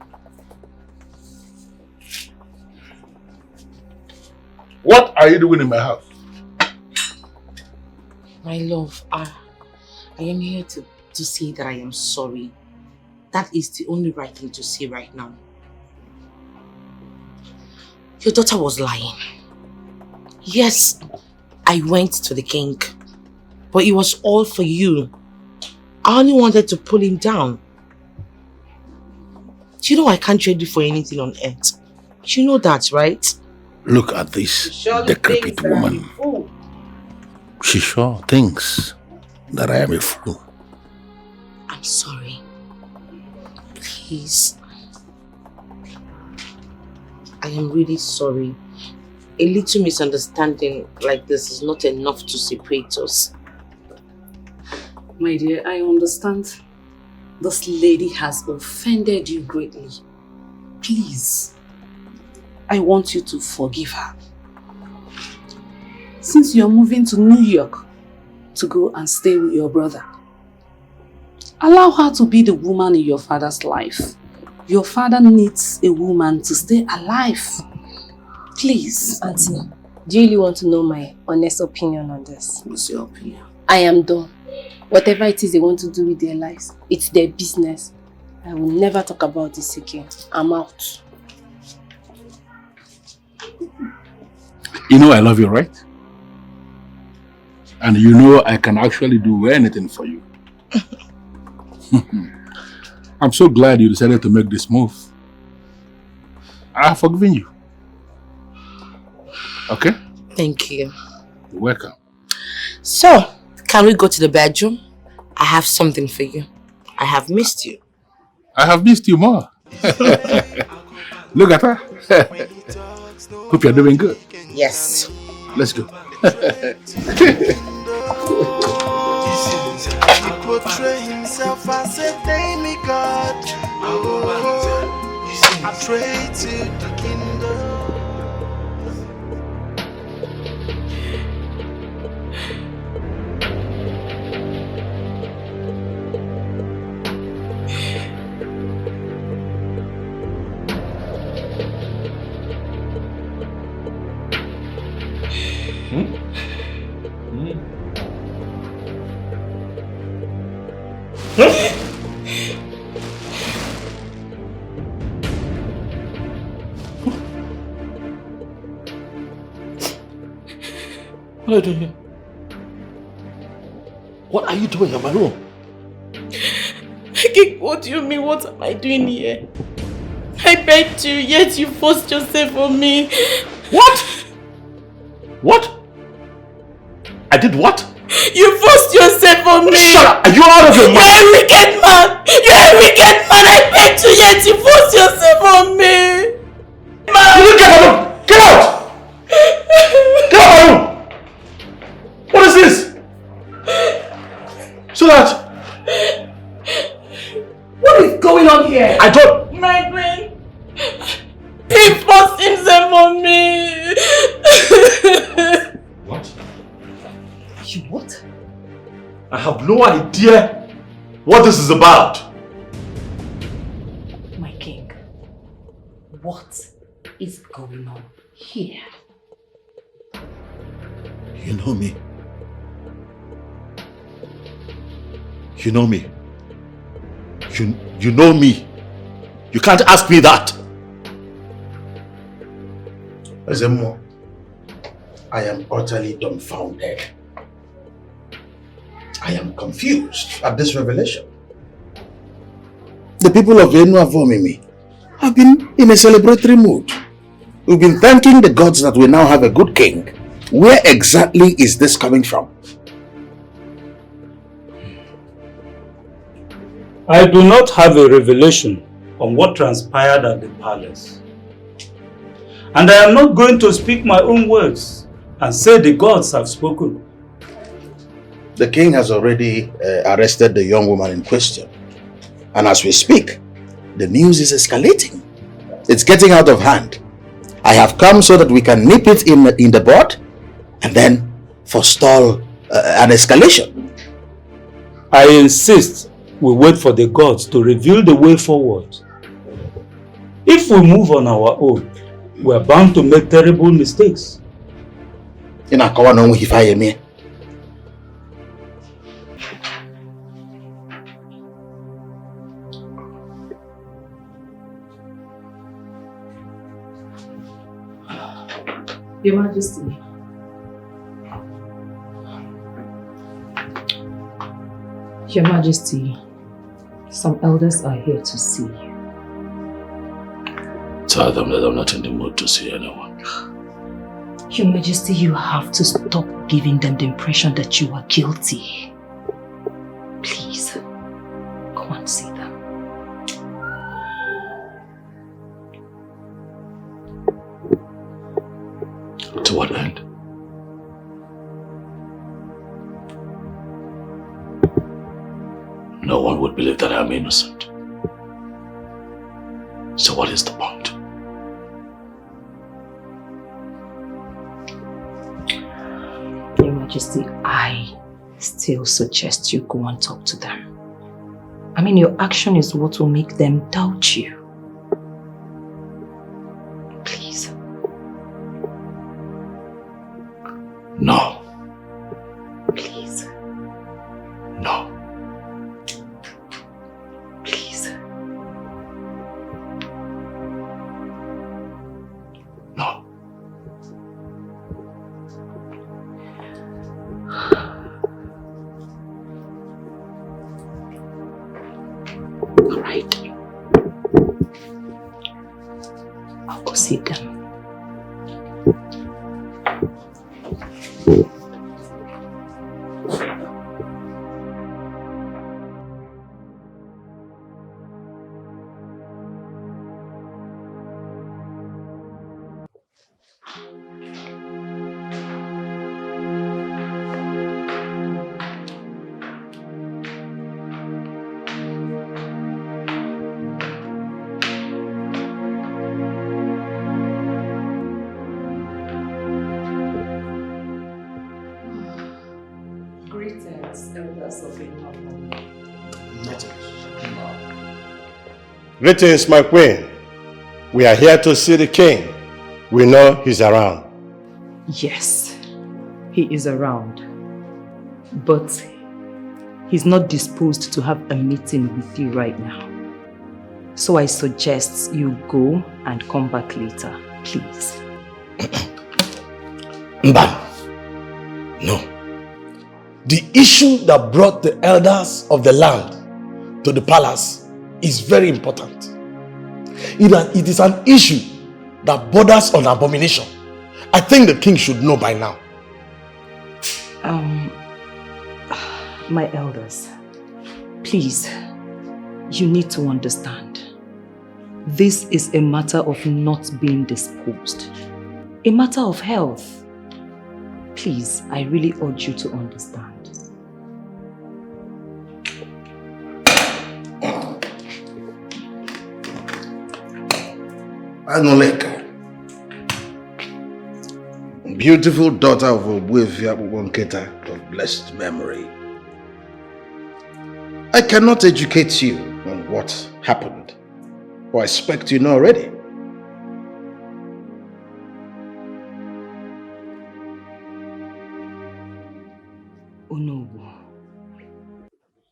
What are you doing in my house? My love, I am here to say that I am sorry. That is the only right thing to say right now. Your daughter was lying. Yes, I went to the king, but it was all for you. I only wanted to pull him down. You know I can't trade you for anything on earth. You know that, right? Look at this decrepit woman. She sure thinks that I am a fool. I'm sorry. Please. I am really sorry. A little misunderstanding like this is not enough to separate us. My dear, I understand. This lady has offended you greatly. Please, I want you to forgive her. Since you're moving to New York to go and stay with your brother, allow her to be the woman in your father's life. Your father needs a woman to stay alive. Please. Auntie, do you really want to know my honest opinion on this? What's your opinion? I am done. Whatever it is they want to do with their lives, it's their business. I will never talk about this again. I'm out. You know I love you, right? And you know I can actually do anything for you. I'm so glad you decided to make this move. I have forgiven you. Okay? Thank you. You're welcome. So, can we go to the bedroom? I have something for you. I have missed you. I have missed you more. Look at her. Hope you're doing good. Yes. Let's go. He portray himself as a demigod. I pray to the kingdom. What are you doing here? What are you doing in my room? What do you mean? What am I doing here? I begged you, yet you forced yourself on me. What? What? I did what? You forced yourself on me. Shut up! Are you out of your mind? You're a wicked man. You're a wicked man. I begged you, yet you forced yourself on me. Man. You get out! Get out! Get out of my room! What is this? So that... What is going on here? I don't... My brain. He forced himself on me. What? You what? I have no idea what this is about. My king, what is going on here? You know me. You know me. You know me. You can't ask me that. Ezemo, I am utterly dumbfounded. I am confused at this revelation. The people of Enuavomimi have been in a celebratory mood. We've been thanking the gods that we now have a good king. Where exactly is this coming from? I do not have a revelation on what transpired at the palace. And I am not going to speak my own words and say the gods have spoken. The king has already arrested the young woman in question. And as we speak, the news is escalating. It's getting out of hand. I have come so that we can nip it in the bud and then forestall an escalation. I insist we wait for the gods to reveal the way forward. If we move on our own, we are bound to make terrible mistakes. In a kawa no if I am. Your Majesty. Your Majesty, some elders are here to see you. Tell them that I'm not in the mood to see anyone. Your Majesty, you have to stop giving them the impression that you are guilty. Please, come and see them. To what end? No one would believe that I'm innocent. So what is the point? Your Majesty, I still suggest you go and talk to them. I mean, your action is what will make them doubt you. Please. No. Please. No. Please. No. All right. I'll go see them. Greetings, my queen. We are here to see the king. We know he's around. Yes, he is around. But he's not disposed to have a meeting with you right now. So I suggest you go and come back later, please. Mba, no. The issue that brought the elders of the land to the palace is very important. It is an issue that borders on abomination. I think the king should know by now. My elders, please, you need to understand. This is a matter of not being disposed. A matter of health. Please, I really urge you to understand. Anoleka, beautiful daughter of Ogbuefi Akpokwonketa of blessed memory. I cannot educate you on what happened, or I expect you know already. Onowu,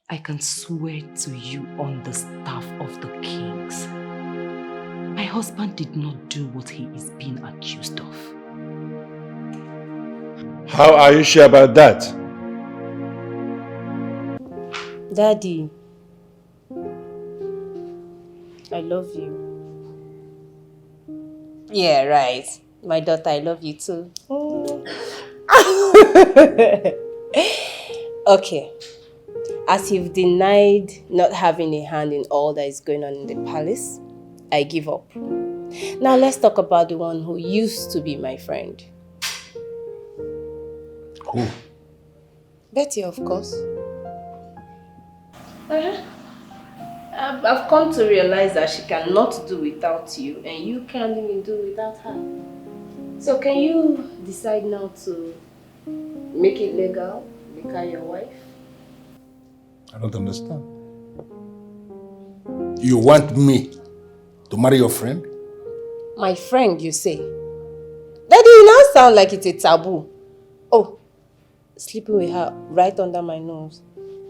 I can swear to you on the staff of the kings. My husband did not do what he is being accused of. How are you sure about that? Daddy, I love you. Yeah, right. My daughter, I love you too. Okay. As you've denied not having a hand in all that is going on in the palace, I give up. Now let's talk about the one who used to be my friend. Who? Betty, of course. I've come to realize that she cannot do without you, and you can't even do without her. So can you decide now to make it legal, make her your wife? I don't understand. You want me to marry your friend? My friend, you say? Daddy, you now sound like it's a taboo. Oh, sleeping with her right under my nose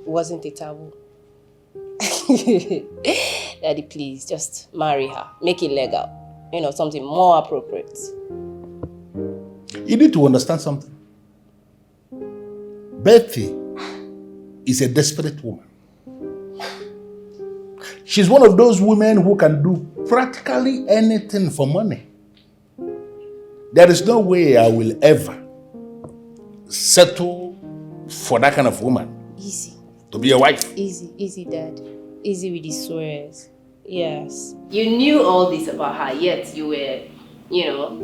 wasn't a taboo. Daddy, please, just marry her. Make it legal. You know, something more appropriate. You need to understand something. Betty is a desperate woman. She's one of those women who can do practically anything for money. There is no way I will ever settle for that kind of woman. Easy. To be a wife. Easy, Dad. Easy with the swears. Yes. You knew all this about her, yet you were, you know,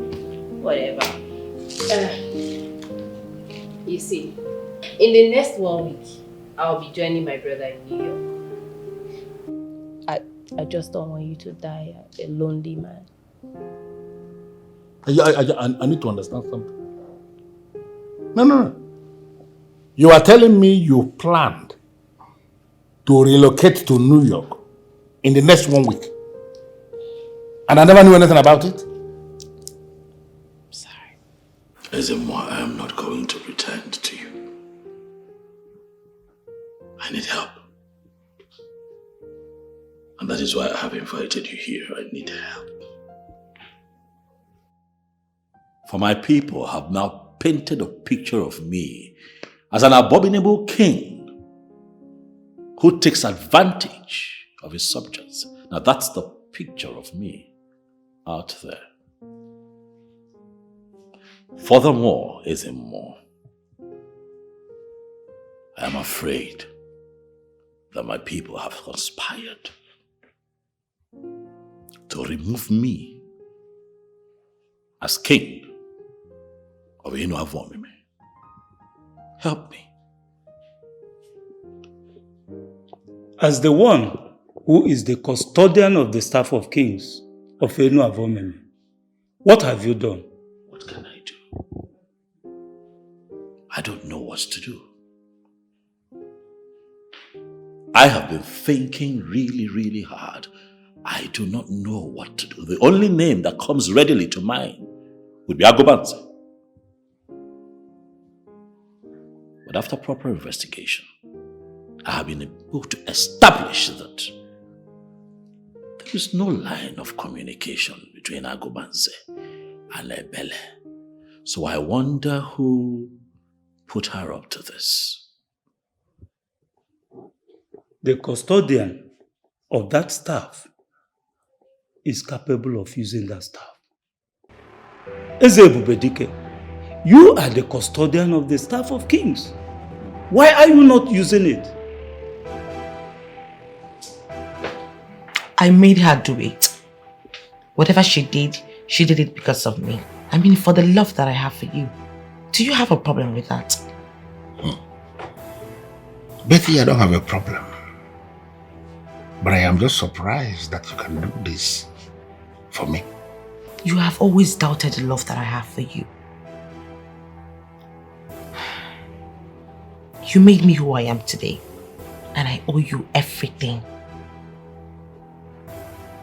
whatever. You see, in the next 1 week, I'll be joining my brother in New York. I just don't want you to die a lonely man. I need to understand something. No. You are telling me you planned to relocate to New York in the next 1 week. And I never knew anything about it? Sorry. Ezemwa, I am not going to pretend to you. I need help. And that is why I have invited you here. I need help. For my people have now painted a picture of me as an abominable king who takes advantage of his subjects. Now that's the picture of me out there. Furthermore, Ezemwa, I am afraid that my people have conspired to remove me as king of Inu. Help me. As the one who is the custodian of the staff of kings of Enu Avomeme, what have you done? What can I do? I don't know what to do. I have been thinking really hard. I do not know what to do. The only name that comes readily to mind would be Agobanze. But after proper investigation, I have been able to establish that there is no line of communication between Agobanze and Ebele. So I wonder who put her up to this. The custodian of that staff is capable of using that staff. Ezebubedike, you are the custodian of the staff of kings. Why are you not using it? I made her do it. Whatever she did it because of me. I mean, for the love that I have for you. Do you have a problem with that? Betty, I don't have a problem. But I am just surprised that you can do this for me. You have always doubted the love that I have for you. You made me who I am today, and I owe you everything.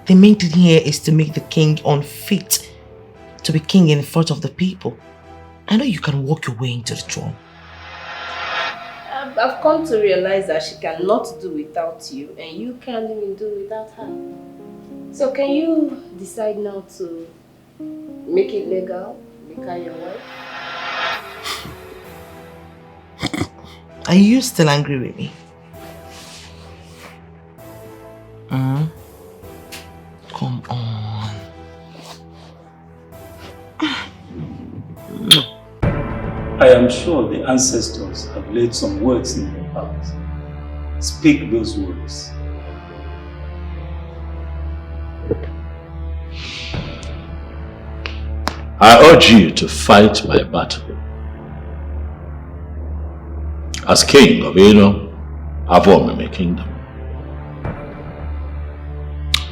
The main thing here is to make the king unfit to be king in front of the people. I know you can walk your way into the throne. I've come to realize that she cannot do without you, and you can't even do without her. So can you decide now to make it legal, make her your wife? Are you still angry with me? Come on. I am sure the ancestors have laid some words in your heart. Speak those words. I urge you to fight my battle as king of Inu Avomeme Kingdom.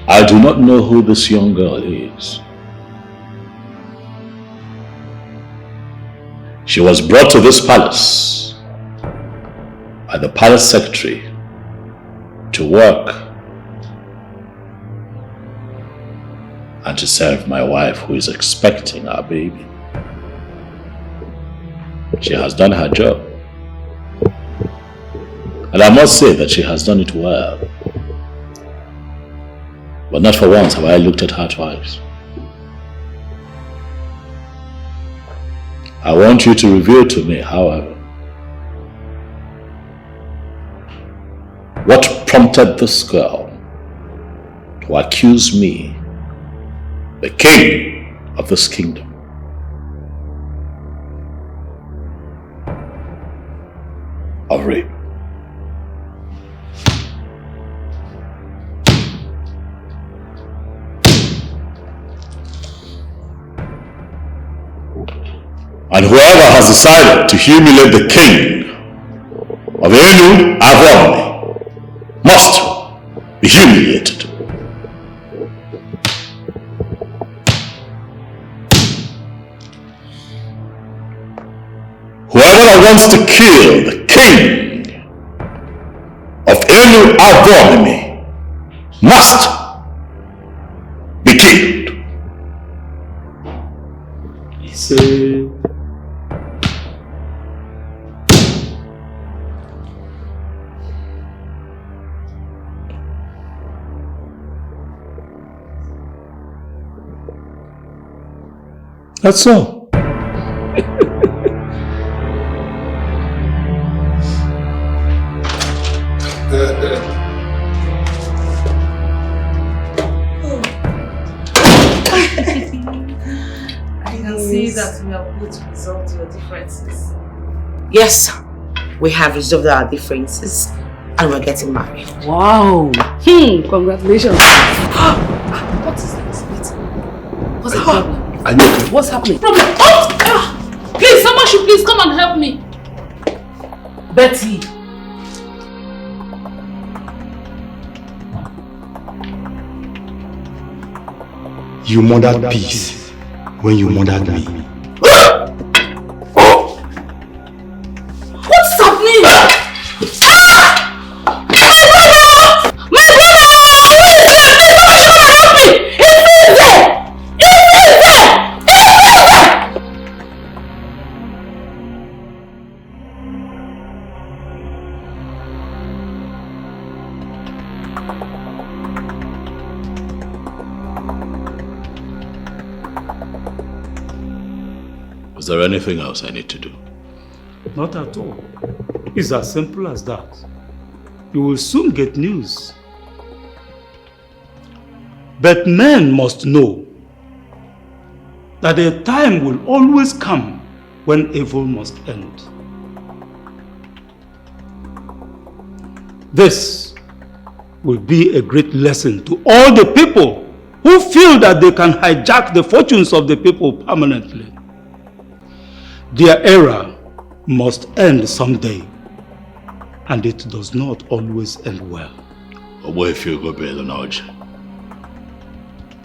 I do not know who this young girl is. She was brought to this palace by the palace secretary to work and to serve my wife who is expecting our baby. She has done her job. And I must say that she has done it well. But not for once have I looked at her twice. I want you to reveal to me, however, what prompted this girl to accuse me, the king of this kingdom, of rape. And whoever has decided to humiliate the king of Enu Avoni must be humiliated. Whoever that wants to kill the king of Enu Avoni must be killed. Say, that's all. I can see that we are able to resolve your differences. Yes, we have resolved our differences and we're getting married. Wow. Congratulations. What is this? What's the problem? What's happening? Problem. Oh! Please, someone should please come and help me. Betty. You murdered peace when you murdered me. What's happening? Is there anything else I need to do? Not at all. It's as simple as that. You will soon get news. But men must know that a time will always come when evil must end. This will be a great lesson to all the people who feel that they can hijack the fortunes of the people permanently. Their era must end someday, and it does not always end well.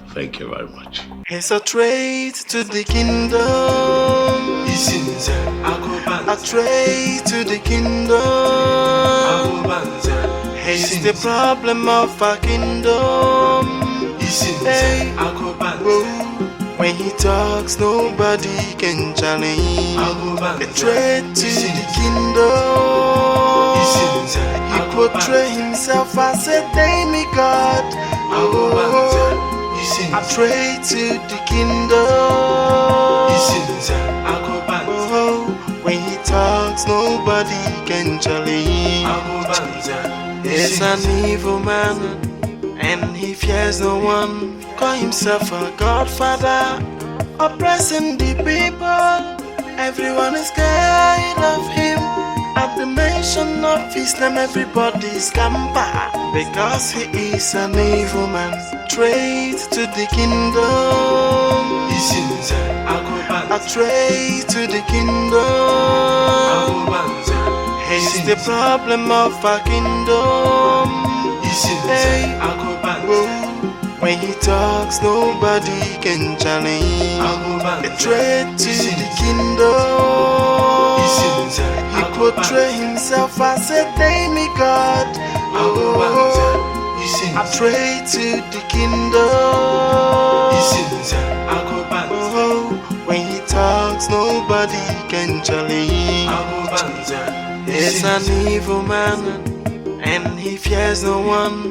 Thank you very much. He's a trade to the kingdom. A trade to the kingdom. He's the problem of our kingdom. Hey. When he talks, nobody can challenge. A trade to the kingdom. He portrays himself as a demigod. A trade to the kingdom. When he talks, nobody can challenge. He's an evil man, and he fears no one. Call himself a godfather, oppressing the people. Everyone is scared of him. At the mention of his name, everybody scamper, because he is an evil man. Trade to the kingdom. A trade to the kingdom. He's the problem of our kingdom. Hey. When he talks, nobody can challenge. A trade to the kingdom. He portrays himself as a demigod. I pray to the kingdom. When he talks, nobody can challenge. He's an evil man, and he fears no one.